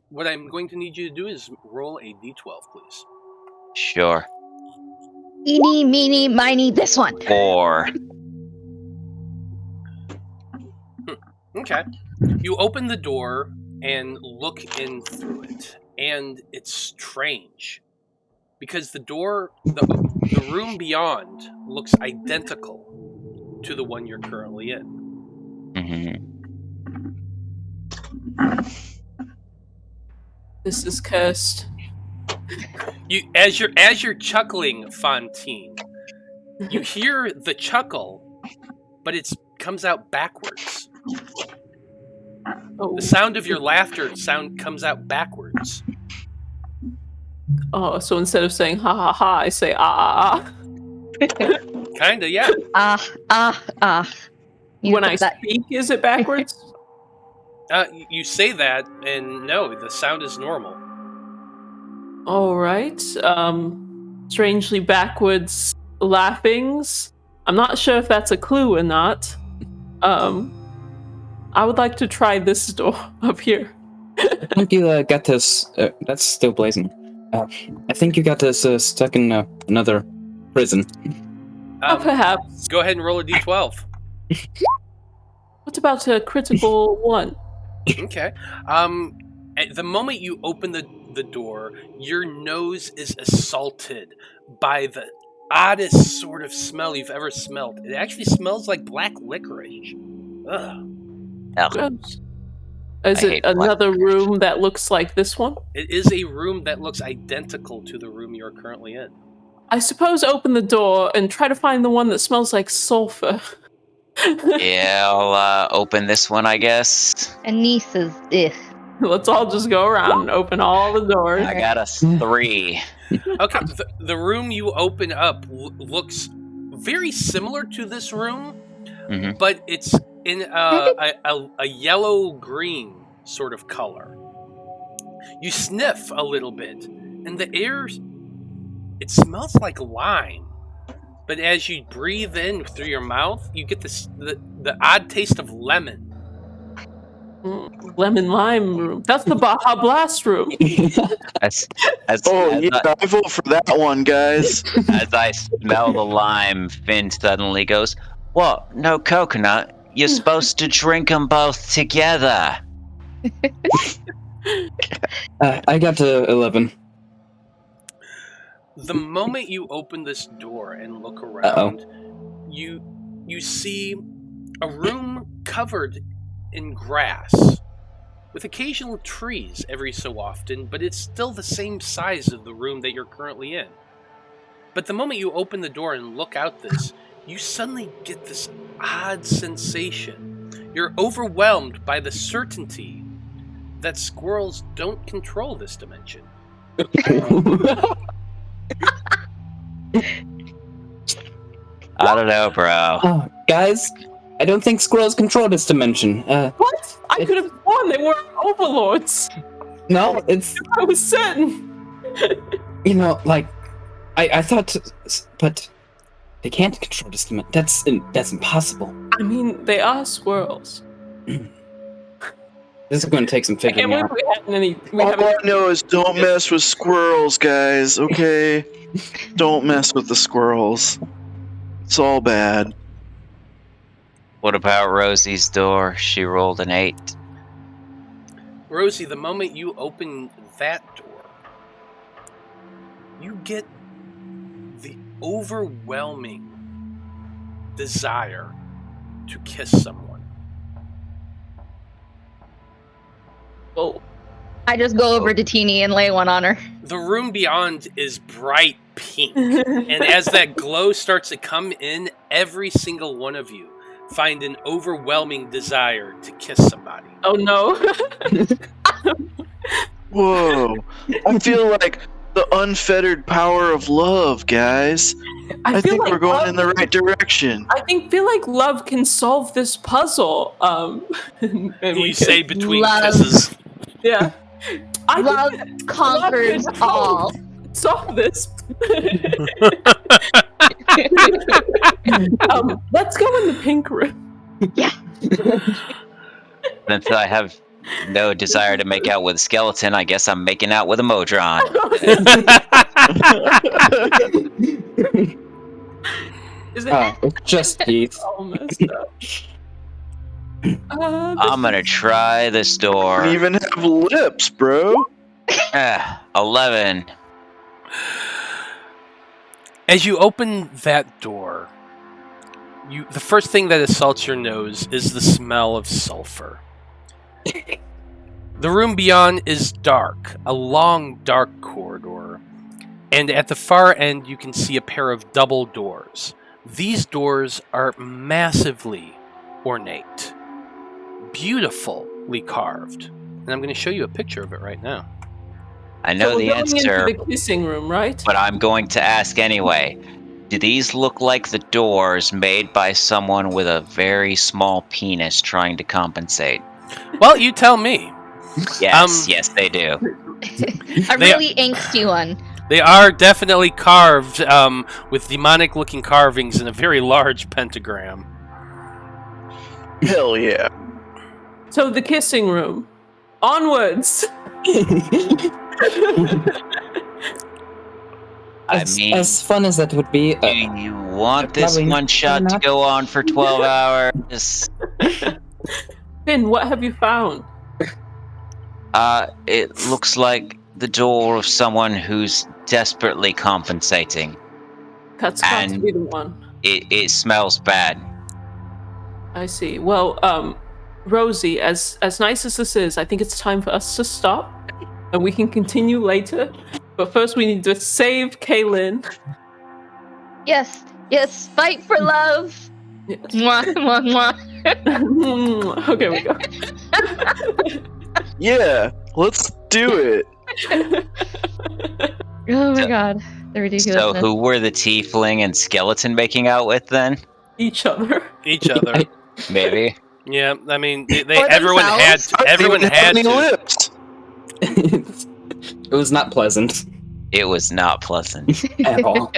What I'm going to need you to do is roll a d12, please. Sure. Eeny, meeny, miny, this one. 4. Okay. You open the door and look in through it, and it's strange because the room beyond looks identical to the one you're currently in. Mm-hmm. This is cursed. As you're chuckling, Fantine, you hear the chuckle, but it comes out backwards. Oh. The sound of your laughter comes out backwards. Oh, so instead of saying ha ha ha, I say ah ah ah. Kinda, yeah. When I speak, is it backwards? You say that, and no, the sound is normal. All right. Strangely backwards laughings. I'm not sure if that's a clue or not. I would like to try this door up here. I think you got this. That's still blazing. I think you got this stuck in another prison. Perhaps. Go ahead and roll a d12. What about a critical 1? Okay. At the moment you open the door, your nose is assaulted by the oddest sort of smell you've ever smelled. It actually smells like black licorice. Ugh. Gross. Is it another room that looks like this one? It is a room that looks identical to the room you're currently in. I suppose open the door and try to find the one that smells like sulfur. Yeah, I'll open this one, I guess. Anissa's. Let's all just go around and open all the doors. I got a 3. Okay, the room you open up looks very similar to this room, Mm-hmm. but it's in a yellow-green sort of color. You sniff a little bit, and the air, it smells like lime. But as you breathe in through your mouth, you get the odd taste of lemon. Lemon lime room. That's the Baja Blast room. I vote for that one, guys. As I smell the lime, Finn suddenly goes, "What? No coconut? You're supposed to drink them both together." I got to 11. The moment you open this door and look around, you see a room covered in grass with occasional trees every so often, but it's still the same size of the room that you're currently in. But the moment you open the door and look out this, you suddenly get this odd sensation. You're overwhelmed by the certainty that squirrels don't control this dimension. I don't know, bro. Oh, guys, I don't think squirrels control this dimension. What? I could have sworn they were overlords. No, it's, I was certain. you know, like, I thought, but they can't control this dimension. That's impossible. I mean, they are squirrels. This is going to take some I figuring can't out. believe we haven't any. We All haven't. I know is don't mess with squirrels, guys, okay? Don't mess with the squirrels. It's all bad. What about Rosie's door? She rolled an 8. Rosie, the moment you open that door, you get the overwhelming desire to kiss someone. Oh, I just go over to Teeny and lay one on her. The room beyond is bright pink, and as that glow starts to come in, every single one of you find an overwhelming desire to kiss somebody. oh no. Whoa. I feel like the unfettered power of love, guys. I feel think like we're going love- in the right direction. I feel like love can solve this puzzle. And we You can- say between Love. kisses. yeah. I Love think conquers love can all. solve this. Let's go in the pink room. Since I have no desire to make out with a skeleton, I guess I'm making out with a Modron. Is it It's just teeth. all messed up? I'm gonna try this door. We even have lips, bro. 11. As you open that door, the first thing that assaults your nose is the smell of sulfur. The room beyond is dark, a long, dark corridor, and at the far end you can see a pair of double doors. These doors are massively ornate, beautifully carved, and I'm going to show you a picture of it right now. I know so the we're going answer, into the kissing room, right? but I'm going to ask anyway. Do these look like the doors made by someone with a very small penis trying to compensate? Well, you tell me. Yes, yes, they do. A really angsty one. They are definitely carved with demonic-looking carvings in a very large pentagram. Hell yeah. So the kissing room. Onwards. As fun as that would be, Do you want this probably one shot to not. go on for 12 hours? Finn, what have you found? It looks like the door of someone who's desperately compensating. That's got to And- be the one. It smells bad. I see. Well, Rosie, as nice as this is, I think it's time for us to stop, and we can continue later. But first, we need to save Kaylin. Yes, yes, fight for love. Yes. Mwah, mwah, mwah. Okay, we go. Yeah, let's do it. Oh my god, the ridiculousness. So who were the tiefling and skeleton making out with then? Each other. Each other. Maybe. Yeah, I mean, they Or everyone had themselves. to, everyone Even had having to. lips. it was not pleasant It was not pleasant. at all.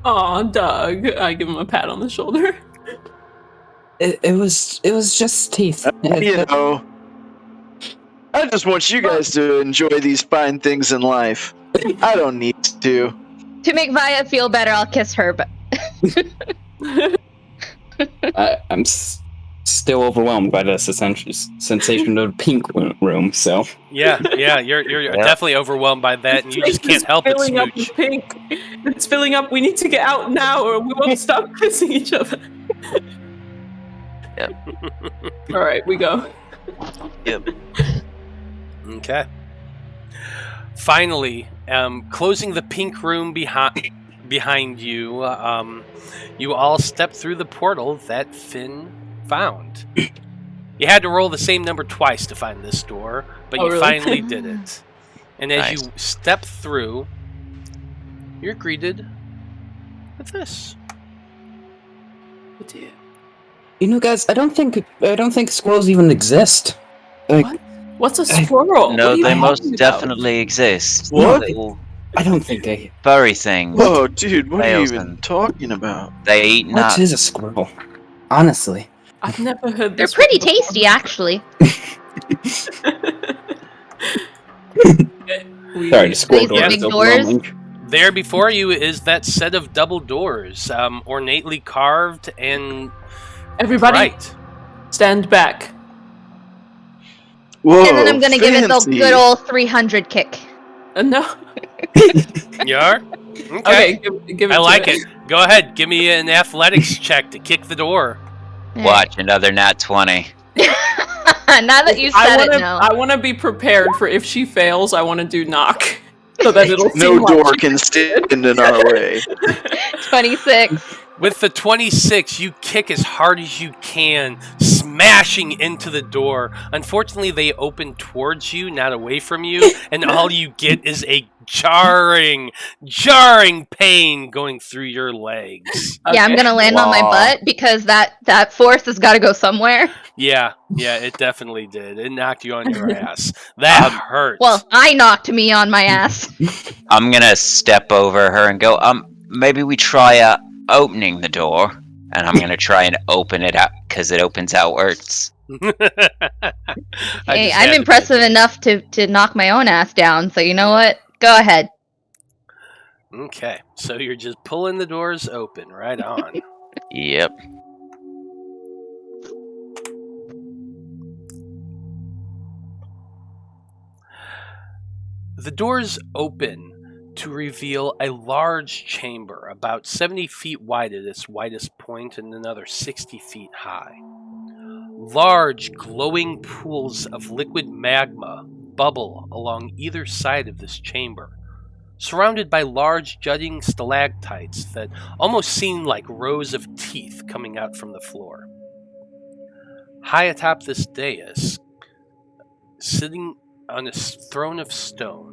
Aw, Doug. I give him a pat on the shoulder. It was just teeth. You know, I just want you guys to enjoy these fine things in life. I don't need to. To make Vaya feel better, I'll kiss her, but I'm still overwhelmed by the sensation of the pink room. So Yeah, you're Yeah. definitely overwhelmed by that, and you just can't help it filling up with smooch. pink. It's filling up. We need to get out now, or we won't stop kissing each other. Yep. All right, we go. Yep. Okay. Finally, closing the pink room behind, behind you, you all step through the portal that Finn found. You had to roll the same number twice to find this door, but you really? finally did it. And as Nice. you step through, you're greeted with this. Oh, dear. You know, guys, I don't think squirrels even exist. Like, What? What's a squirrel? What No, are you they most talking about? definitely exist. What? Little I don't think they. furry things. Whoa, dude, what are you Tails even and- talking about? They eat What nuts. is a squirrel? Honestly. I've never heard They're this. pretty one before. tasty, actually. Sorry, the squirrel These door big is doors? overwhelming. There before you is that set of double doors, ornately carved and Everybody, bright. stand back. Whoa, And then I'm gonna give it the fancy. good old 300 kick. No. You are? Okay, give it I to like me. it. Go ahead, give me an athletics check to kick the door. Watch another nat 20. Now that you said it, no. I want to be prepared for if she fails. I want to do knock, so that it'll No seem door like can stand in our way. 26. With the 26, you kick as hard as you can, smashing into the door. Unfortunately, they open towards you, not away from you, and all you get is a jarring pain going through your legs. Yeah, I'm gonna land on my Wow. butt because that force has got to go somewhere. Yeah, it definitely did. It knocked you on your ass. That hurt. Well, I knocked me on my ass. I'm gonna step over her and go, maybe we try opening the door. And I'm gonna try and open it up, because it opens outwards. Hey, I'm impressive enough to knock my own ass down, so you know what? Go ahead. Okay, so you're just pulling the doors open. Right on. Yep. The doors open to reveal a large chamber, about 70 feet wide at its widest point and another 60 feet high. Large, glowing pools of liquid magma bubble along either side of this chamber, surrounded by large jutting stalactites that almost seem like rows of teeth coming out from the floor. High atop this dais, sitting on a throne of stone,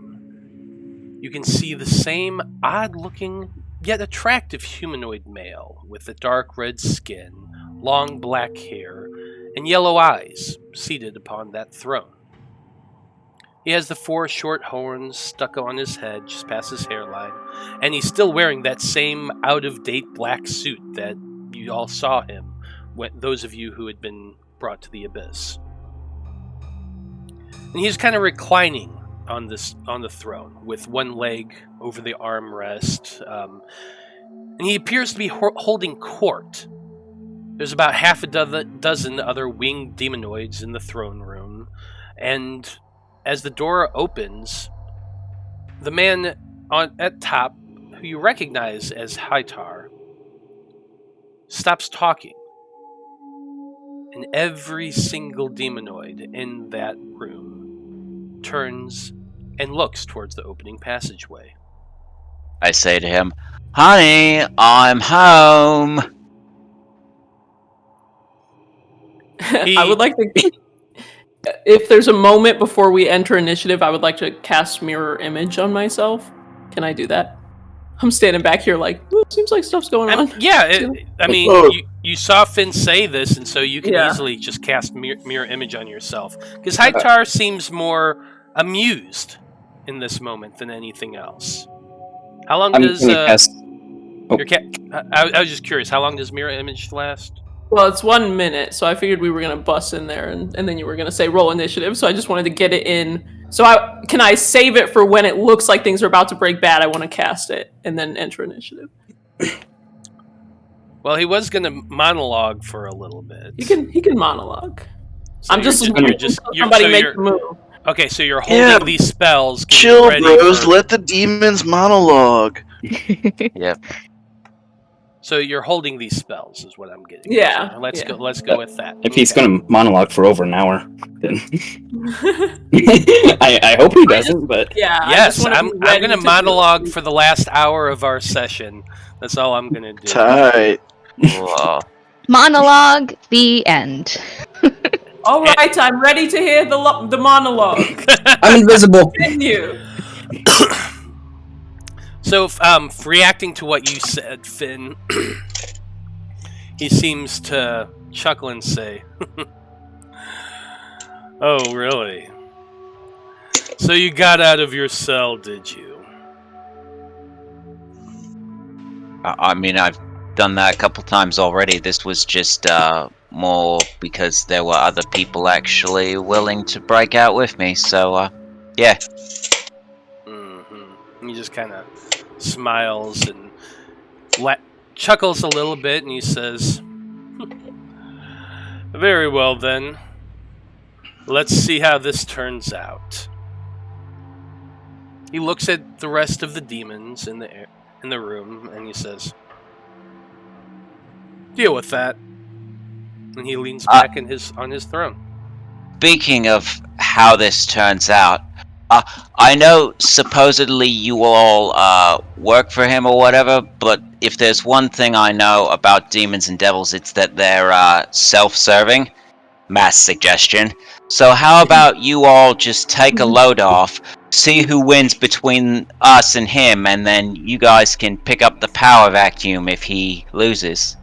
you can see the same odd-looking yet attractive humanoid male with the dark red skin, long black hair, and yellow eyes seated upon that throne. He has the 4 short horns stuck on his head just past his hairline, and he's still wearing that same out-of-date black suit that you all saw him, those of you who had been brought to the Abyss. And he's kind of reclining on the throne with one leg over the armrest, and he appears to be holding court. There's about half a dozen other winged demonoids in the throne room, and as the door opens, the man at top, who you recognize as Hightar, stops talking, and every single demonoid in that room turns and looks towards the opening passageway. I say to him, honey, I'm home. I would like to. If there's a moment before we enter initiative, I would like to cast mirror image on myself. Can I do that? I'm standing back here like, seems like stuff's going on. I mean, Oh. you saw Finn say this, and so you can Yeah. easily just cast mirror image on yourself. Because Hightar seems more amused in this moment than anything else. How long I'm does gonna cast. your cat? I was just curious. How long does mirror image last? Well, it's 1 minute, so I figured we were gonna bust in there, and then you were gonna say roll initiative. So I just wanted to get it in. So can I save it for when it looks like things are about to break bad? I want to cast it and then enter initiative. Well, he was going to monologue for a little bit. He can monologue. So I'm just you're somebody so make you're- the move. Okay, so you're holding Yeah. these spells. getting Chill, ready bros. for- Let the demons monologue. Yep. So you're holding these spells, is what I'm getting. Yeah. Let's go. Let's go with that. If he's going to monologue for over an hour, then I hope he doesn't. But Yeah. Yes, I'm going to monologue for the last hour of our session. That's all I'm going to do. Tight. Whoa. Monologue, the end. All right, I'm ready to hear the monologue. I'm invisible. Continue. So, reacting to what you said, Finn, he seems to chuckle and say, "Oh, really? So you got out of your cell, did you?" I mean, I've done that a couple times already. This was just more because there were other people actually willing to break out with me. So, yeah. Mm-hmm. He just kind of smiles and chuckles a little bit, and he says, "Very well then. Let's see how this turns out." He looks at the rest of the demons in the room, and he says, "Deal with that." And he leans back on his throne. Speaking of how this turns out, I know supposedly you all work for him or whatever, but if there's one thing I know about demons and devils, it's that they're self-serving. Mass suggestion. So how about you all just take a load off, see who wins between us and him, and then you guys can pick up the power vacuum if he loses.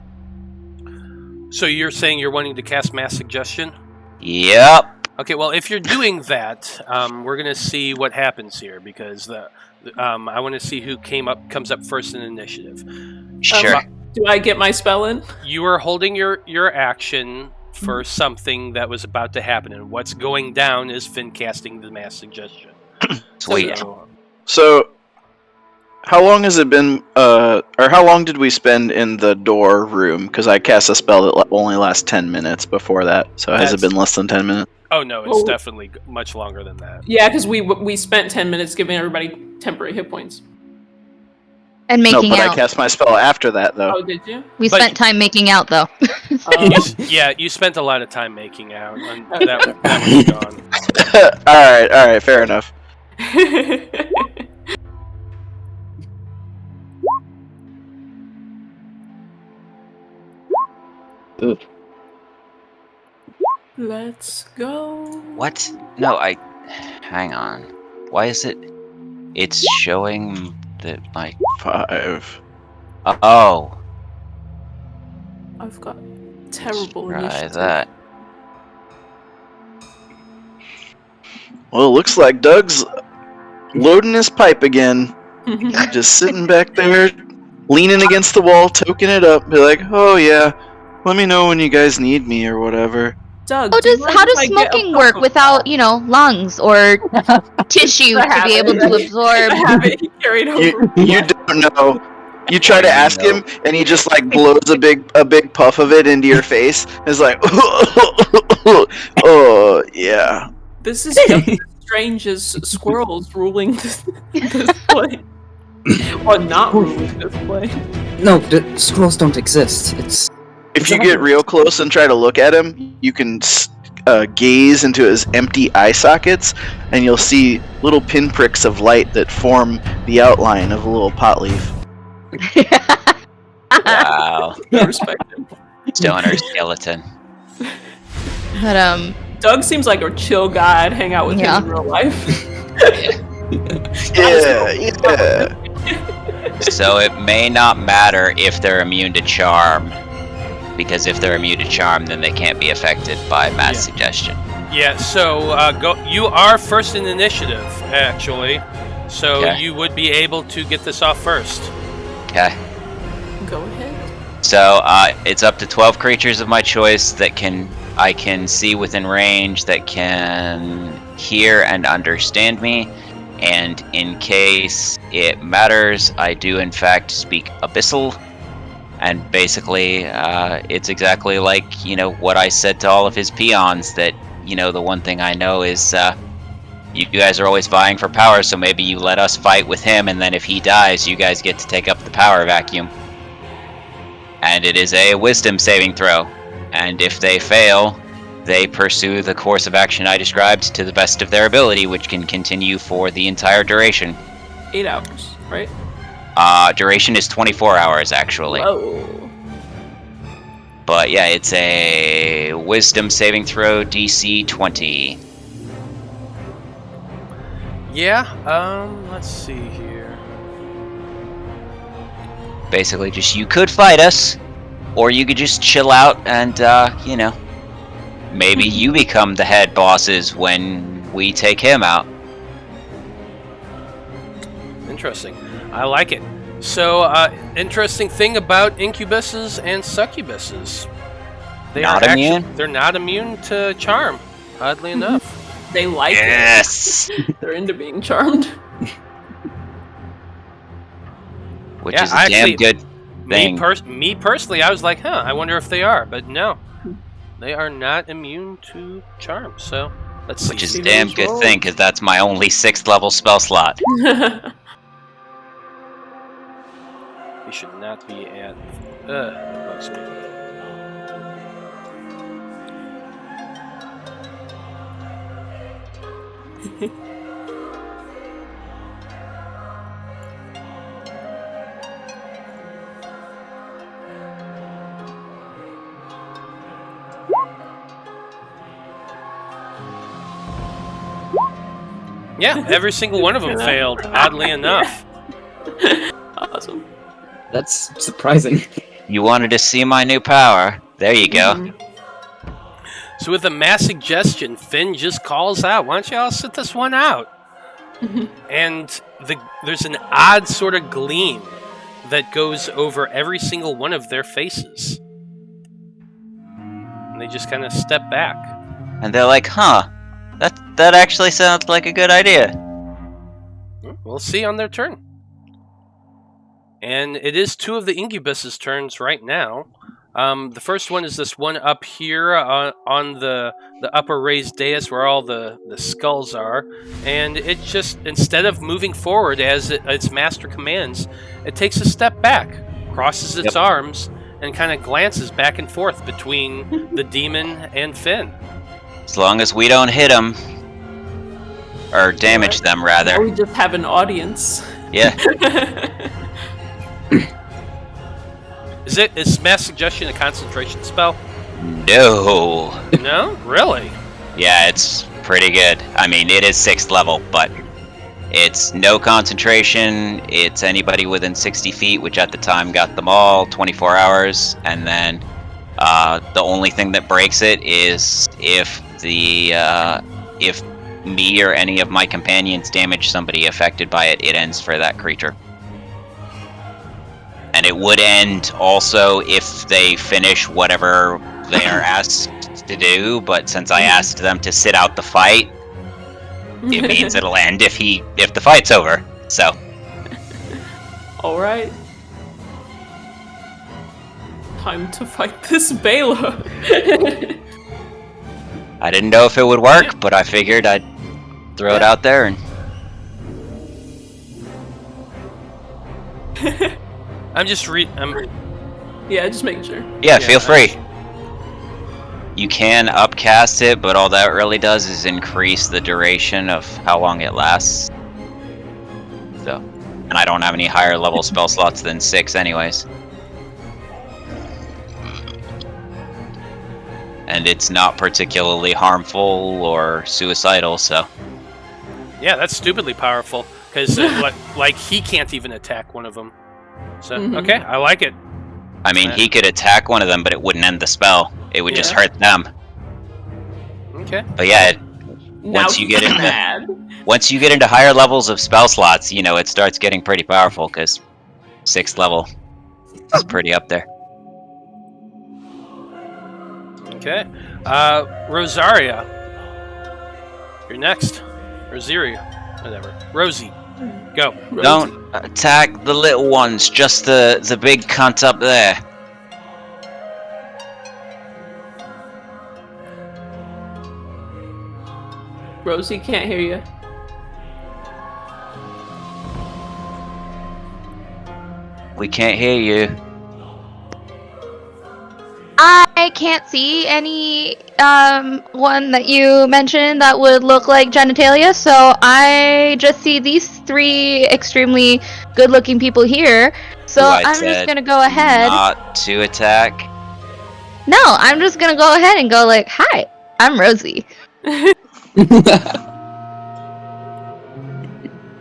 So you're saying you're wanting to cast mass suggestion? Yep. Okay, well, if you're doing that, we're going to see what happens here, because I want to see who comes up first in initiative. Sure. Do I get my spell in? You are holding your action for something that was about to happen, and what's going down is Finn casting the mass suggestion. Sweet. So, how long has it been, or how long did we spend in the door room? Because I cast a spell that only lasts 10 minutes before that, so has it been less than 10 minutes? Oh no, it's definitely much longer than that. Yeah, because we spent 10 minutes giving everybody temporary hit points. And making No, but out. I cast my spell after that, though. Oh, did you? We spent time making out, though. You spent a lot of time making out. And that was gone. All right, fair enough. Ooh. Let's go. What? No, hang on. Why is it? It's showing that my 5. Oh. I've got terrible Try initiative. that. Well, it looks like Doug's loading his pipe again. Just sitting back there, leaning against the wall, toking it up. Be like, "Oh yeah, let me know when you guys need me or whatever." Doug, How does smoking work without, lungs or tissue to be able to absorb? You don't know. You try to ask him, and he just like blows a big puff of it into your face. It's like, oh yeah. This is just as strange as squirrels ruling this play. Or not ruling this play. No, the scrolls don't exist. If you get real close and try to look at him, you can gaze into his empty eye sockets, and you'll see little pinpricks of light that form the outline of a little pot leaf. Wow. I respect him. Stoner skeleton. But Doug seems like a chill guy. I'd hang out with him in real life. Yeah. So it may not matter if they're immune to charm, because if they're immune to charm, then they can't be affected by mass suggestion. Yeah. So you are first in initiative, actually. So you would be able to get this off first. Okay. Go ahead. So it's up to 12 creatures of my choice that I can see within range, that can hear and understand me, and in case it matters, I do in fact speak Abyssal. And basically, it's exactly like, what I said to all of his peons, that, the one thing I know is you guys are always vying for power, so maybe you let us fight with him, and then if he dies, you guys get to take up the power vacuum. And it is a wisdom saving throw. And if they fail, they pursue the course of action I described to the best of their ability, which can continue for the entire duration. 8 hours, right? Duration is 24 hours, actually. Whoa. But yeah, it's a wisdom saving throw, DC 20. Yeah, let's see here. Basically, just you could fight us, or you could just chill out and, maybe you become the head bosses when we take him out. Interesting. I like it. So, interesting thing about incubuses and succubuses. They're not immune to charm, oddly enough. They like Yes! it. They're into being charmed. Which is a damn good thing. Me personally, I was like, I wonder if they are. But no, they are not immune to charm. So, let's see. Which is a damn good thing, because that's my only 6th level spell slot. We should not be at... that bugs me. Yeah, every single one of them failed, oddly enough. Awesome. That's surprising. You wanted to see my new power. There you go. So with a mass suggestion, Finn just calls out, why don't you all sit this one out? And there's an odd sort of gleam that goes over every single one of their faces. And they just kind of step back. And they're like, that actually sounds like a good idea. We'll see on their turn. And it is 2 of the incubus's turns right now. The first one is this one up here on the upper raised dais where all the skulls are. And it just, instead of moving forward as its master commands, it takes a step back, crosses its arms, and kind of glances back and forth between the demon and Finn. As long as we don't hit them, or damage them, rather. Or we just have an audience. Yeah. Is mass suggestion a concentration spell? No. No? Really? Yeah, it's pretty good. I mean, it is 6th level, but it's no concentration. It's anybody within 60 feet, which at the time got them all 24 hours. And then the only thing that breaks it is if me or any of my companions damage somebody affected by it, it ends for that creature. And it would end also if they finish whatever they are asked to do, but since I asked them to sit out the fight, it means it'll end if the fight's over. So. Alright. Time to fight this Bela. I didn't know if it would work, but I figured I'd throw it out there and I'm just Yeah, just making sure. Yeah, feel free. You can upcast it, but all that really does is increase the duration of how long it lasts. So, and I don't have any higher level spell slots than 6 anyways. And it's not particularly harmful or suicidal, so. Yeah, that's stupidly powerful, because like he can't even attack one of them. So, okay, I like it. I mean, he could attack one of them, but it wouldn't end the spell. It would just hurt them. Okay. But yeah, once you get into higher levels of spell slots, it starts getting pretty powerful, because 6th level is pretty up there. Okay. Rosaria. You're next. Rosaria. Whatever. Rosie. Go. Rosie. Don't attack the little ones, just the big cunt up there. Rosie can't hear you. We can't hear you. I can't see any one that you mentioned that would look like genitalia, so I just see these 3 extremely good-looking people here. So Who I I'm just said gonna go ahead. Not to attack. No, I'm just gonna go ahead and go like, "Hi, I'm Rosie."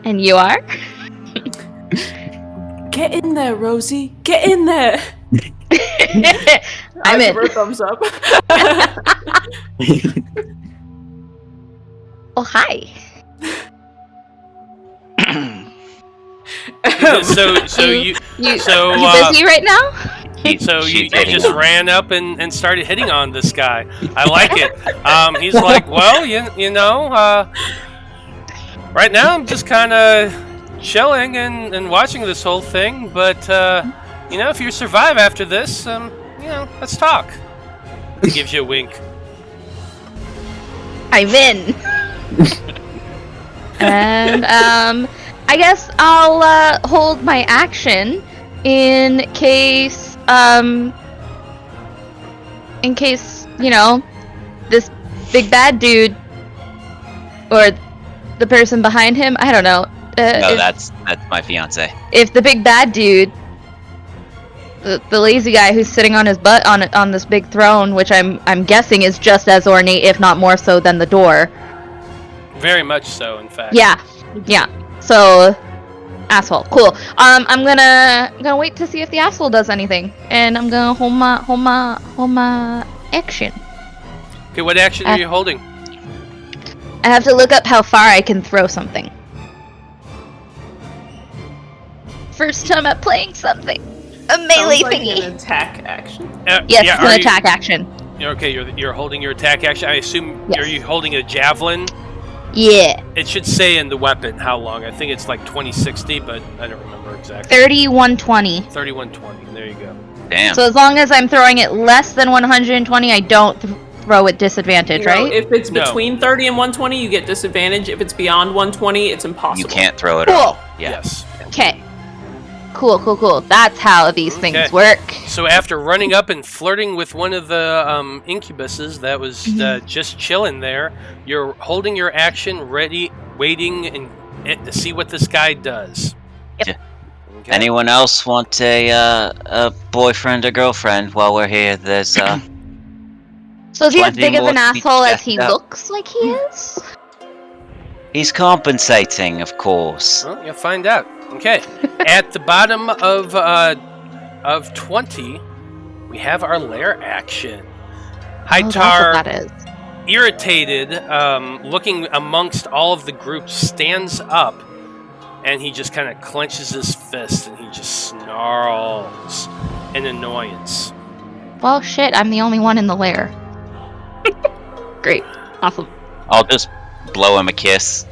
And you are? Get in there, Rosie. Get in there. I'm in. Give her a thumbs up. Oh, hi. You busy right now? You just ran up and started hitting on this guy. I like it. He's like, well, you know, right now I'm just kind of chilling and watching this whole thing. But you know, if you survive after this, you know, let's talk. He gives you a wink. I'm in. And I guess I'll hold my action in case you know, this big bad dude or the person behind him, I don't know. No, that's my fiance. If the big bad dude, the lazy guy who's sitting on his butt on this big throne, which I'm guessing is just as ornate, if not more so, than the door. Very much so, in fact. Yeah. So, asshole. Cool. I'm gonna wait to see if the asshole does anything, and I'm gonna hold my action. Okay, what action are you holding? I have to look up how far I can throw something. First time I'm playing something. A melee Sounds like thingy. an attack action. Yes, it's an attack action. Okay, you're holding your attack action. I assume Yes. are you holding a javelin? Yeah. It should say in the weapon how long. I think it's like 2060, but I don't remember exactly. 3120. 3120. There you go. Damn. So as long as I'm throwing it less than 120, I don't throw at disadvantage, You know, right? if it's No. between 30 and 120, you get disadvantage. If it's beyond 120, it's impossible. You can't throw it Cool. all. Yeah. Yes. Okay. Cool. That's how these things work. So after running up and flirting with one of the incubuses that was just chilling there, you're holding your action ready, waiting to see what this guy does. Yep. Okay. Anyone else want a boyfriend or girlfriend while we're here? There's So is he as 20 big of more an to be asshole as he checked out. looks like he is? He's compensating, of course. Well, you'll find out. Okay. At the bottom of 20, we have our lair action. That's Hightar, what that is. irritated, looking amongst all of the groups, stands up, and he just kind of clenches his fist, and he just snarls in annoyance. Well, shit, I'm the only one in the lair. Great. Awesome. I'll just blow him a kiss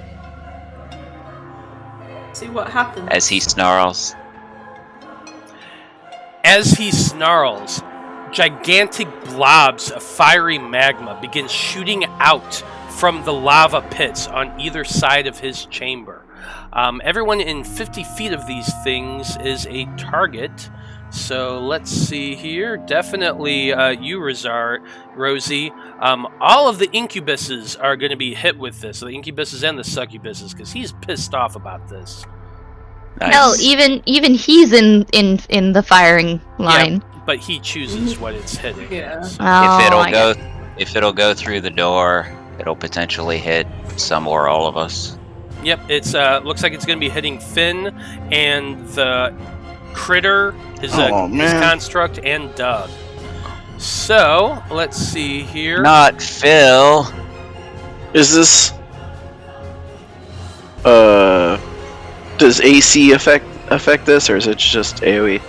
See what happens. as he snarls. As he snarls, gigantic blobs of fiery magma begin shooting out from the lava pits on either side of his chamber. Everyone in 50 feet of these things is a target. So let's see here. Definitely you, Rosie. All of the incubuses are going to be hit with this. The incubuses and the succubuses, because he's pissed off about this. Nice. Hell, even he's in the firing line. Yeah, but he chooses what it's hitting. Yeah. So. Oh, If it'll go through the door, it'll potentially hit some or all of us. Yep, it's looks like it's going to be hitting Finn and the critter, his construct, and Doug. So let's see here. Not Phil. Is this does AC affect this, or is it just AoE?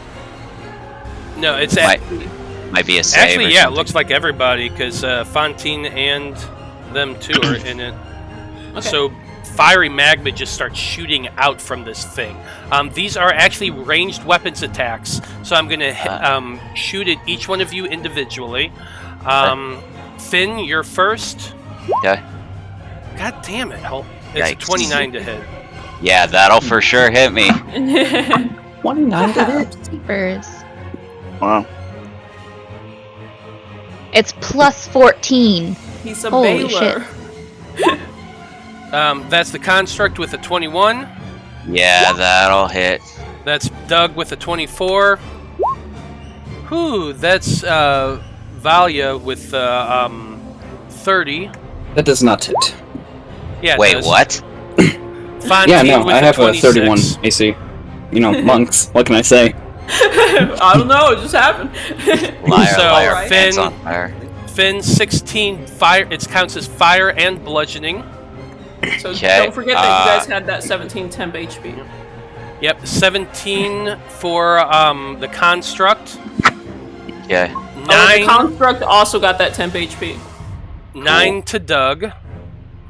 No, it's Might be a save. actually or yeah. It something. looks like everybody because Fantine and them too are in it. Okay. So fiery magma just starts shooting out from this thing. These are actually ranged weapons attacks, so I'm going to shoot at each one of you individually. Finn, you're first. Okay. God damn it. It's a Yikes. 29 to hit. Yeah, that'll for sure hit me. 29 to hit. Sleepers. Wow. It's plus 14. He's a Holy Baylor. That's the construct with a 21. Yeah, that'll hit. That's Doug with a 24. Whew, that's Valia with 30. That does not hit. Yeah. Wait, what? Fantine Yeah, no, with I have a 26. 31 AC. You know, monks. What can I say? I don't know, it just happened. Liar, So, liar, Finn- pants on fire. Finn 16 fire. It counts as fire and bludgeoning. So Okay, don't forget that you guys had that 17 temp HP. Yep, 17 for the construct. Okay. Oh, the 9 construct also got that temp HP. 9 to Doug.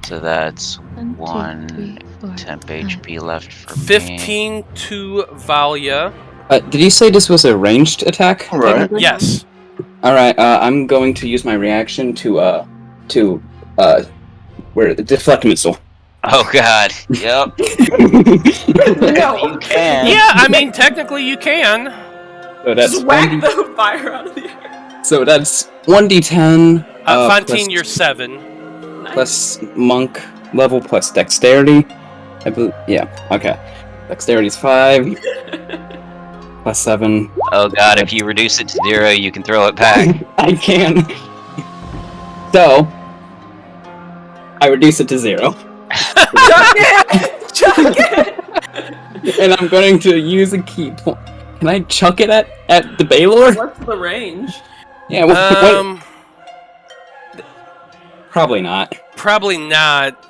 So that's 1, 2, 1 3, 4, temp 5. HP left for me. 15 to Valia. Did you say this was a ranged attack? Right. technically? Yes. Alright, I'm going to use my reaction to deflect missile. Oh god. Yep. No. You can. Yeah, I mean, technically you can. So that's Just whack 1d- the fire out of the air. So that's 1d10. Fantine, plus- you're 7. Nice. plus monk level plus dexterity. I believe. Yeah. Okay. Dexterity's 5. plus 7. Oh god, if you reduce it to 0, you can throw it back. I can. So I reduce it to 0, Chuck it! Chuck it! and I'm going to use a key point. Can I chuck it at the Baylor? What's the range? Yeah. What? Probably not. Probably not.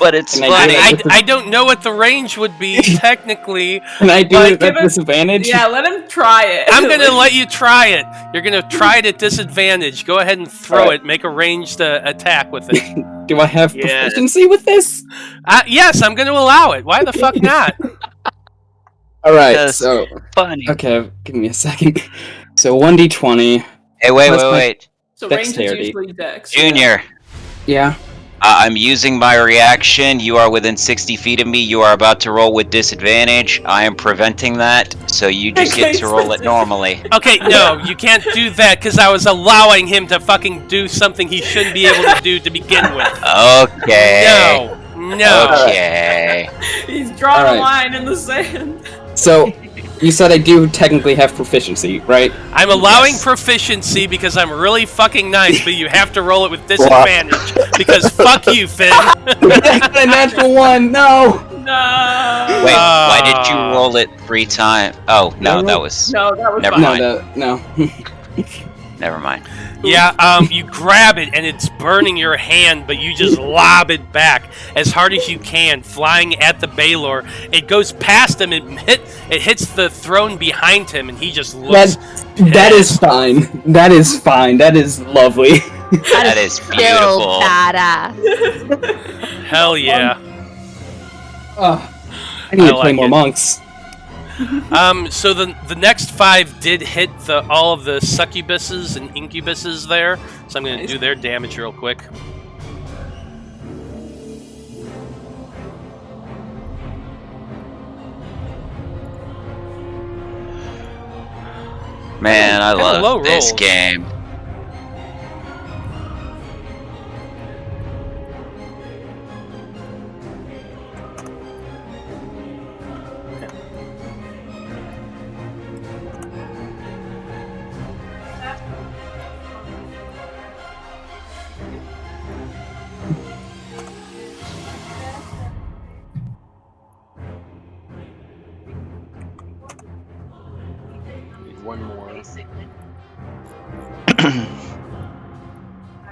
But it's Can I funny. do it? I don't know what the range would be technically. Can I do But it give at it- disadvantage? Yeah, let him try it. I'm gonna let you try it. You're gonna try it at disadvantage. Go ahead and throw Alright. it. Make a ranged attack with it. Do I have Yeah. proficiency with this? Yes, I'm gonna allow it. Why the fuck not? All right. Yes. So Funny. okay, give me a second. So 1d20. Hey, wait, Plus wait, my- wait. So range is Dexterity. usually dex. Junior, Yeah. I'm using my reaction. You are within 60 feet of me. You are about to roll with disadvantage. I am preventing that, so you just get to roll it normally. Okay, no, you can't do that because I was allowing him to fucking do something he shouldn't be able to do to begin with. Okay. No. Okay. He's drawn Alright. a line in the sand. So you said I do technically have proficiency, right? I'm allowing proficiency because I'm really fucking nice, but you have to roll it with disadvantage because fuck you, Finn. A natural 1. No. No. Wait, why did you roll it 3 times? Oh, no, that was... No, that was Never fine. mind. No. Never mind. Yeah, you grab it and it's burning your hand, but you just lob it back as hard as you can, flying at the Baylor. It goes past him, it hits the throne behind him, and he just looks. That is fine. That is fine. That is lovely. That is Still beautiful. badass. Hell yeah. I need to play like more it. monks. So the next 5 did hit all of the succubuses and incubuses there, so I'm gonna do their damage real quick. Man, I Kinda low love this rolls. game. One more.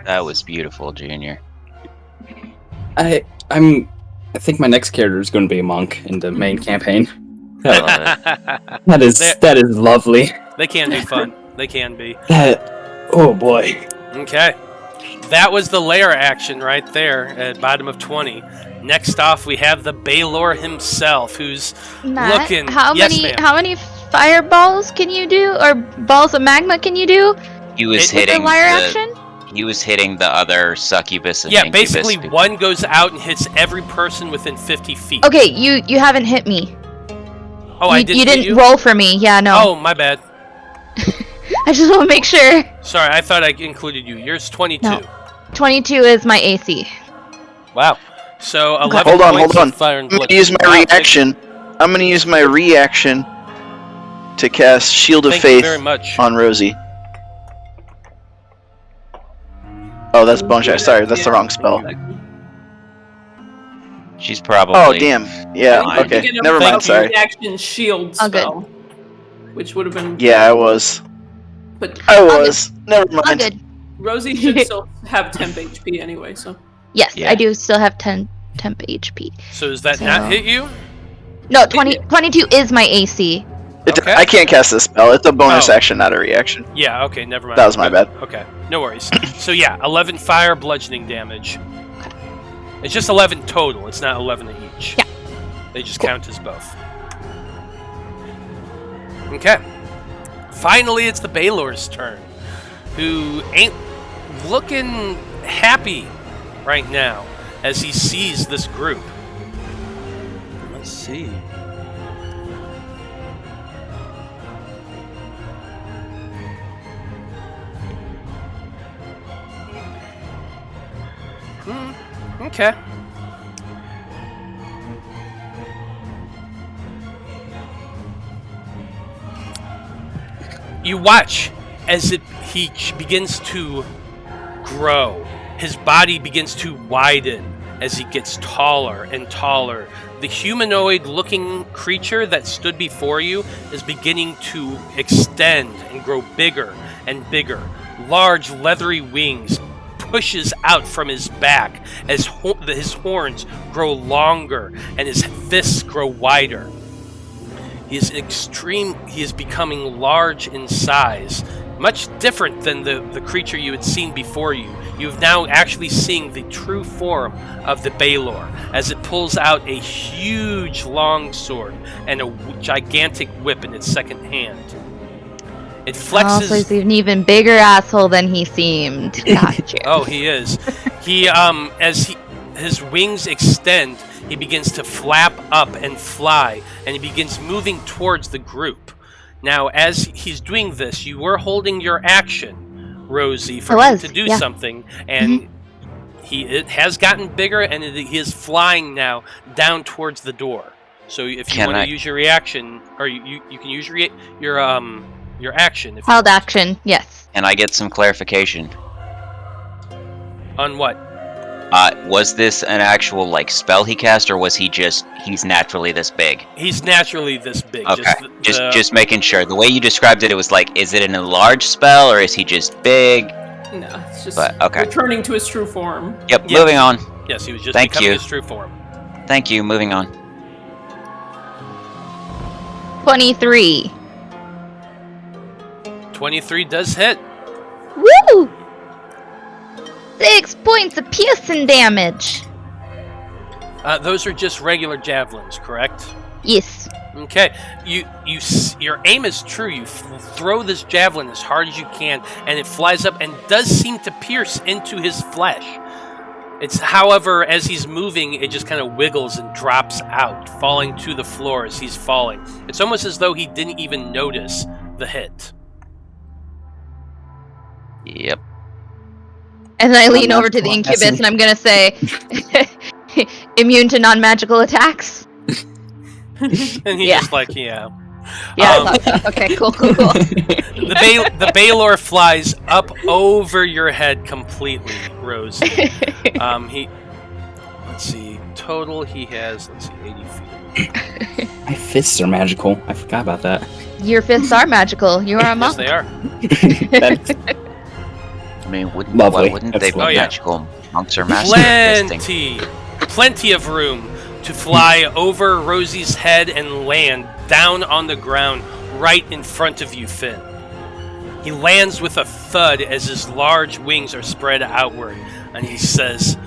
That was beautiful, Junior. I think my next character is going to be a monk in the main campaign. I love it. That is lovely. They can be fun. They can be. Oh boy. Okay. That was the lair action right there at bottom of 20. Next off, we have the Baylor himself, who's Matt, looking. how Yes, many ma'am. how many fireballs can you do, or balls of magma can you do He was with the hitting lyre action? He was hitting the other succubus and Yeah, incubus basically people. one goes out and hits every person within 50 feet. Okay, you haven't hit me. Oh, I didn't You hit didn't you? roll for me. Yeah, no. Oh, my bad. I just want to make sure. Sorry, I thought I included you. Yours 22. No. 22 is my AC. Wow. So 11 Hold on, points hold on. of fire and I'm blood. gonna use my reaction. I'm gonna use my reaction to cast Shield of Thank you Faith very much. on Rosie. Oh, that's bone shot. Sorry, that's the wrong spell. She's probably. Oh, damn. Yeah, I think okay. you get a Never mind, sorry. Reaction shield Oh, good. spell, which would have been. Yeah, I was. But I was. Never All mind. good. Rosie should still have temp HP anyway, so. Yes, Yeah. I do still have 10 temp HP. So does that So- not hit you? No, 22 is my AC. Okay. I can't cast this spell. It's a bonus Oh. action, not a reaction. Yeah, okay, never mind. That was my bad. Okay, no worries. So yeah, 11 fire bludgeoning damage. It's just 11 total, it's not 11 each. Yeah. They just count as both. Okay. Finally, it's the Baylor's turn, who ain't looking happy right now as he sees this group. Let's see. Okay. You watch as he begins to grow. His body begins to widen as he gets taller and taller. The humanoid-looking creature that stood before you is beginning to extend and grow bigger and bigger. Large leathery wings pushes out from his back as his horns grow longer and his fists grow wider. He is becoming large in size, much different than the creature you had seen before you. You've now actually seen the true form of the Baylor as it pulls out a huge long sword and a gigantic whip in its second hand. It flexes. Oh, so he's an even bigger asshole than he seemed. Gotcha. Oh, he is. His wings extend, he begins to flap up and fly, and he begins moving towards the group. Now, as he's doing this, you were holding your action, Rosie, for him to do something, and it has gotten bigger, and he is flying now down towards the door. So, if you want to use your reaction, or you can use your action. Held action, yes. Can I get some clarification? On what? Was this an actual spell he cast, or was he's naturally this big? He's naturally this big. Okay, just making sure. The way you described it, it was is it an enlarged spell, or is he just big? No, it's just okay. returning to his true form. Yep, moving on. Yes, he was just Thank becoming you. his true form. Thank you, moving on. 23. 23 does hit. Woo! 6 points of piercing damage. Those are just regular javelins, correct? Yes. Okay. Your aim is true. You throw this javelin as hard as you can, and it flies up and does seem to pierce into his flesh. However, as he's moving, it just kind of wiggles and drops out, falling to the floor as he's falling. It's almost as though he didn't even notice the hit. Yep. And I lean over to the incubus and I'm gonna say, immune to non-magical attacks. And he's just like, yeah. Yeah. Okay. Cool. The Baylor flies up over your head completely, Rosie. Let's see. Total, he has 80 feet. My fists are magical. I forgot about that. Your fists are magical. You are a monk. Yes, they are. I mean, why Lovely. wouldn't That's they be lovely. magical? Monks are master at fisting. Plenty of room to fly over Rosie's head and land down on the ground right in front of you, Finn. He lands with a thud as his large wings are spread outward, and he says,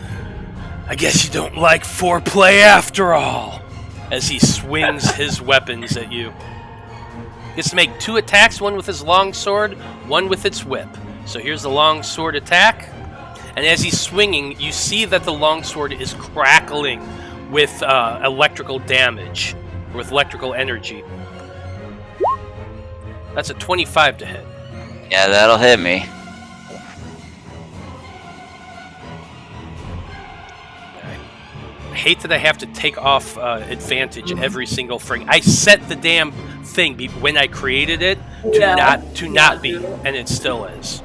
"I guess you don't like foreplay after all," as he swings his weapons at you. He gets to make 2 attacks, one with his long sword, one with its whip. So here's the long sword attack, and as he's swinging, you see that the long sword is crackling with electrical damage, with electrical energy. That's a 25 to hit. Yeah, that'll hit me. I hate that I have to take off advantage every single frig. I set the damn thing when I created it to not be, and it still is.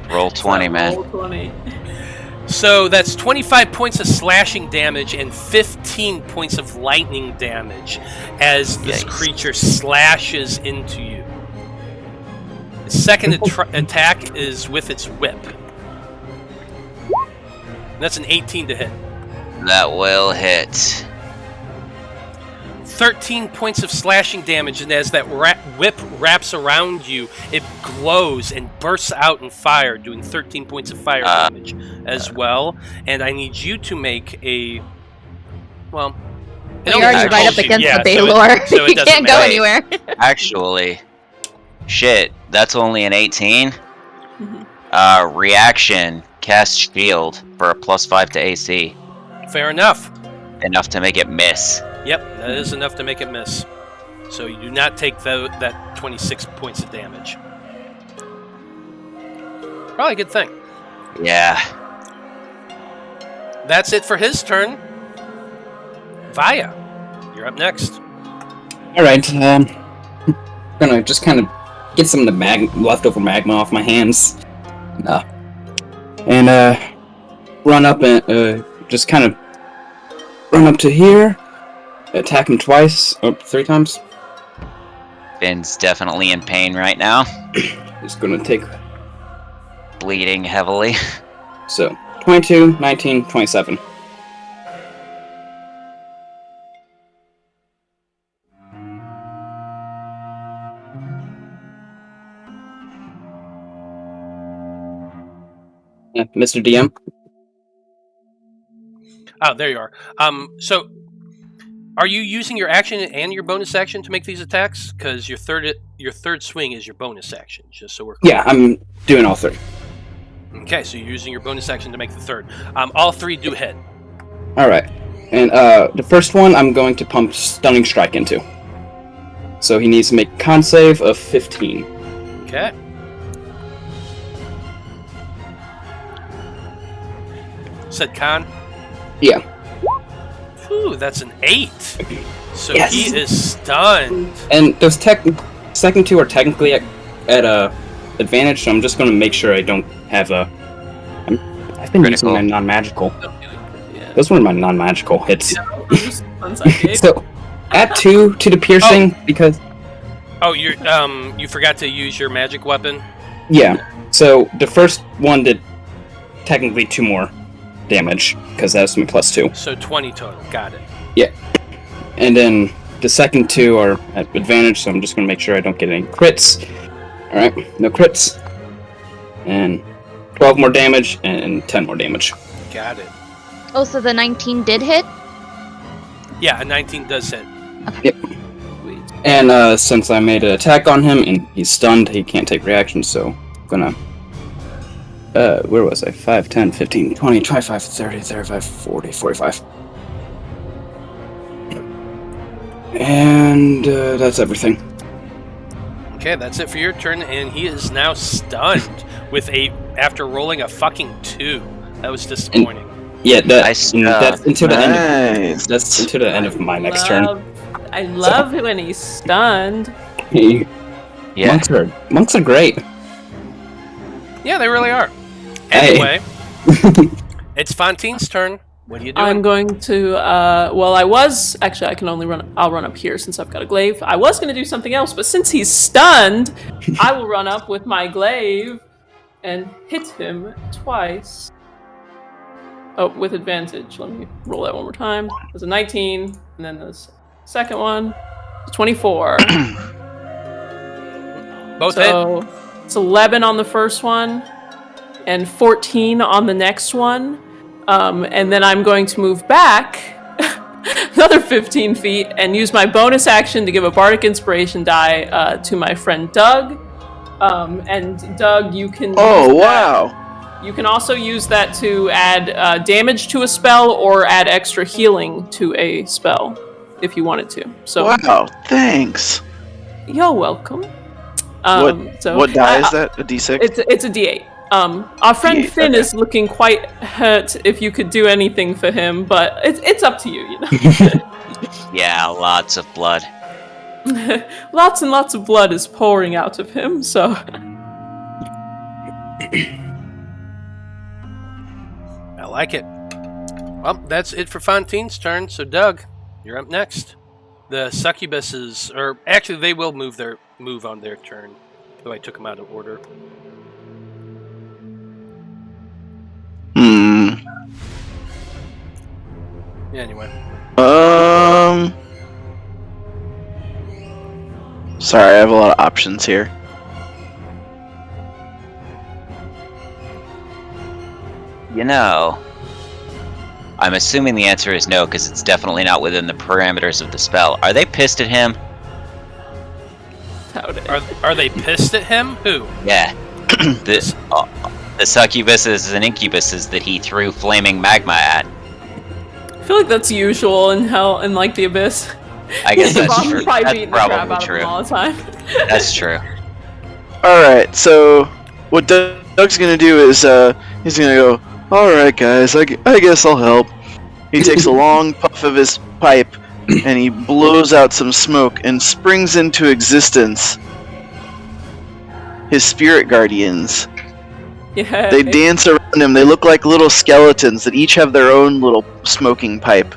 Roll 20, man. Roll 20. So that's 25 points of slashing damage and 15 points of lightning damage as this creature slashes into you. The second attack is with its whip. And that's an 18 to hit. That will hit. 13 points of slashing damage, and as that whip wraps around you, it glows and bursts out in fire, doing 13 points of fire damage as well. And I need you to make a... Well... You're already right up against the Baylor. So you can't go anywhere. Actually, shit, that's only an 18. Reaction, cast shield for a +5 to AC. Fair enough. Enough to make it miss. Yep, that is enough to make it miss. So you do not take that 26 points of damage. Probably a good thing. Yeah. That's it for his turn. Vaya, you're up next. Alright, gonna just kind of get some of the leftover magma off my hands. And run up and just kind of run up to here. Attack him twice, or 3 times. Finn's definitely in pain right now. Just gonna take... Bleeding heavily. So, 22, 19, 27. Mr. DM? Oh, there you are. So... Are you using your action and your bonus action to make these attacks? Because your third swing is your bonus action, just so we're clear. Yeah, I'm doing all 3. Okay, so you're using your bonus action to make the third. All 3 do hit. Alright. And the first one I'm going to pump Stunning Strike into. So he needs to make a con save of 15. Okay. Said con? Yeah. Ooh, that's an 8. So yes. He is stunned. And those second 2 are technically at advantage, so I'm just going to make sure I don't have a... I've been using my non-magical. Yeah. Those were my non-magical hits. Yeah, so, add 2 to the piercing, because... Oh, you forgot to use your magic weapon? Yeah. So, the first one did technically 2 more damage, because that's my +2. So 20 total, got it. Yeah. And then the second 2 are at advantage, so I'm just going to make sure I don't get any crits. Alright, no crits. And 12 more damage, and 10 more damage. Got it. Oh, so the 19 did hit? Yeah, a 19 does hit. Yep. And since I made an attack on him, and he's stunned, he can't take reaction, so I'm gonna... where was I? 5, 10, 15, 20, 25, 30, 35, 40, 45. And that's everything. Okay, that's it for your turn, and he is now stunned after rolling a fucking 2. That was disappointing. That's until the end. That's until the end of my next turn. I love when he's stunned. Yeah. Monks are great. Yeah, they really are. Hey. Anyway, it's Fantine's turn. What are you doing? I'm going to, I can only I'll run up here since I've got a glaive. I was going to do something else, but since he's stunned, I will run up with my glaive and hit him twice. Oh, with advantage. Let me roll that one more time. There's a 19, and then the second one, 24. Both hit. It's 11 on the first one, and 14 on the next one. And then I'm going to move back another 15 feet and use my bonus action to give a Bardic Inspiration die to my friend Doug. And Doug, you can... Oh, wow. You can also use that to add damage to a spell or add extra healing to a spell if you wanted to. So, wow, thanks. You're welcome. What die is that? A D6? It's a D8. Our friend D8, Finn okay. is looking quite hurt. If you could do anything for him, but it's up to you. You know. Yeah, lots of blood. Lots and lots of blood is pouring out of him. So. I like it. Well, that's it for Fantine's turn. So, Doug, you're up next. The succubuses, or actually, they will move on their turn. Though I took them out of order. Yeah. Anyway. Sorry, I have a lot of options here. You know, I'm assuming the answer is no, because it's definitely not within the parameters of the spell. Are they pissed at him? Are they pissed at him? Who? Yeah. the succubuses and incubuses that he threw flaming magma at. I feel like that's usual in hell, in like the abyss. I guess that's Bob's true. probably That's beating the crap probably out of true. him all the time. That's true. Alright, so what Doug's gonna do is he's gonna go, alright guys, I guess I'll help. He takes a long puff of his pipe and he blows out some smoke and springs into existence his spirit guardians. Yeah. They dance around him. They look like little skeletons that each have their own little smoking pipe.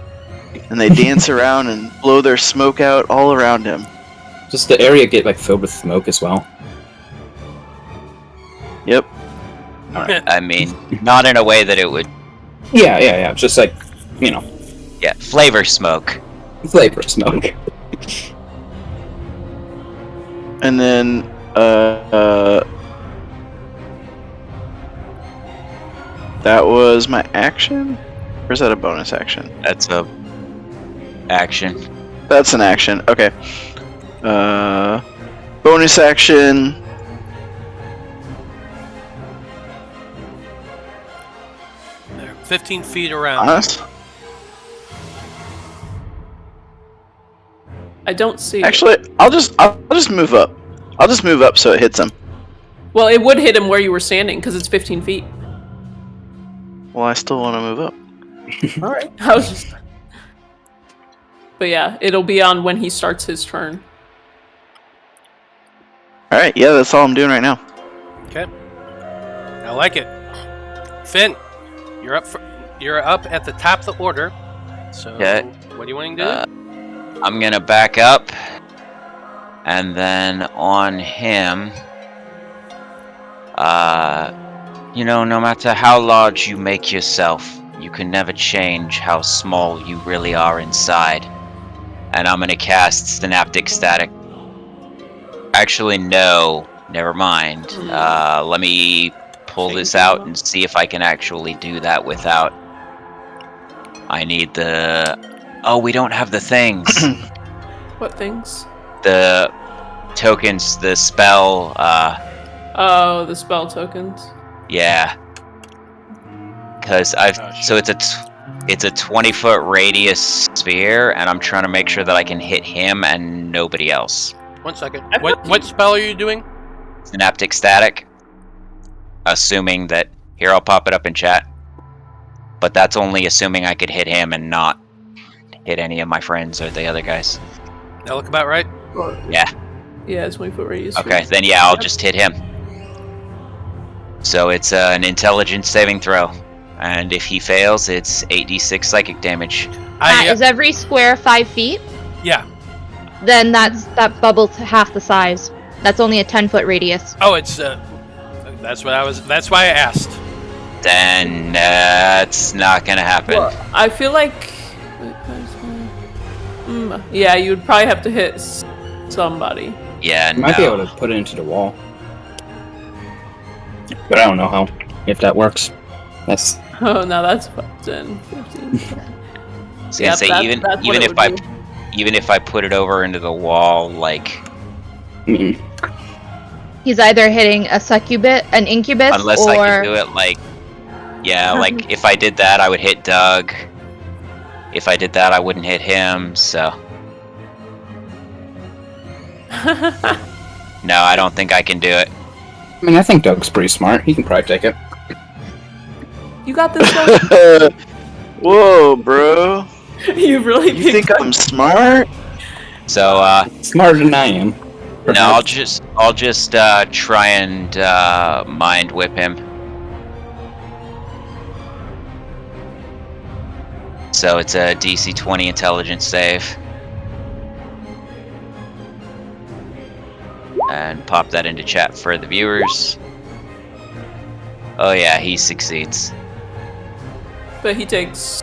And they dance around and blow their smoke out all around him. Does the area get like filled with smoke as well? Yep. I mean, not in a way that it would. Yeah. Just like, you know, Yeah, flavor smoke. flavor smoke. And then, that was my action? Or is that a bonus action? That's a action. That's an action, okay. Bonus action. They're 15 feet around. Honest? I don't see it. Actually, I'll just move up. I'll just move up so it hits him. Well, it would hit him where you were standing because it's 15 feet. Well, I still want to move up. All right. I was just. But yeah, it'll be on when he starts his turn. Alright, yeah, that's all I'm doing right now. Okay. I like it. Finn, you're up at the top of the order. So, Okay. what do you want to do? I'm gonna back up, and then on him, you know, no matter how large you make yourself, you can never change how small you really are inside. And I'm gonna cast Synaptic Static. Actually, no, never mind. Let me pull this out and see if I can actually do that without. I need the. Oh, we don't have the things. What things? The tokens, the spell. Oh, the spell tokens. Yeah. Because I've so it's a 20-foot radius sphere, and I'm trying to make sure that I can hit him and nobody else. 1 second. What spell are you doing? Synaptic Static. Assuming that here, I'll pop it up in chat. But that's only assuming I could hit him and not hit any of my friends or the other guys. That look about right? Yeah. Yeah, 20-foot radius. Okay, then yeah, I'll just hit him. So it's an intelligence saving throw. And if he fails, it's 8d6 psychic damage. Is every square 5 feet? Yeah. Then that bubble to half the size. That's only a 10-foot radius. Oh, it's that's why I asked. Then that's not gonna happen. Well, I feel like. Yeah, you would probably have to hit somebody. Yeah, You might be able to put it into the wall. But I don't know how, if that works. That's Oh, no, that's 10, 15. So say even if I put it over into the wall, like He's either hitting a succubus, an incubus, unless or I can do it like like if I did that, I would hit Doug. If I did that, I wouldn't hit him. So No, I don't think I can do it. I mean, I think Doug's pretty smart. He can probably take it. You got this, Doug? Whoa, bro. You really You think I'm smart? So, Smarter than I am. no, I'll just try and mind whip him. So it's a DC 20 intelligence save. And pop that into chat for the viewers. Oh yeah, he succeeds. But he takes...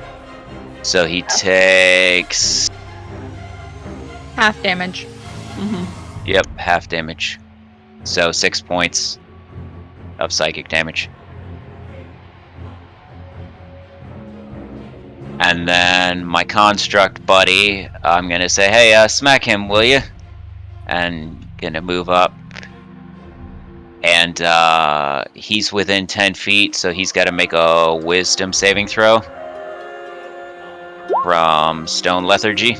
So he takes... Half damage. Yep, half damage. So 6 points of psychic damage. And then my construct buddy, I'm gonna say, hey, smack him, will you? And gonna move up. And he's within 10 feet, so he's got to make a wisdom saving throw from stone lethargy.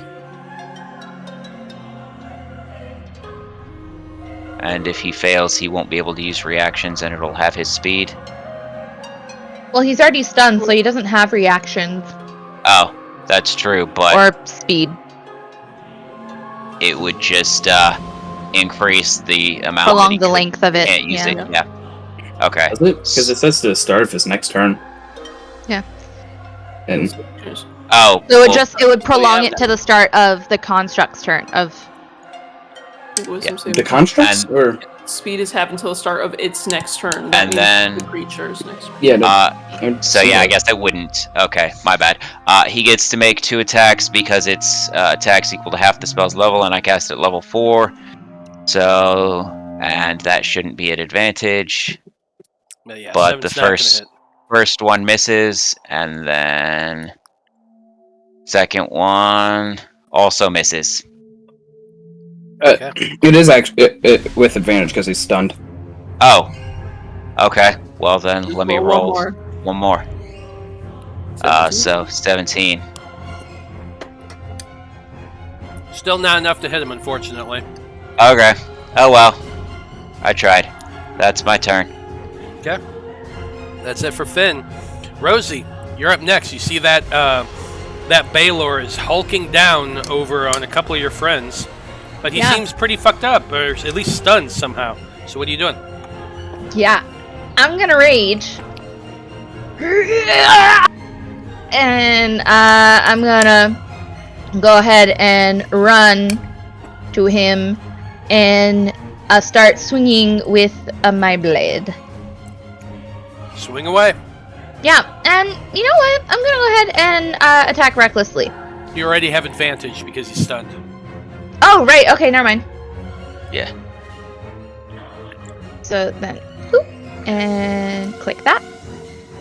And if he fails, he won't be able to use reactions, and it'll have his speed. Well, he's already stunned, so he doesn't have reactions Oh, that's true, but or speed. it would just increase the amount. Prolong that he the length of it. can't use Yeah. it. Yeah. Okay. Because it says to the start of his next turn. Yeah. And Oh. So well, it would prolong it to the start of the construct's turn of. Wisdom saving the throw. constructs? Or Speed is half until the start of its next turn. And then- the creature's next turn. yeah, no, So yeah, I guess I wouldn't. Okay, my bad. He gets to make 2 attacks because it's attacks equal to half the spell's level, and I cast at level 4. So, and that shouldn't be an advantage. Yeah, But the seven's not gonna hit. first one misses, and then second one also misses. Okay. it is actually with advantage because he's stunned. Oh. Okay. Well then, Just let me roll roll one more. 17? So 17. Still not enough to hit him, unfortunately. Okay. Oh well. I tried. That's my turn. Okay. That's it for Finn. Rosie, you're up next. You see that that Baylor is hulking down over on a couple of your friends, but he Yeah. seems pretty fucked up, or at least stunned somehow. So what are you doing? Yeah. I'm gonna rage. And I'm gonna go ahead and run to him and start swinging with my blade. Swing away. Yeah, and you know what? I'm gonna go ahead and attack recklessly. You already have advantage because he's stunned. Oh, right. Okay, never mind. Yeah. So then, boop, and click that.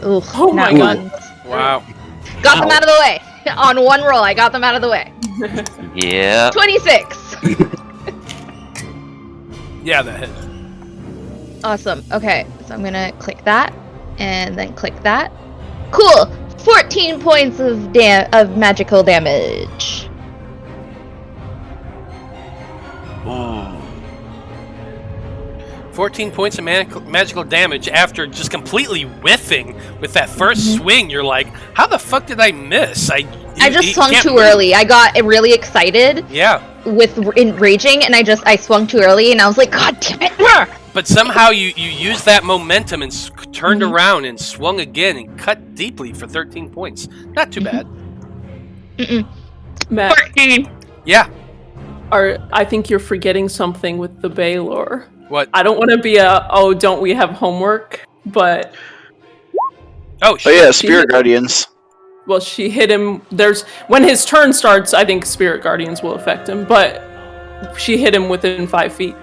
Ooh, Oh my not God. ones. Wow. Got them out of the way. On one roll, I got them out of the way. Yeah. 26. Yeah, that hits. Awesome. Okay, so I'm gonna click that, and then click that. Cool. 14 points of magical damage. 14 points of magical damage after just completely whiffing with that first swing. You're like, how the fuck did I miss? I just swung can't too move. early. I got really excited Yeah, with raging, and I swung too early, and I was like, God damn it! but somehow you used that momentum and turned around and swung again and cut deeply for 13 points. Not too bad. Matt, 14. Yeah. I think you're forgetting something with the Baylor. What? I don't want to be don't we have homework? But Oh, Oh shit. yeah, Spirit Guardians. well, she hit him. When his turn starts, I think Spirit Guardians will affect him. But she hit him within 5 feet.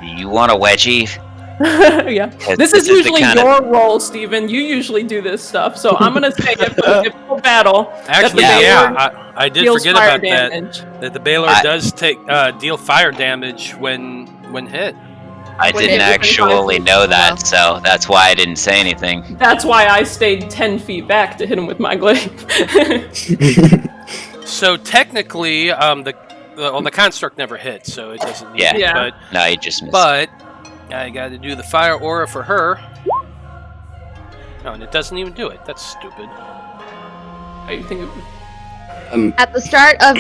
You want a wedgie? Yeah, this is the usually kind of- your role, Steven. You usually do this stuff, so I'm gonna say if for battle, Actually, that the Baylor yeah, I did deals forget fire about that. damage. That the Baylor does take deal fire damage when hit. I When didn't it was actually in know that, so that's why I didn't say anything. That's why I stayed 10 feet back to hit him with my glaive. So technically, the construct never hit, so it doesn't need Yeah. it. Yeah. No, you just missed. But I got to do the fire aura for her. Oh, and it doesn't even do it. That's stupid. I think At the start of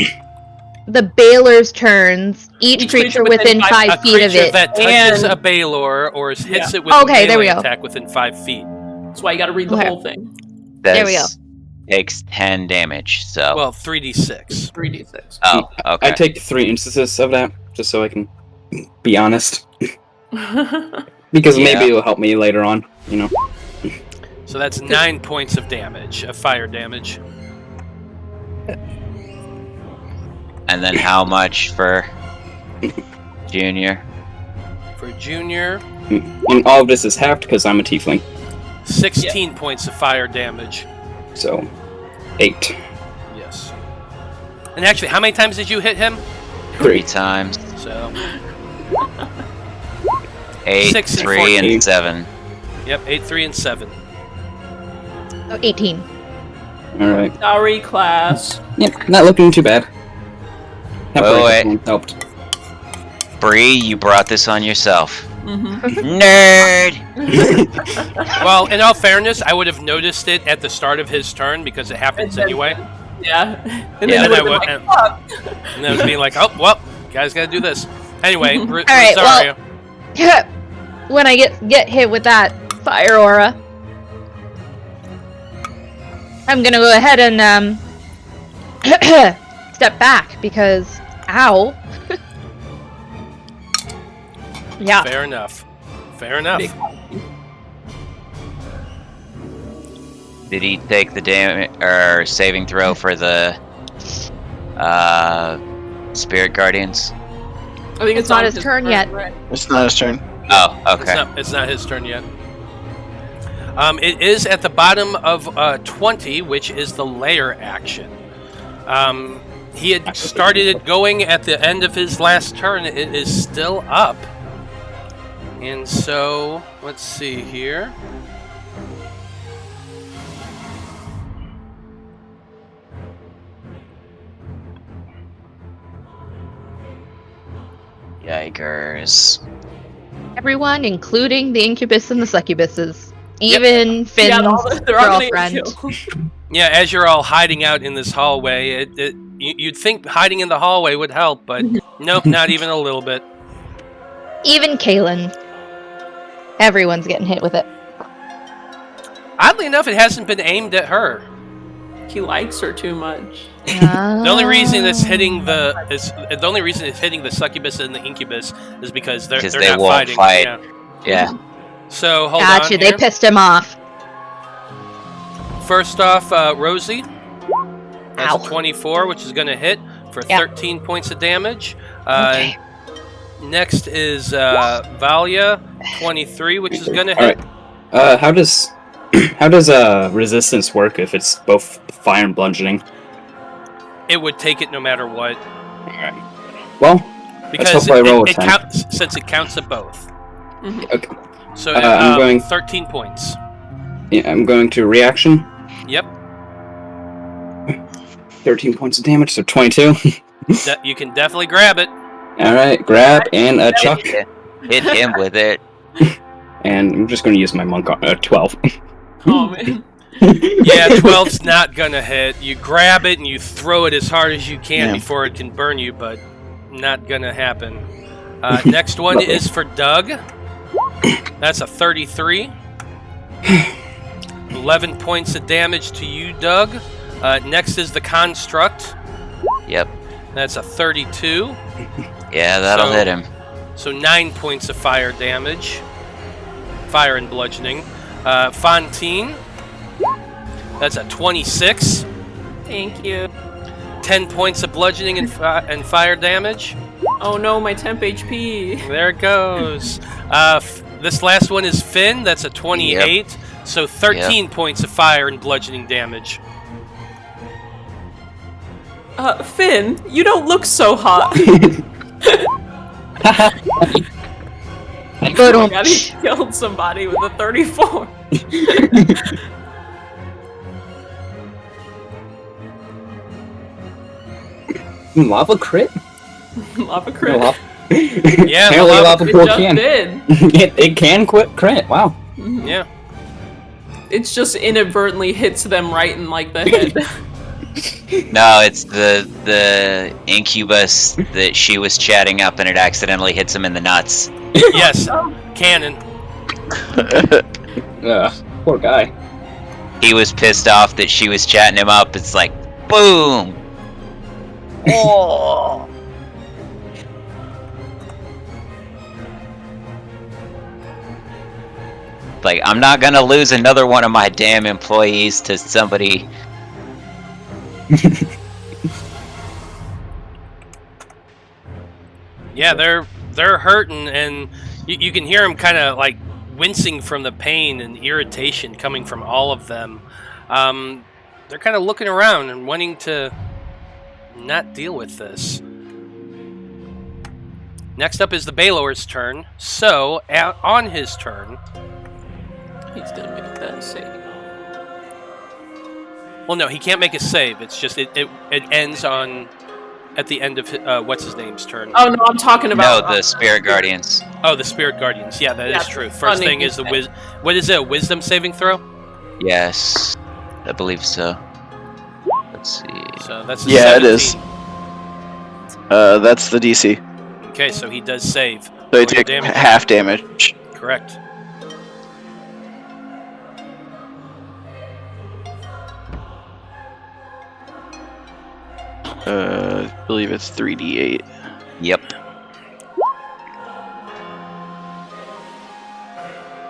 the Baylor's turns, each creature within 5 A feet of creature it. that touches And- a Baylor or hits it with Okay, a there we melee go. attack within 5 feet. that's why you got to read the Okay. whole thing. There we go. Takes 10 damage. So. Well, 3d6. 3d6. Oh, okay. I take 3 instances of that just so I can be honest, because Yeah. maybe it'll help me later on. You know. So that's 9 points of damage, of fire damage. And then how much for Junior? For Junior, And all of this is halved because I'm a tiefling. 16 points of fire damage. So 8. Yes. And actually, how many times did you hit him? 3 times. So, 8, 6 and 3, 14. and 7. yep, 8, 3, and 7. Oh, 18. All right. Sorry, class. Yep. Not looking too bad. Oh, wait. Everyone helped. Bree, you brought this on yourself. Mm-hmm. Nerd! Well, in all fairness, I would have noticed it at the start of his turn because it happens anyway. Yeah. And Yeah, then and you I would would- have been like, fuck. And then it would be like, oh, well, you guys gotta do this. Anyway, right, Rosario. When I get hit with that fire aura, I'm gonna go ahead and step back because ow. Yeah. Fair enough. Fair enough. Big- Did he take the damage or saving throw for the Spirit Guardians? I think It's not on his turn yet. right? It's not his turn. Oh, okay. It's not his turn yet. It is at the bottom of 20, which is the lair action. He had started it going at the end of his last turn. It is still up. And so, let's see here. Yikers. Everyone, including the incubus and the succubuses. Even Finn's Yeah, they're all gonna get girlfriend. killed. Yeah, as you're all hiding out in this hallway, you'd think hiding in the hallway would help, but nope, not even a little bit. Even Kaylin. Everyone's getting hit with it. Oddly enough, it hasn't been aimed at her. He likes her too much. The only reason it's hitting the only reason it's hitting the succubus and the incubus is because they're Because they not won't fighting. fight. Yeah. Yeah. So hold Gotcha, on. they Here. pissed him off. First off, Rosie. That's Ow. a 24, which is going to hit for Yeah. 13 points of damage. Okay. Next is Valia, 23, which is going to All hit. right. How does resistance work if it's both fire and bludgeoning? It would take it no matter what. All right. Well, Because hope I roll a it 10. counts, since it counts at both. okay. So I'm going- 13 points. Yeah, I'm going to reaction. Yep. 13 points of damage, so 22. You can definitely grab it. All right, grab and a chuck, Hit him with it. and I'm just going to use my monk on 12. Oh man. Yeah, 12's not gonna hit. You grab it and you throw it as hard as you can Yeah. before it can burn you, but not gonna happen. Next one Lovely. is for Doug. That's a 33. 11 points of damage to you, Doug. Next is the Construct. Yep. That's a 32. Yeah, that'll So- hit him. So 9 points of fire damage. Fire and bludgeoning. Fantine. That's a 26. Thank you. 10 points of bludgeoning and fire damage. Oh no, my temp HP. There it goes. This last one is Finn. That's a 28. So 13 points of fire and bludgeoning damage. Finn, you don't look so hot. But Oh my God, he killed somebody with a 34. Lava crit? Lava crit. Yeah, Apparently the lava It pool just can. did. it can crit. Wow. Yeah. It's just inadvertently hits them right in like the head. No, it's the incubus that she was chatting up, and it accidentally hits him in the nuts. Yes. Cannon. Poor guy. He was pissed off that she was chatting him up. It's like, boom. Oh. Like, I'm not gonna lose another one of my damn employees to somebody. Yeah, they're hurting, and you can hear them kind of like wincing from the pain and irritation coming from all of them. They're kind of looking around and wanting to not deal with this. Next up is the Baylor's turn. So, on his turn... He's gonna make that save. Well, no, he can't make a save. It's just, it ends on... At the end of what's his name's turn. Oh no, I'm talking about No, the Spirit Guardians. Oh, the Spirit Guardians. Yeah, that is true. First thing is the what is it? A Wisdom saving throw? Yes, I believe so. Let's see. So that's a Yeah, 17. it is. That's the DC. Okay, so he does save. So Roll you your take damage. half damage. Correct. I believe it's 3d8. Yep.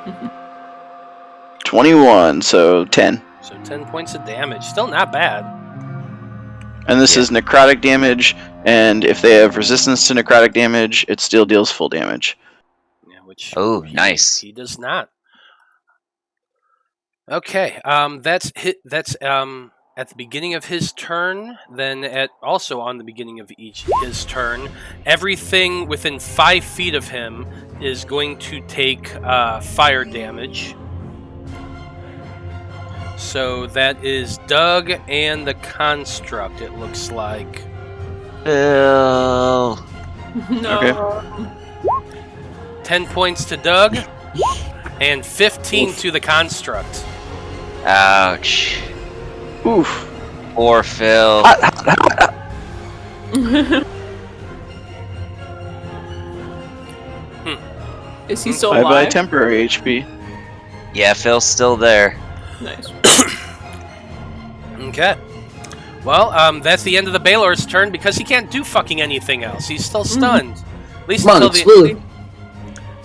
Mm-hmm. 21, so 10. So 10 points of damage. Still not bad. And this is necrotic damage, and if they have resistance to necrotic damage, it still deals full damage. Yeah, which nice. He does not. Okay, that's at the beginning of his turn. Then also on the beginning of his turn, everything within 5 feet of him is going to take fire damage. So that is Doug and the Construct, it looks like. Phil. No. 10 points to Doug, and 15 to the Construct. Ouch. Oof. Poor Phil. Is he still Bye bye alive? temporary HP. Yeah, Phil's still there. Nice. Okay. Well, that's the end of the Baylor's turn because he can't do fucking anything else. He's still stunned. At least Come on, until slowly.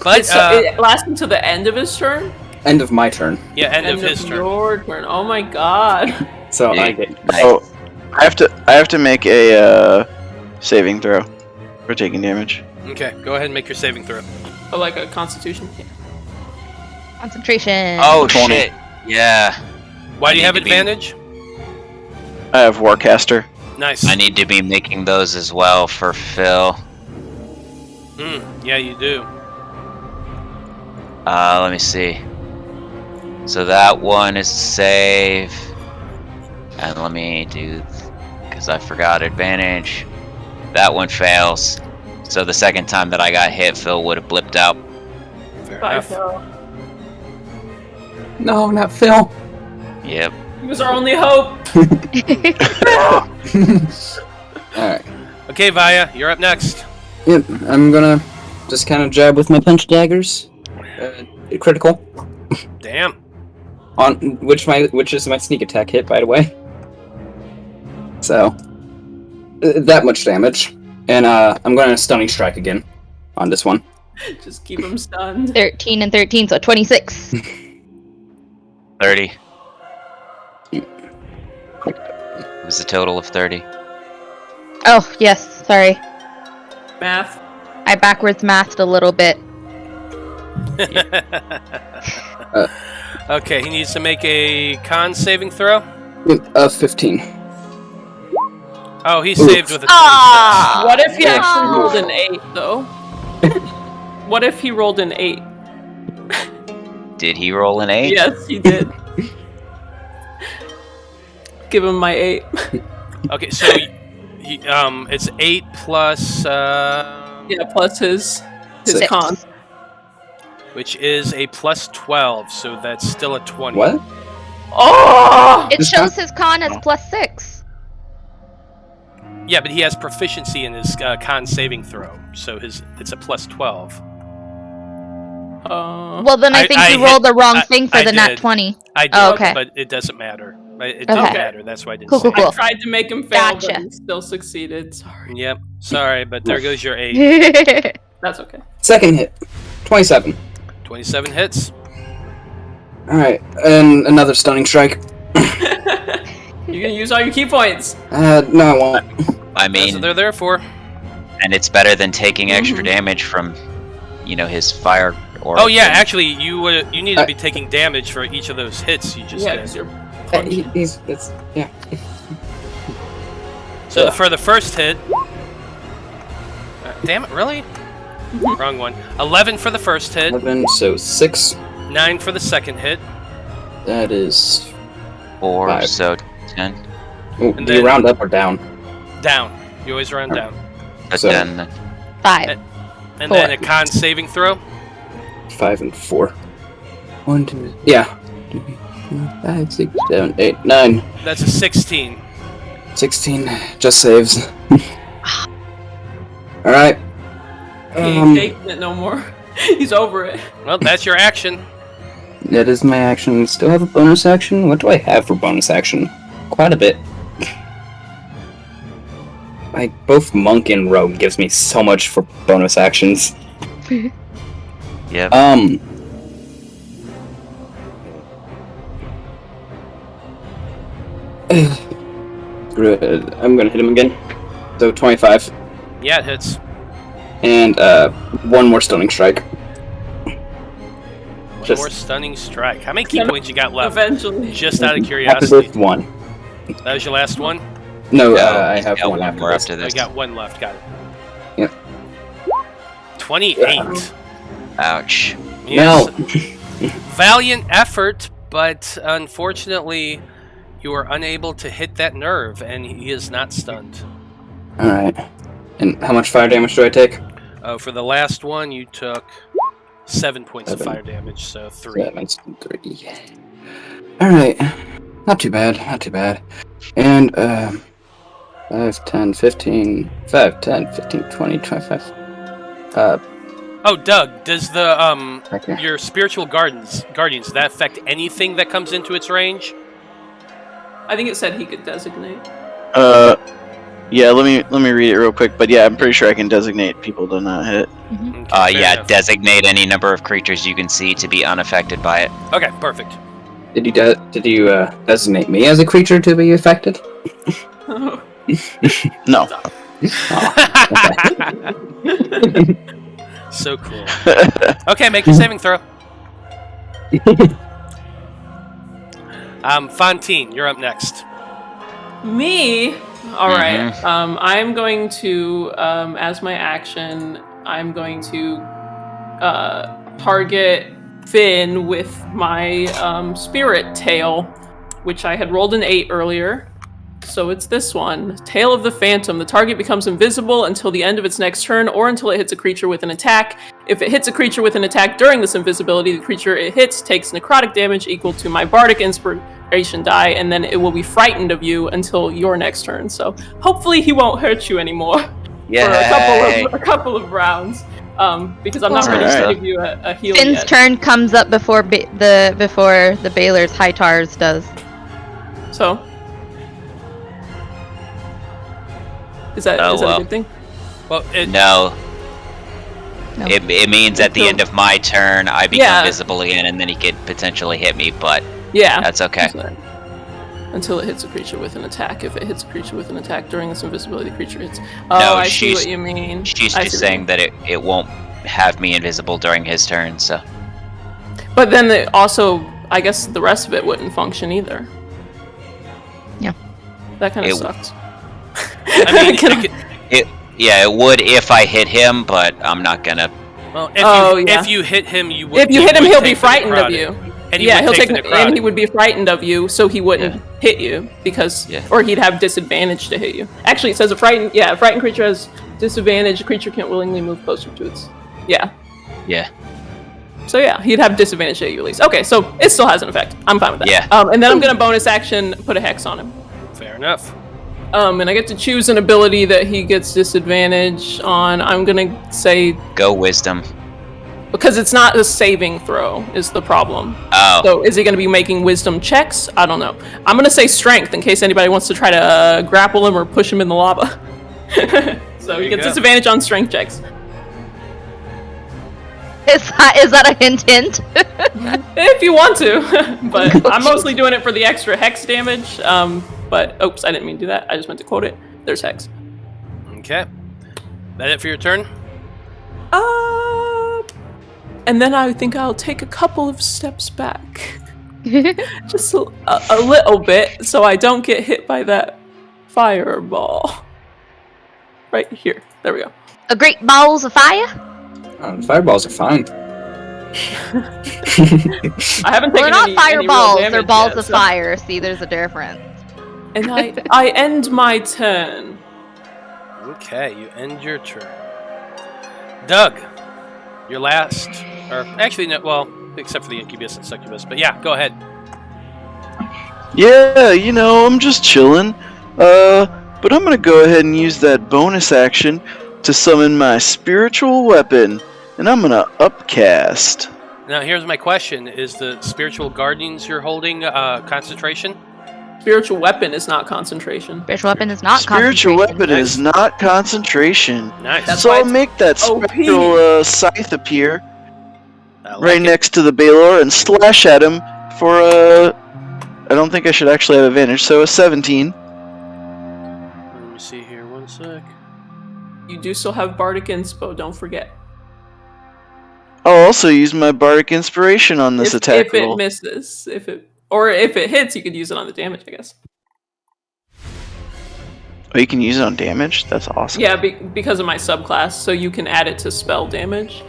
But it lasts until the end of his turn? End of my turn. yeah, end of his turn. Your turn. Oh my god. So Yeah. I get. Oh, I have to make a saving throw for taking damage. Okay, go ahead and make your saving throw. Oh, like a constitution? Yeah. Concentration. Oh 20. shit. Yeah. Why do you need have to be- advantage? I have Warcaster. Nice. I need to be making those as well for Phil. Yeah, you do. Let me see. So that one is save. And let me do, because I forgot advantage. That one fails. So the second time that I got hit, Phil would have blipped out. Fair Bye, enough. Phil. No, not Phil. Yep. He was our only hope. Alright. Okay, Vaya, you're up next. Yep, I'm gonna just kind of jab with my punch daggers. Critical. Damn. On which is my sneak attack hit, by the way. So that much damage, and I'm going to stunning strike again on this one. Just keep him stunned. 13 and 13, so 26. 30. It was a total of 30. Oh, yes, sorry. Math. I backwards mathed a little bit. Okay, he needs to make a con saving throw. 15. Oh, he saved with a 26. What if he actually rolled an 8, though? What if he rolled an 8? Did he roll an 8? Yes, he did. Give him my 8. Okay, so It's 8 plus. Plus his Six. con. Which is a plus 12, so that's still a 20. What? Oh! It This shows his con as +6. Yeah, but he has proficiency in his con saving throw, so it's a plus 12. Well, then I think you hit- rolled the wrong thing for I the nat did. 20. I did, Oh, okay. but it doesn't matter. It Okay. doesn't matter. That's why I didn't Cool, say cool, I cool. tried to make him fail, Gotcha. but he still succeeded. Sorry. it. Yep. Sorry, but there goes your 8. That's okay. Second hit. 27. 27 hits. Alright, and another stunning strike. You're gonna use all your key points. No, I won't. I That's what mean, they're there for. and it's better than taking extra damage from, his fire. Or Oh yeah, actually, you need to be taking damage for each of those hits you just Yeah, did. because you're Yeah. So for the first hit, damn it, really? Wrong one. 11 for the first hit. 11, so 6. 9 for the second hit. That is 4, 5. so 10. Oh, And do you then- round up or down? Down. You always round down. So So- 10. 5. And Four. then a con saving throw. 5 and 4. 1, 2, yeah. 5, 6, 7, 8, 9. That's a 16. 16. Just saves. Alright. he ain't taking it no more. He's over it. Well, that's your action. That is my action. Still have a bonus action? What do I have for bonus action? Quite a bit. Like, both Monk and Rogue gives me so much for bonus actions. Yep. Good. I'm gonna hit him again. So 25. Yeah, it hits. And, one more stunning strike. One Just- more stunning strike. How many key points you got left? Eventually. Just out of After curiosity. this one. That was your last one? No, No, I he's have got one one after more this. after I this. got one left. Got it. Yep. 28. Ouch. Yes. No. Valiant effort, but unfortunately, you are unable to hit that nerve, and he is not stunned. Alright. And how much fire damage do I take? For the last one, you took 7 points of 7. fire damage, so 3. 7, 3. Alright. Not too bad, not too bad. And, 5, 10, 15, 5, 10, 15, 20, 25. Oh, Doug, does the Okay. your spiritual guardians does that affect anything that comes into its range? I think it said he could designate. Yeah, let me read it real quick. But yeah, I'm pretty sure I can designate people to not hit. Okay, fair Yeah, enough. designate any number of creatures you can see to be unaffected by it. Okay, perfect. Did you designate me as a creature to be affected? No. So cool. Okay, make your saving throw. Fantine, you're up next. Me? Alright. Mhm. I'm going to, as my action, I'm going to target Finn with my spirit tail, which I had rolled an 8 earlier. So it's this one. Tail of the Phantom. The target becomes invisible until the end of its next turn or until it hits a creature with an attack. If it hits a creature with an attack during this invisibility, the creature it hits takes necrotic damage equal to my bardic inspiration die, and then it will be frightened of you until your next turn. So hopefully he won't hurt you anymore for a couple of rounds. Because I'm not ready to Alright. give you a heal Finn's yet. turn comes up before the Baylor's Hightars does. So is that Oh, is that well. a good thing? Well, No. No. It means at the end of my turn, I become Yeah. visible again, and then he could potentially hit me, but Yeah. that's okay. Until it hits a creature with an attack. If it hits a creature with an attack during this invisibility, the creature hits. No, Oh, I see she's- what you mean. She's I just see what you saying that it won't have me invisible during his turn, so. mean. But then I guess the rest of it wouldn't function either. Yeah. That kind of It- sucks. I mean, Can I- you could- Yeah, it would if I hit him, but I'm not gonna. well, Oh, yeah. if you hit him, you would. if you hit him, would he'll take be the frightened of necrotic. you. And he yeah, would he'll take take the and he necrotic. would be frightened of you, so he wouldn't hit you because, or he'd have disadvantage to hit you. Actually, it says a frightened creature has disadvantage. The creature can't willingly move closer to its. Yeah. Yeah. So yeah, he'd have disadvantage to hit you at least. Okay, so it still has an effect. I'm fine with that. Yeah. And then I'm gonna bonus action put a hex on him. Fair enough. And I get to choose an ability that he gets disadvantage on. I'm gonna say Go wisdom. because it's not a saving throw is the problem. Oh. So is he going to be making wisdom checks? I don't know. I'm going to say strength in case anybody wants to try to grapple him or push him in the lava. So he gets disadvantage on strength checks. Is that a hint? If you want to. But I'm mostly doing it for the extra hex damage. But oops, I didn't mean to do that. I just meant to quote it. There's hex. Okay. That it for your turn? And then I think I'll take a couple of steps back. Just a little bit, so I don't get hit by that fireball. Right here. There we go. A great balls of fire? Fireballs are fine. I haven't Well, taken they're not any real fireballs, damage they're balls yet, of so- fire. See, there's a difference. And I end my turn. Okay, you end your turn. Doug, your last, or actually, no, well, except for the incubus and succubus, but yeah, go ahead. Yeah, I'm just chilling. But I'm gonna go ahead and use that bonus action to summon my spiritual weapon, and I'm gonna upcast. Now, here's my question. Is the spiritual guardians you're holding concentration? Spiritual weapon is not concentration. Spiritual weapon is not Spiritual concentration. weapon is not concentration. Nice. That's So why I'll it's make that OP. spectral scythe appear I like right it. next to the Baylor and slash at him for I don't think I should actually have advantage, so a 17. Let me see here, one sec. You do still have Bardic Inspo, don't forget. I'll also use my Bardic Inspiration on this attack if roll. it misses, if it hits, you could use it on the damage, I guess. Oh, you can use it on damage? That's awesome. Yeah, because of my subclass, so you can add it to spell damage.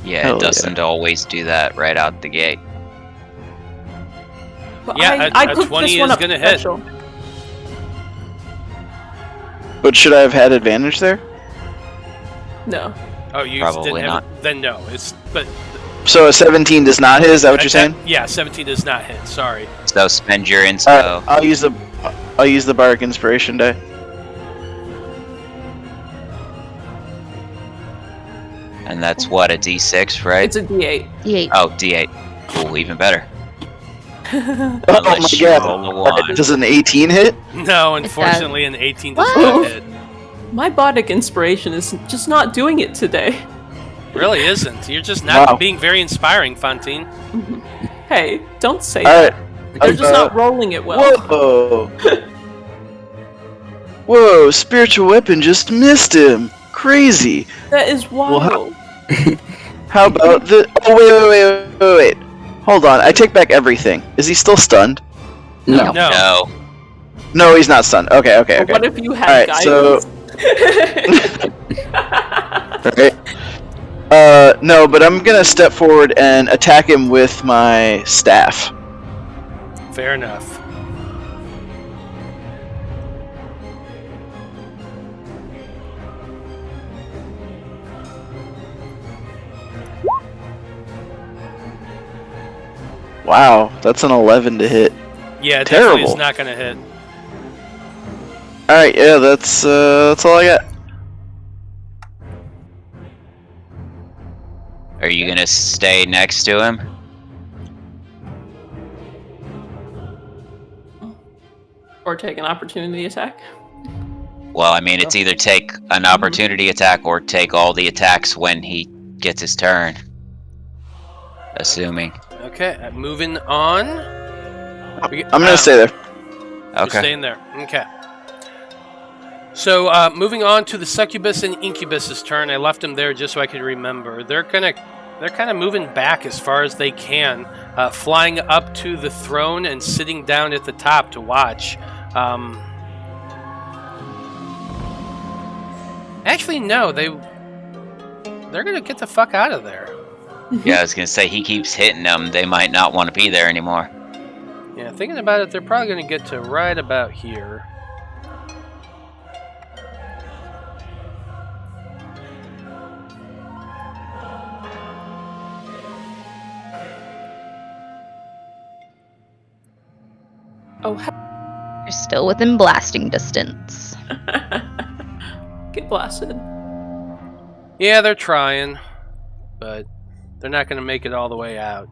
Yeah, Hell it doesn't always do that right out the gate. But Yeah, I a cooked 20 this one is up gonna hit. special. But should I have had advantage there? No. Oh, you Probably didn't have not. it? Then no. But So a 17 does not hit, is that what you're saying? Yeah, 17 does not hit. Sorry. So spend your inspo. Alright, I'll use the Bardic Inspiration die. And that's what, a d6, right? It's a D8. D8. Oh, d8. Cool, even better. Oh Unless my you god. roll a 1. Does an 18 hit? No, unfortunately, an 18 does What? not hit. My Bardic Inspiration is just not doing it today. Really isn't. You're just not Wow. being very inspiring, Fantine. Hey, don't say Alright. that. They're just not rolling it well. Whoa! Whoa, spiritual weapon just missed him. Crazy. That is wild. How about the... Oh, wait. Hold on, I take back everything. Is he still stunned? No. No. No. No, he's not stunned. Okay. But what if you had Alright, so... guidance? Alright. No, but I'm gonna step forward and attack him with my staff. Fair enough. Wow, that's an 11 to hit. Yeah, it definitely is Terrible. not going to hit. Alright, yeah, that's all I got. Are you gonna stay next to him? Or take an opportunity attack? Well, I mean, it's either take an opportunity attack or take all the attacks when he gets his turn. Assuming. Okay, moving on. I'm gonna stay there. You're Okay. staying there. Okay. So, moving on to the succubus and incubus's turn. I left them there just so I could remember. They're kind of moving back as far as they can, flying up to the throne and sitting down at the top to watch. Actually, no, they're gonna get the fuck out of there. Yeah, I was gonna say, he keeps hitting them. They might not want to be there anymore. Yeah, thinking about it, they're probably going to get to right about here. Oh, You're still within blasting distance. get blasted. Yeah, they're trying, but they're not going to make it all the way out.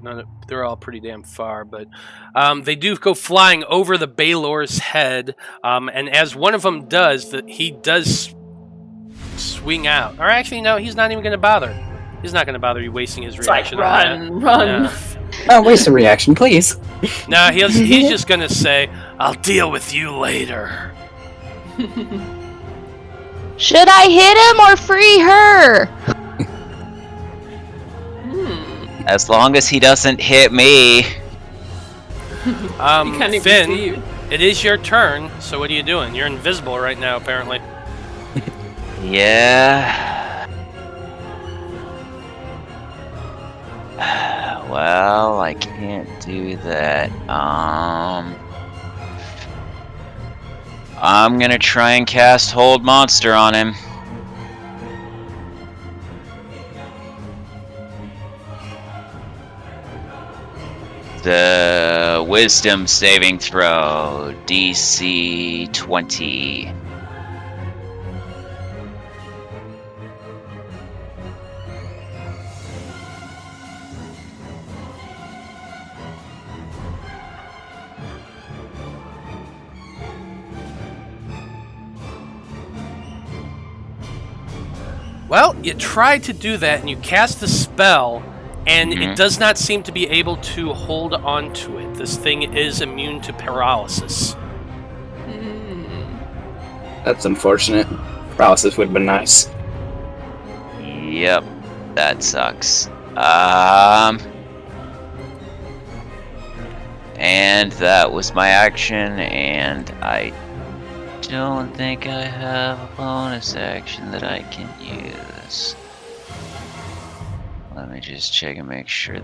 They're all pretty damn far, but they do go flying over the Baylor's head, and as one of them does, he does swing out. Or actually, no, he's not even going to bother. He's not going to bother you wasting his It's like, reaction on that. run. Yeah. Oh, waste a reaction, please. No, he's just going to say, I'll deal with you later. Should I hit him or free her? As long as he doesn't hit me. You can't even see Finn, you. it is your turn, so what are you doing? You're invisible right now, apparently. Yeah. Well, I can't do that. I'm gonna try and cast Hold Monster on him. The Wisdom saving throw, DC 20. Well, you tried to do that, and you cast the spell, and it does not seem to be able to hold on to it. This thing is immune to paralysis. That's unfortunate. Paralysis would have been nice. Yep, that sucks. And that was my action, and I don't think I have a bonus action that I can use. Let me just check and make sure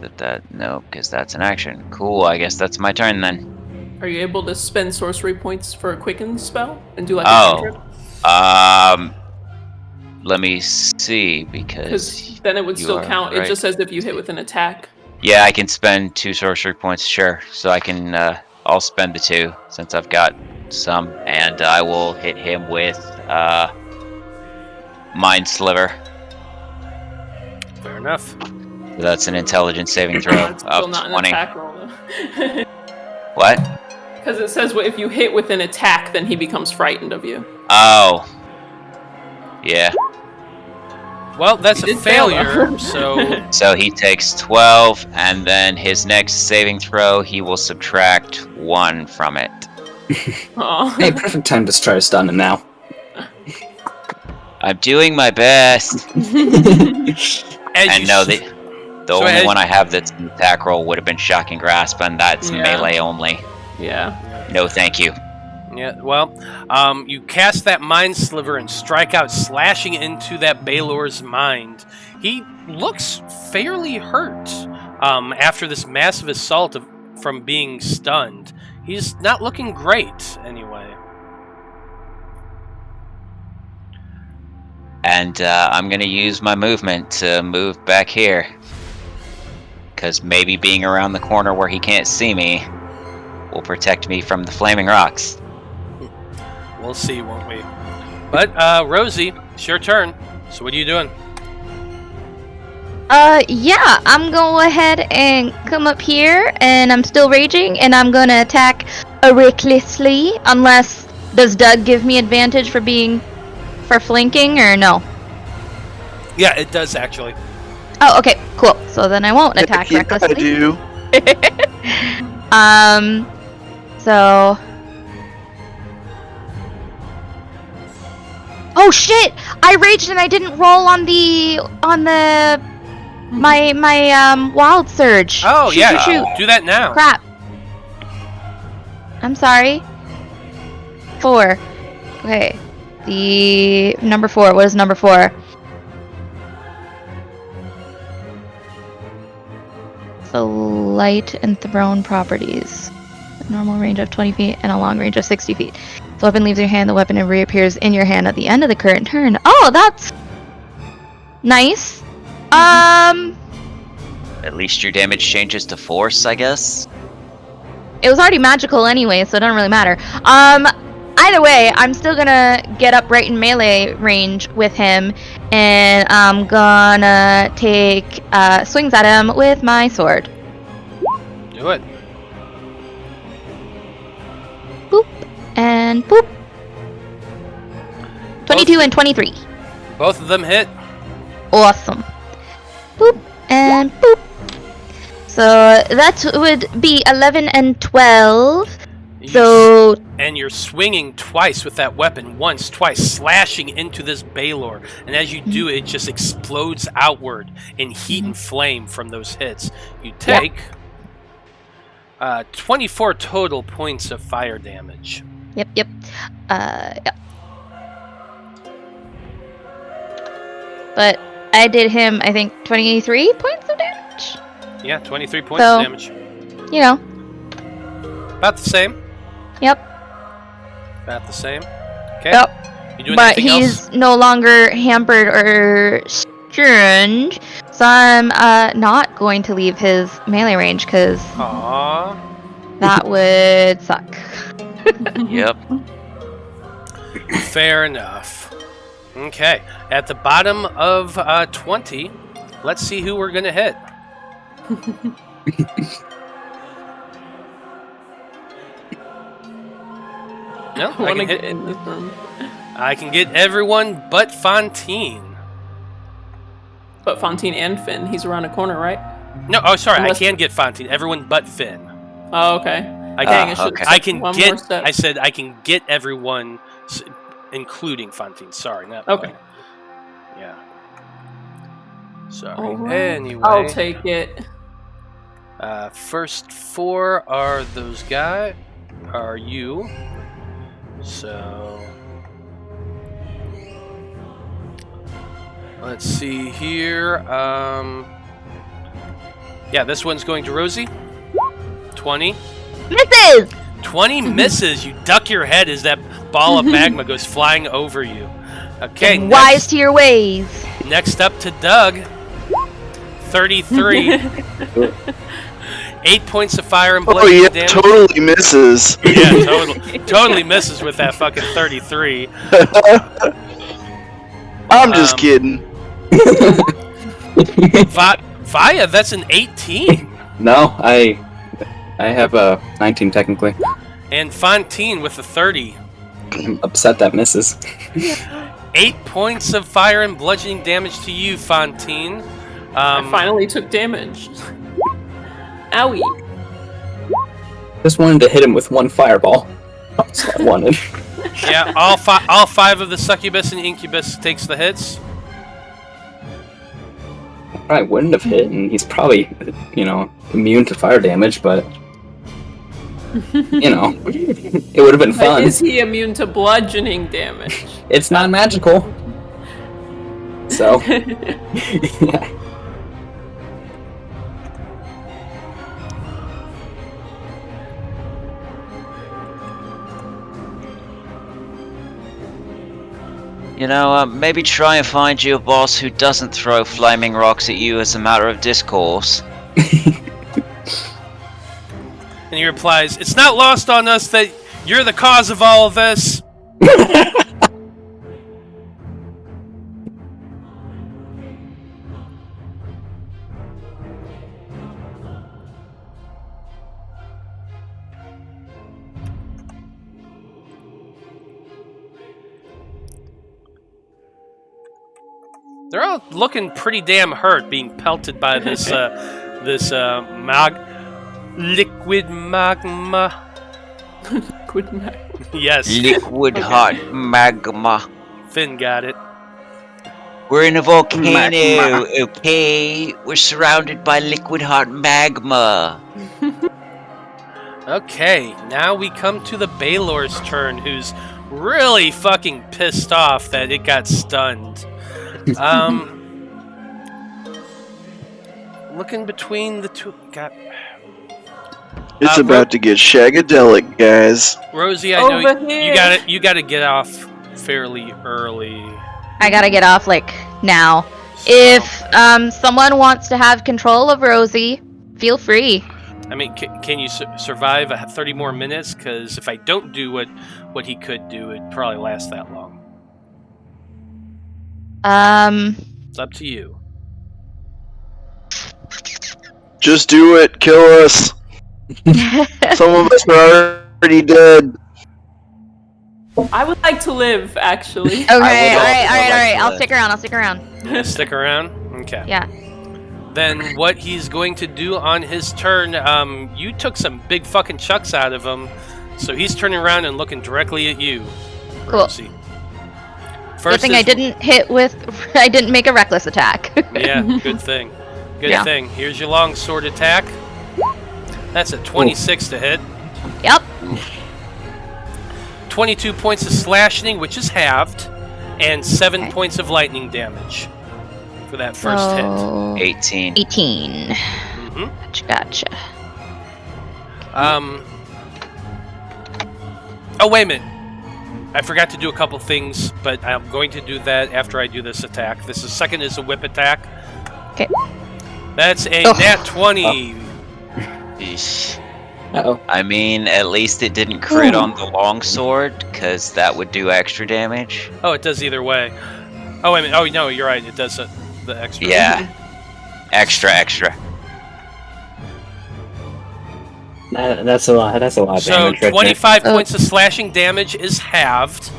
nope, because that's an action. Cool, I guess that's my turn then. Are you able to spend sorcery points for a quicken spell and do like a cantrip? Let me see, because then it would still are count. right. It just says if you hit with an attack. Yeah, I can spend 2 sorcery points, sure. So I can, I'll spend the 2 since I've got some, and I will hit him with Mind Sliver. Fair enough. So that's an intelligence saving throw It's still of not 20. an attack roll though. What? Because it says if you hit with an attack, then he becomes frightened of you. Oh. Yeah. Well, that's You a did fail, failure, though. so So he takes 12, and then his next saving throw, he will subtract 1 from it. Aw. Hey, perfect time to try to stun him now. I'm doing my best. as And you no, s- the So only as- one I have that's an attack roll would have been Shocking Grasp, and that's Yeah. melee only. Yeah. No, thank you. Yeah, well, you cast that Mind Sliver and strike out, slashing into that Baylor's mind. He looks fairly hurt after this massive assault from being stunned. He's not looking great, anyway. And I'm going to use my movement to move back here. Because maybe being around the corner where he can't see me will protect me from the flaming rocks. We'll see, won't we? But, Rosie, it's your turn. So what are you doing? Yeah, I'm gonna go ahead and come up here, and I'm still raging, and I'm gonna attack recklessly, unless, does Doug give me advantage for flanking, or no? Yeah, it does, actually. Oh, okay, cool. So then I won't attack Yeah, I recklessly. do. So... Oh shit! I raged and I didn't roll on my wild surge. Oh, Shoot, yeah, shoot. do that now. Crap. I'm sorry. 4. Okay. The number 4. What is number 4? the light and thrown properties. A normal range of 20 feet and a long range of 60 feet. The weapon leaves your hand, the weapon reappears in your hand at the end of the current turn. Oh, that's nice. At least your damage changes to force, I guess. It was already magical anyway, so it doesn't really matter. Either way, I'm still gonna get up right in melee range with him, and I'm gonna take swings at him with my sword. Do it. Boop and boop. 22 and 23. Both of them hit. Awesome. Boop and boop. So that would be 11 and 12. So And you're swinging twice with that weapon, once, twice, slashing into this Baylor. And as you do, it just explodes outward in heat and flame from those hits. You take 24 total points of fire damage. Yep. Yeah. But I did him, I think, 23 points of damage. Yeah, 23 points of damage. You know. About the same. Yep. About the same. Okay. Yep. You doing But anything he's else? no longer hampered or strange, so I'm not going to leave his melee range because that would suck. Yep. Fair enough. Okay. At the bottom of 20, let's see who we're going to hit. No, I can hit in this room. I can get everyone but Fantine. But Fantine and Fin, he's around a corner, right? No, oh sorry, Unless- I can get Fantine. Everyone but Finn. Oh, okay. I can One get. more step. I said I can get everyone, including Fantine. Sorry, not Okay. Yeah. Sorry. All right. Anyway, I'll take it. First four are those guys. Are you? So let's see here. Yeah, this one's going to Rosie. 20. Misses! 20 misses. You duck your head as that ball of magma goes flying over you. Okay, Wise to your ways. next up to Doug. 33. 8 points of fire and bludgeoning damage. Totally misses. Yeah, totally misses with that fucking 33. I'm just kidding. Vaya, that's an 18. No, I have a 19 technically. And Fantine with a 30. I'm upset that misses. 8 points of fire and bludgeoning damage to you, Fantine. I finally took damage. Owie. Just wanted to hit him with one fireball. That's what I wanted. Yeah, all five of the succubus and incubus takes the hits. I wouldn't have hit, and he's probably, immune to fire damage, but, it would have been But fun. is he immune to bludgeoning damage? It's not magical. So, yeah. Maybe try and find you a boss who doesn't throw flaming rocks at you as a matter of discourse. And he replies, "It's not lost on us that you're the cause of all of this." They're all looking pretty damn hurt, being pelted by this liquid magma. Liquid magma. Yes, Liquid hot magma. Finn got it. We're in a volcano, okay? We're surrounded by liquid hot magma. Okay, now we come to the Baylor's turn, who's really fucking pissed off that it got stunned. looking between the two. God. It's about to get shagadelic, guys. Rosie, I know Over you here. got to get off fairly early. I gotta get off like now. So, If someone wants to have control of Rosie, feel free. I mean, can you survive 30 more minutes? Because if I don't do what he could do, it'd probably last that long. It's up to you. Just do it. Kill us. Some of us are already dead. I would like to live, actually. Okay, I would all also right. like to I'll live. stick around. I'll stick around. Yeah, stick around. Okay. Yeah. Then what he's going to do on his turn, you took some big fucking chucks out of him, so he's turning around and looking directly at you. Cool. Rosie. Good thing I didn't I didn't make a reckless attack. Yeah, good thing. Good Yeah. thing. Here's your long sword attack. That's a 26 to hit. Yep. 22 points of slashing, which is halved, and 7 points of lightning damage for that first hit. So, 18. 18. Mm-hmm. Gotcha. Oh, wait a minute. I forgot to do a couple things, but I'm going to do that after I do this attack. This is second is a whip attack. Okay. That's a Ugh. nat 20. Eesh. Uh-oh. I mean, at least it didn't crit on the longsword, because that would do extra damage. Oh, it does either way. Oh, wait a minute. Oh, no, you're right. It does the extra. Yeah. Extra. That's a lot. That's a lot of So damage. Right 25 Oh. points of slashing damage is halved.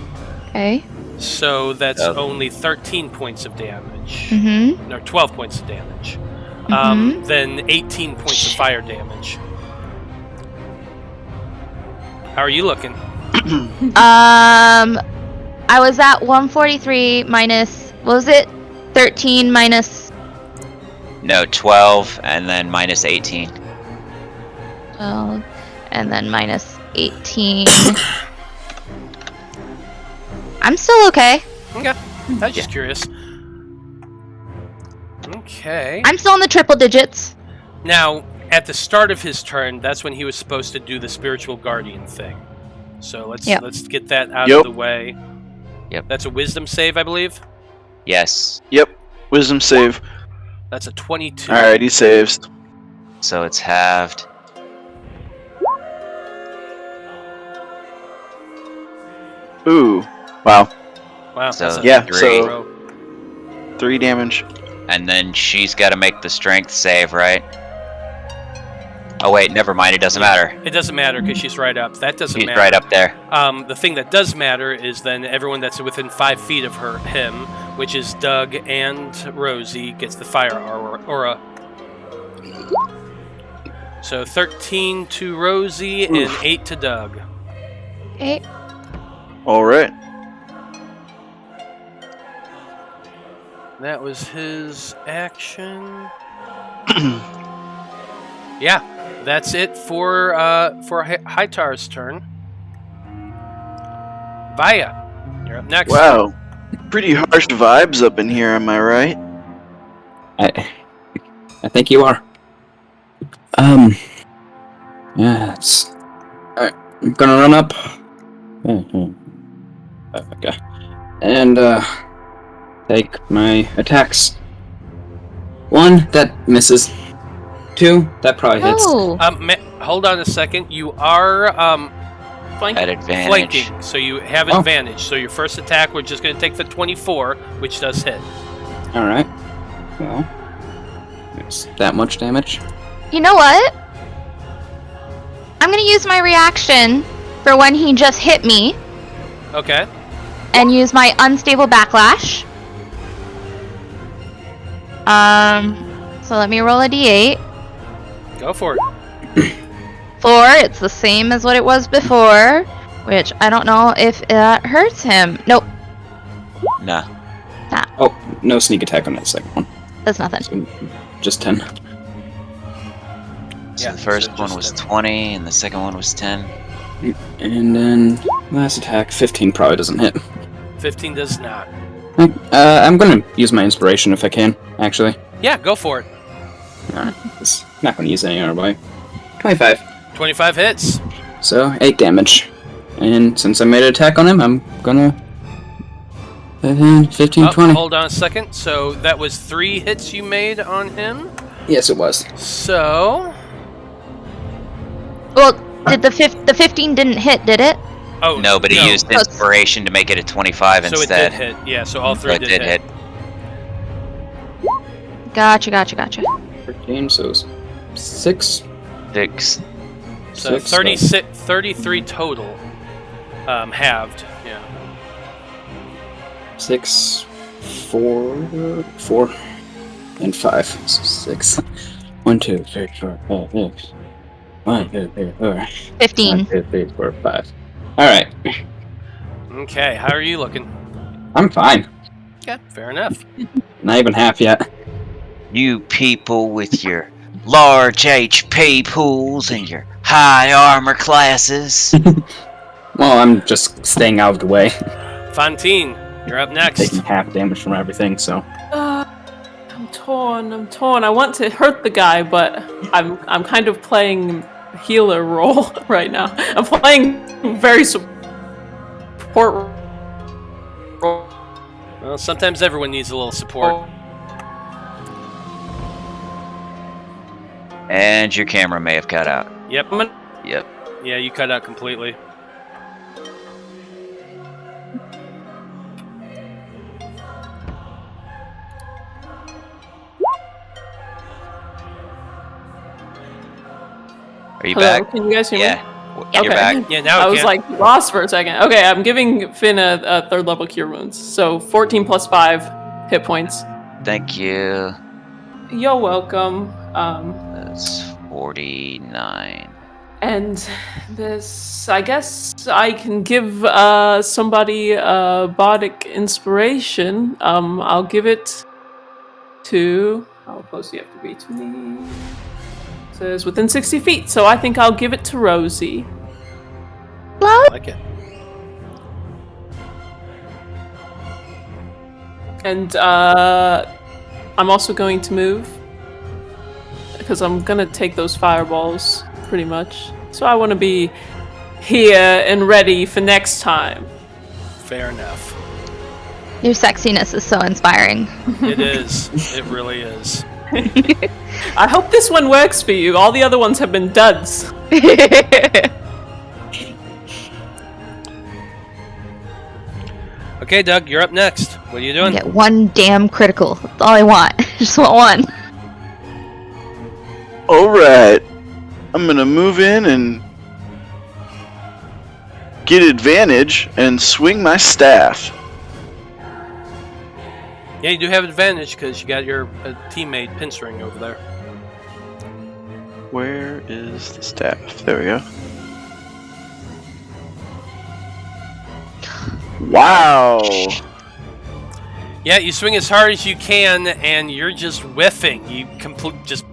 Okay. So that's Oh. only 13 points of damage. Mm-hmm. No, 12 points of damage. Mhm. Then 18 points of fire damage. How are you looking? I was at 143 minus, what was it? 13 minus No, 12, and then minus 18. 12, and then minus 18. I'm still okay. Okay. I was just curious. Okay. I'm still in the triple digits. Now, at the start of his turn, that's when he was supposed to do the spiritual guardian thing. So let's get that out of the way. Yep. That's a wisdom save, I believe. Yes. Yep. Wisdom save. That's a 22. Alright, he saves. So it's halved. Ooh. Wow. Wow. So that's a yeah, three so- in a row. 3 damage. And then she's got to make the strength save, right? Oh wait, never mind. It doesn't matter. It doesn't matter because she's right up. That doesn't She's matter. right up there. The thing that does matter is then everyone that's within 5 feet of him, which is Doug and Rosie, gets the fire aura. So 13 to Rosie and 8 to Doug. Okay. Alright. That was his action. Yeah, that's it for Hightar's turn. Vaya, you're up next. Wow. Pretty harsh vibes up in here, am I right? I think you are. Yeah, it's... Alright, I'm gonna run up. Okay. And, take my attacks. 1, that misses. 2, that probably hits. Oh. Hold on a second. You are At advantage. flanking, so you have Oh. advantage. So your first attack, we're just going to take the 24, which does hit. Alright. Well, it's that much damage. You know what? I'm gonna use my reaction for when he just hit me Okay. and use my unstable backlash. So let me roll a d8. Go for it. 4, it's the same as what it was before, which I don't know if that hurts him. Nope, Nah. Oh, no sneak attack on that second one. that's nothing. So, just 10. So Yeah, the first so one just was 10. 20, and the second one was 10. And then, last attack, 15 probably doesn't hit. 15 does not. I'm gonna use my inspiration if I can, actually. Yeah, go for it. Alright, it's not going to use any other way. 25. 25 hits. So, 8 damage. And since I made an attack on him, I'm gonna... 15, 20. Hold on a second. So that was 3 hits you made on him. Yes, it was. So... Well, did the 15 didn't hit, did it? Oh, No, but he used inspiration to make it a 25 so instead. it did hit. Yeah, so all 3 So it did hit. Gotcha. 13, so 6. 6. So 6, 33 total. Halved. Yeah. 6, 4, and 5. So 6. 1, 2, 3, 4, 5, 6. 1, 2, 3, 4. 15. 1, 2, 3, 4, 5. Alright. Okay, how are you looking? I'm fine. Yeah, fair enough. Not even half yet. You people with your large HP pools and your high armor classes. Well, I'm just staying out of the way. Fantine, you're up next. Taking half damage from everything, so... I'm torn. I want to hurt the guy, but I'm kind of playing healer role right now. I'm playing very support role. Well, sometimes everyone needs a little support. And your camera may have cut out. Yep. Yep. Yeah, you cut out completely. Are you Hello, back? can you guys hear me? Yeah. Okay. You're back. Yeah, now I we was can. like lost for a second. Okay, I'm giving Finn a 3rd level cure wounds. So 14 plus 5 hit points. Thank you. You're welcome. That's 49. And this, I guess I can give somebody a bardic inspiration. I'll give it to... How close do you have to be to me? It says within 60 feet, so I think I'll give it to Rosie. I like it. And I'm also going to move, because I'm going to take those fireballs, pretty much. So I want to be here and ready for next time. Fair enough. Your sexiness is so inspiring. It is. It really is. I hope this one works for you. All the other ones have been duds. Okay, Doug, you're up next. What are you doing? Get one damn critical. That's all I want. Just want one. Alright. I'm gonna move in and get advantage and swing my staff. Yeah, you do have advantage because you got your teammate pincering over there. Where is the staff? There we go. Wow. Yeah, you swing as hard as you can, and you're just whiffing. You just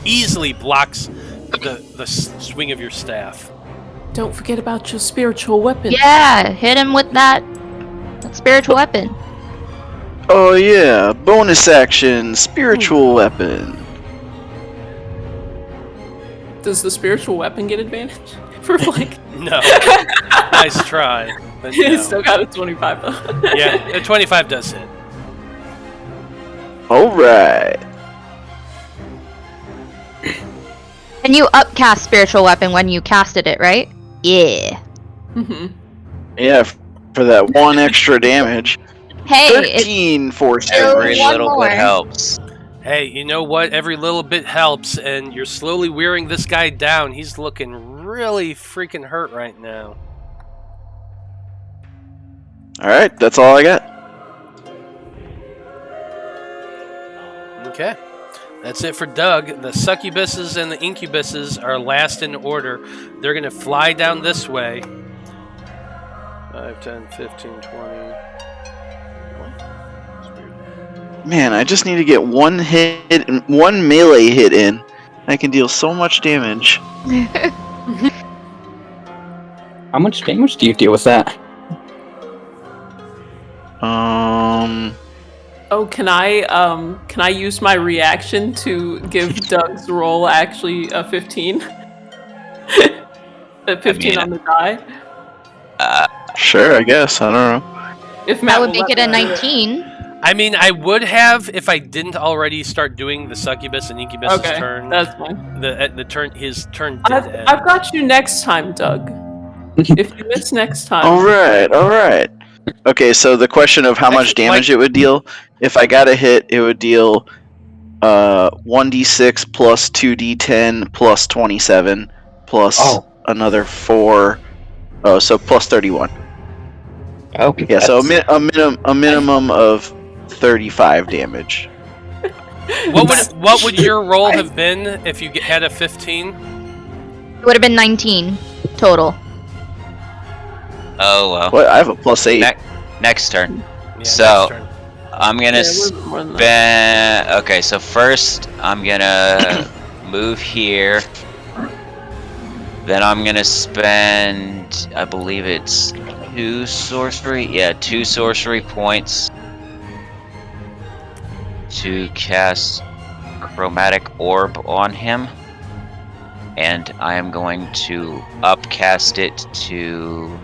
easily blocks the swing of your staff. Don't forget about your spiritual weapon. Yeah, hit him with that spiritual weapon. Oh yeah, bonus action, spiritual weapon. Does the spiritual weapon get advantage? For like... No. Nice try. But He no. still got a 25 though. Yeah, a 25 does hit. Alright. And you upcast spiritual weapon when you casted it, right? Yeah. Mm-hmm. Yeah, for that one extra damage. Hey, 13 force still Every damage. one little more. bit helps. Hey, you know what? Every little bit helps, and you're slowly wearing this guy down. He's looking really freaking hurt right now. Alright, that's all I got. Okay. That's it for Doug. The succubuses and the incubuses are last in order. They're going to fly down this way. 5, 10, 15, 20. Man, I just need to get one melee hit in. I can deal so much damage. How much damage do you deal with that? Okay. can I use my reaction to give Doug's roll actually a 15? A 15 on the die? Sure, I guess. I don't know. If That Matt would will make let it a me do 19. I mean, I would have if I didn't already start doing the succubus and incubus's Okay, turn. that's fine. His turn did end. I've got you next time, Doug. If you miss next time. All right. Okay, so the question of how much Actually, damage it would deal. If I got a hit, it would deal 1d6 plus 2d10 plus 27 plus another 4. Oh, so plus 31. Okay. Yeah, so a minimum of 35 damage. What would your roll have been if you had a 15? It would have been 19 total. Oh well. What? I have a plus 8. Next turn. Yeah, So- next turn. I'm gonna spend. Okay, so first I'm gonna move here. Then I'm gonna spend. I believe it's 2 sorcery. Yeah, 2 sorcery points to cast Chromatic Orb on him, and I am going to upcast it to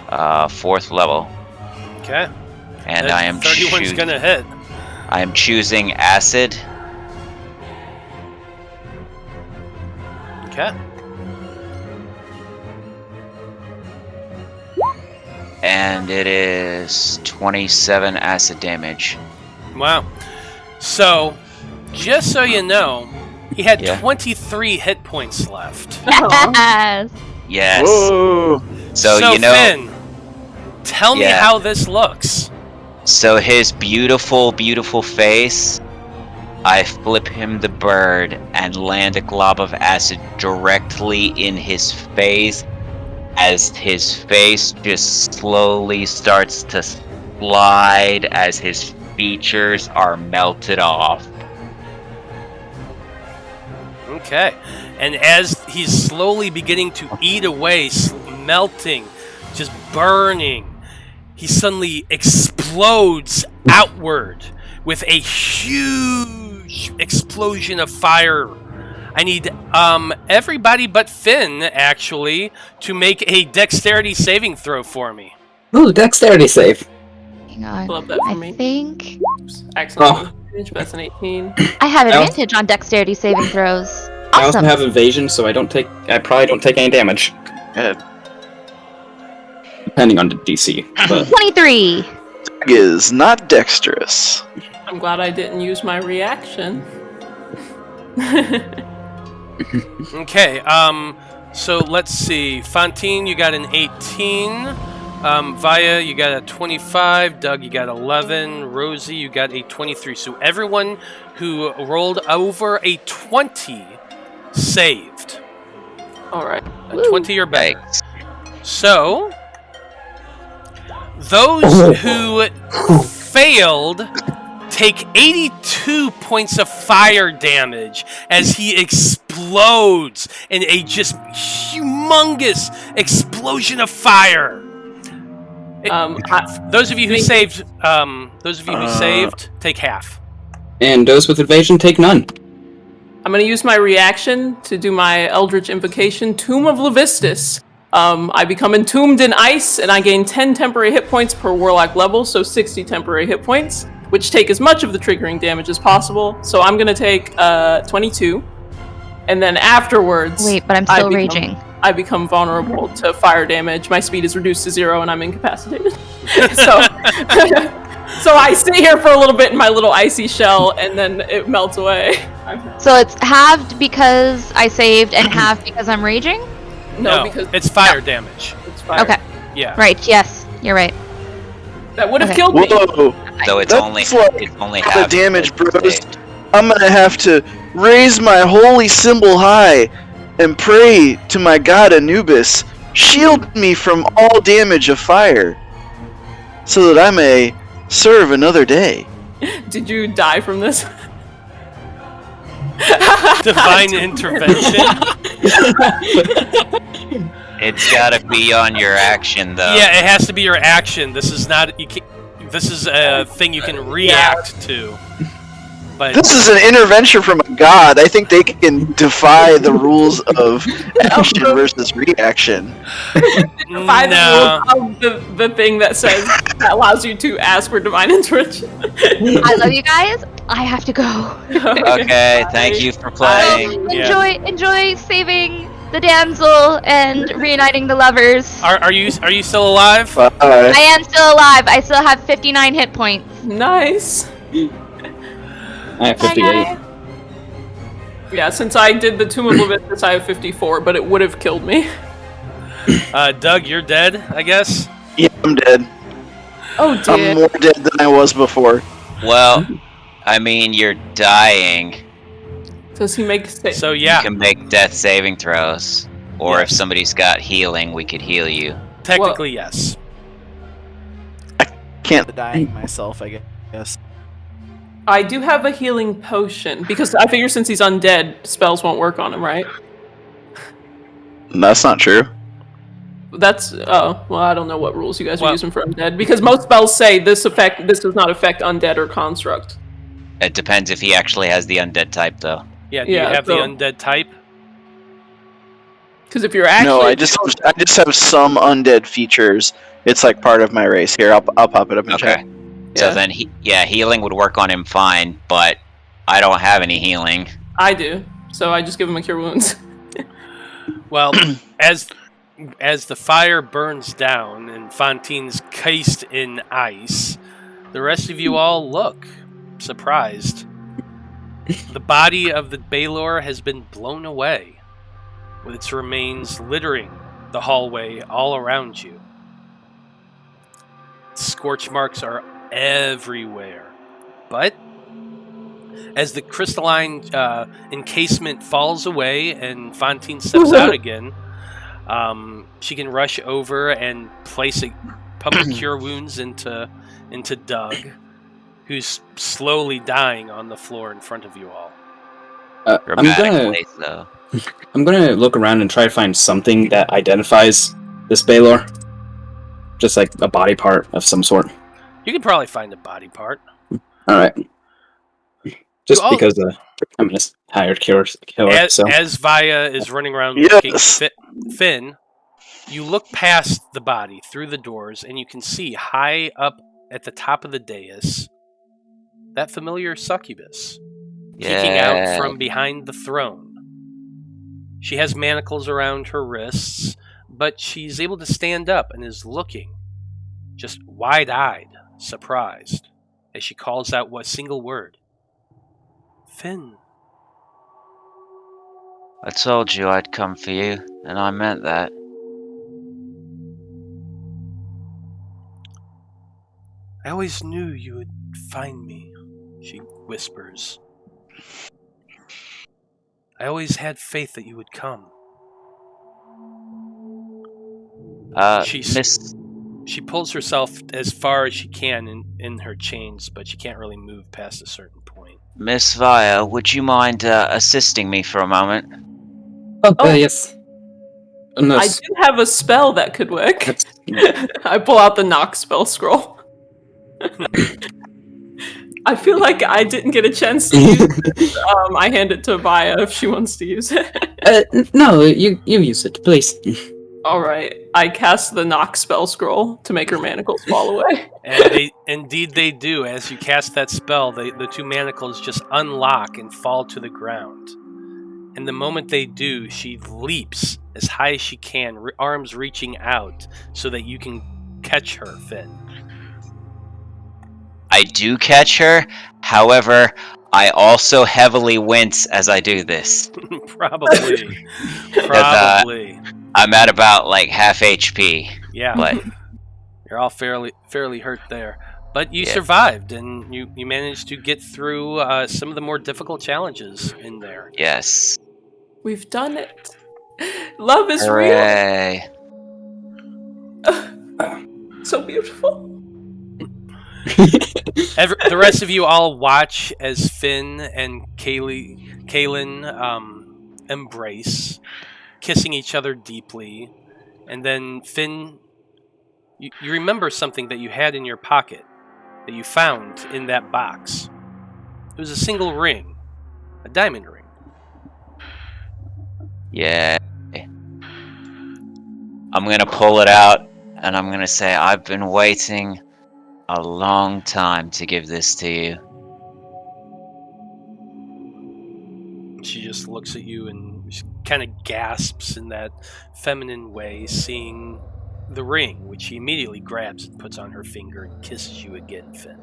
4th level. Okay. And I am 31's gonna hit. I am choosing acid. Okay. And it is 27 acid damage. Wow. So, just so you know, he had Yeah. 23 hit points left. Yes. Yes. Whoa. So you know, Finn, tell me Yeah. how this looks. so his beautiful, beautiful face, I flip him the bird and land a glob of acid directly in his face as his face just slowly starts to slide as his features are melted off. Okay. And as he's slowly beginning to eat away, melting, just burning, he suddenly explodes outward with a huge explosion of fire. I need everybody but Finn, actually, to make a dexterity saving throw for me. Ooh, dexterity save. Hang on. Pull up that for I me. think Excellent. That's an 18. I have I also- advantage on dexterity saving throws. I also Awesome. have evasion, so I probably don't take any damage. Yeah, Depending on the DC. But 23. Doug is not dexterous. I'm glad I didn't use my reaction. Okay, so let's see. Fantine, you got an 18. Vaya, you got a 25. Doug, you got 11. Rosie, you got a 23. So everyone who rolled over a 20 saved. Alright. A 20 or better. Yikes. So, those who failed take 82 points of fire damage as he explodes in a just humongous explosion of fire. Those of you who saved, take half. and those with evasion take none. I'm going to use my reaction to do my Eldritch Invocation, Tomb of Levistus. I become entombed in ice, and I gain 10 temporary hit points per warlock level, so 60 temporary hit points, which take as much of the triggering damage as possible. So I'm going to take 22, and then afterwards... Wait, but I'm still raging. I become vulnerable to fire damage. My speed is reduced to 0, and I'm incapacitated. So I stay here for a little bit in my little icy shell, and then it melts away. So it's halved because I saved and halved because I'm raging? No, because it's fire damage. it's fire. Okay. Yeah. Right, yes. You're right. That would have Okay. killed me. Whoa! So it's That's only like half the damage, bros. saved. I'm gonna have to raise my holy symbol high and pray to my god Anubis, shield me from all damage of fire, so that I may serve another day. Did you die from this? Divine intervention. It's gotta be on your action though. Yeah, it has to be your action. This is not. You can't, this is a thing you can react to. But This is an intervention from a god. I think they can defy the rules of action versus reaction. Defy the rules of the thing that says that allows you to ask for divine intervention. I love you guys. I have to go. Okay, thank you for playing. Enjoy saving the damsel and reuniting the lovers. Are you still alive? I am still alive. I still have 59 hit points. Nice. I have 58. Yeah, since I did the Tomb of Leviticus, I have 54, but it would have killed me. Doug, you're dead, I guess? Yeah, I'm dead. Oh dear. I'm more dead than I was before. Well, I mean, you're dying. Does he make So yeah, You can make death saving throws. Or if somebody's got healing, we could heal you. technically yes. Can't. Dying myself, I guess. I do have a healing potion, because I figure since he's undead, spells won't work on him, right? That's not true. That's, well, I don't know what rules you guys are using for undead, because most spells say this does not affect undead or construct. It depends if he actually has the undead type, though. Yeah, do you have the undead type? Because if you're actually... No, I just have some undead features. It's like part of my race. Here, I'll pop it up and check. So then, healing would work on him fine, but I don't have any healing. I do, so I just give him a cure wounds. Well, as the fire burns down and Fantine's cased in ice, the rest of you all look surprised. The body of the Baelor has been blown away, with its remains littering the hallway all around you. Scorch marks are everywhere, but as the crystalline encasement falls away and Fantine steps out again, she can rush over and pump cure wounds into Doug, who's slowly dying on the floor in front of you all. I'm gonna look around and try to find something that identifies this Baelor. Just like a body part of some sort. You can probably find a body part. Alright. Just because I'm a hired killer. As Vaya is running around looking Finn, you look past the body through the doors and you can see high up at the top of the dais that familiar succubus peeking out from behind the throne. She has manacles around her wrists, but she's able to stand up and is looking just wide-eyed, surprised, as she calls out one single word. Finn. I told you I'd come for you, and I meant that. I always knew you would find me, she whispers. I always had faith that you would come. She pulls herself as far as she can in her chains, but she can't really move past a certain point. Miss Vaya, would you mind assisting me for a moment? Yes. I do have a spell that could work. I pull out the knock spell scroll. I feel like I didn't get a chance to use it. I hand it to Vaya if she wants to use it. No, you use it, please. Alright, I cast the knock spell scroll to make her manacles fall away. And they do. As you cast that spell, the two manacles just unlock and fall to the ground. And the moment they do, she leaps as high as she can, arms reaching out so that you can catch her, Finn. I do catch her, however, I also heavily wince as I do this. Probably. I'm at about like half HP. Yeah. But you're all fairly hurt there. But you survived, and you managed to get through some of the more difficult challenges in there. Yes. We've done it. Love is Hooray. real. So beautiful. The rest of you all watch as Finn and Kaylin embrace, kissing each other deeply, and then Finn, you remember something that you had in your pocket that you found in that box. It was a single ring, a diamond ring. Yeah. I'm gonna pull it out, and I'm gonna say, I've been waiting a long time to give this to you. She just looks at you and kind of gasps in that feminine way, seeing the ring, which she immediately grabs and puts on her finger and kisses you again, Finn.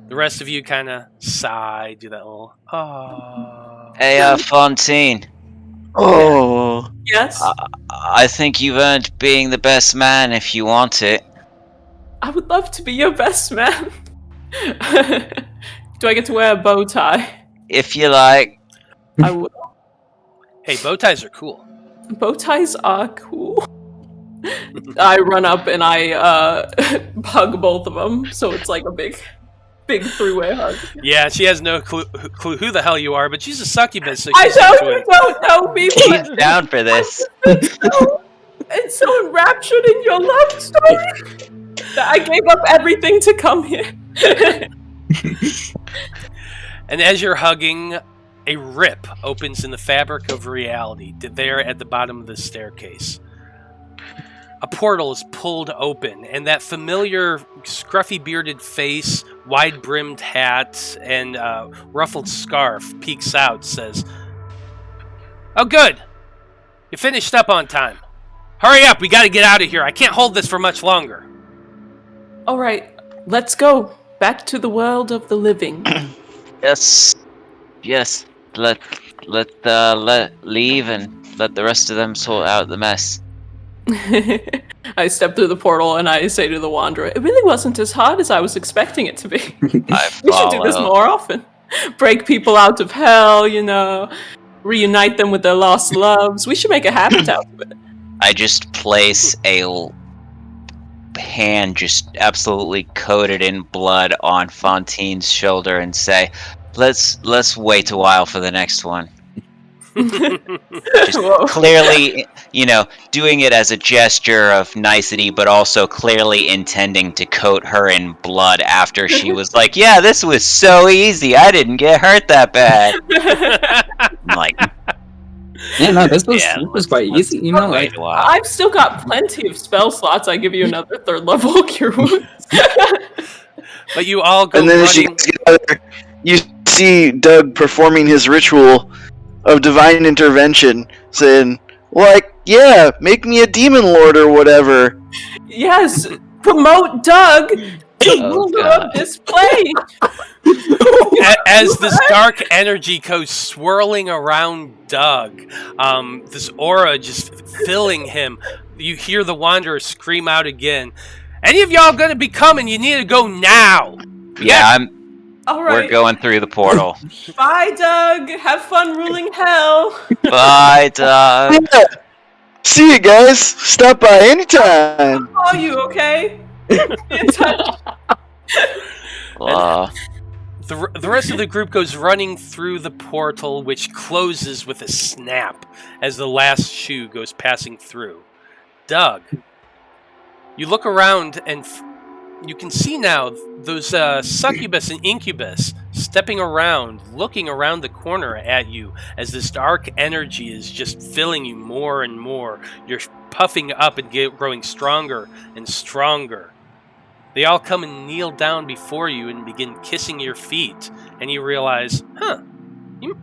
The rest of you kind of sigh, do that little, oh. Hey, Fantine. Oh. Yes? I think you've earned being the best man if you want it. I would love to be your best man. Do I get to wear a bow tie? If you like. I will. Hey, bow ties are cool. Bow ties are cool. I run up and I hug both of them, so it's like a big three-way hug. Yeah, she has no clue who the hell you are, but she's a succubus, so I she's know into you it. don't know me, He's but down for this. it's so enraptured in your love story that I gave up everything to come here. And as you're hugging, a rip opens in the fabric of reality there at the bottom of the staircase. A portal is pulled open, and that familiar scruffy bearded face, wide-brimmed hat, and ruffled scarf peeks out, says, "Oh good! You finished up on time. Hurry up, we gotta get out of here. I can't hold this for much longer." Alright, let's go. Back to the world of the living. Yes. Let leave and let the rest of them sort out the mess. I step through the portal and I say to the Wanderer, it really wasn't as hard as I was expecting it to be. We should do this more often. Break people out of hell, reunite them with their lost loves. We should make a habit out of it. I just place a hand just absolutely coated in blood on Fantine's shoulder and say, let's wait a while for the next one. Just clearly, doing it as a gesture of nicety, but also clearly intending to coat her in blood after she was like, yeah, this was so easy. I didn't get hurt that bad. I'm like, yeah, no, this was quite easy. Wait a while. I've still got plenty of spell slots. I give you another 3rd level cure wounds. But you all go And then as you running. guys get out there, you see Doug performing his ritual of divine intervention, saying, like, yeah, make me a demon lord or whatever. Yes, promote Doug to ruler of this place. As this dark energy goes swirling around Doug, this aura just filling him, you hear the Wanderer scream out again, "Any of y'all gonna be coming? You need to go now!" Yeah, All right. we're going through the portal. Bye, Doug. Have fun ruling hell. Bye, Doug. Yeah. See you guys. Stop by anytime. Are you okay? Be in touch. The rest of the group goes running through the portal, which closes with a snap as the last shoe goes passing through. Doug, you look around and you can see now those succubus and incubus stepping around, looking around the corner at you as this dark energy is just filling you more and more. You're puffing up and growing stronger and stronger. They all come and kneel down before you and begin kissing your feet, and you realize, you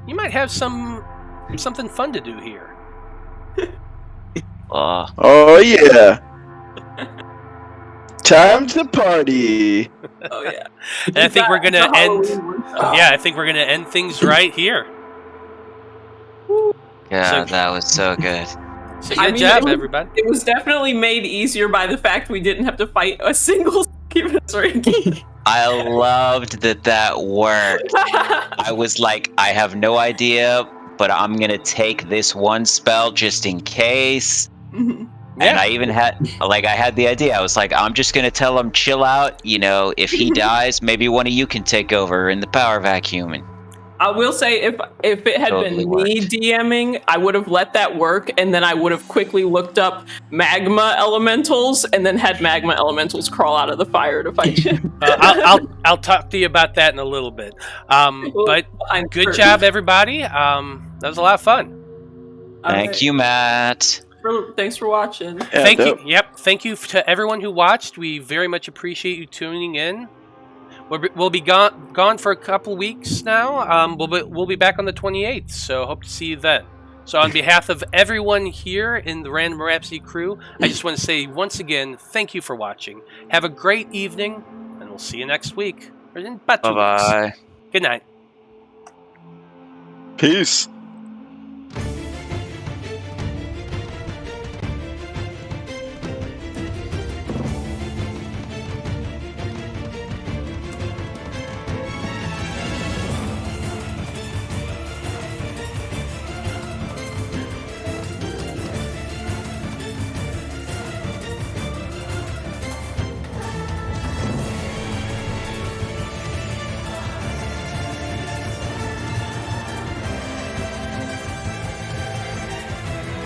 might have something fun to do here. Oh yeah. Time to party. Oh yeah. And I think we're gonna end. Yeah, I think we're gonna end things right here. Yeah, that was so good. So good job, everybody. It was definitely made easier by the fact we didn't have to fight a single succubus. I loved that worked. I was like, I have no idea, but I'm gonna take this one spell just in case. Mm-hmm. And I even had, I had the idea. I was like, I'm just gonna tell him, chill out. If he dies, maybe one of you can take over in the power vacuum. And I will say if it had Totally been me worked. DMing, I would have let that work, and then I would have quickly looked up magma elementals, and then had magma elementals crawl out of the fire to fight you. I'll talk to you about that in a little bit. But good job, everybody. That was a lot of fun. Thank you, Matt. Thanks for watching. Yeah, Thank dope. you. Yep. Thank you to everyone who watched. We very much appreciate you tuning in. We'll be gone for a couple weeks now. We'll be back on the 28th. So hope to see you then. So on behalf of everyone here in the Random Rhapsody crew, I just want to say once again, thank you for watching. Have a great evening, and we'll see you next week. Or in about 2 weeks. Bye-bye. Good night. Peace.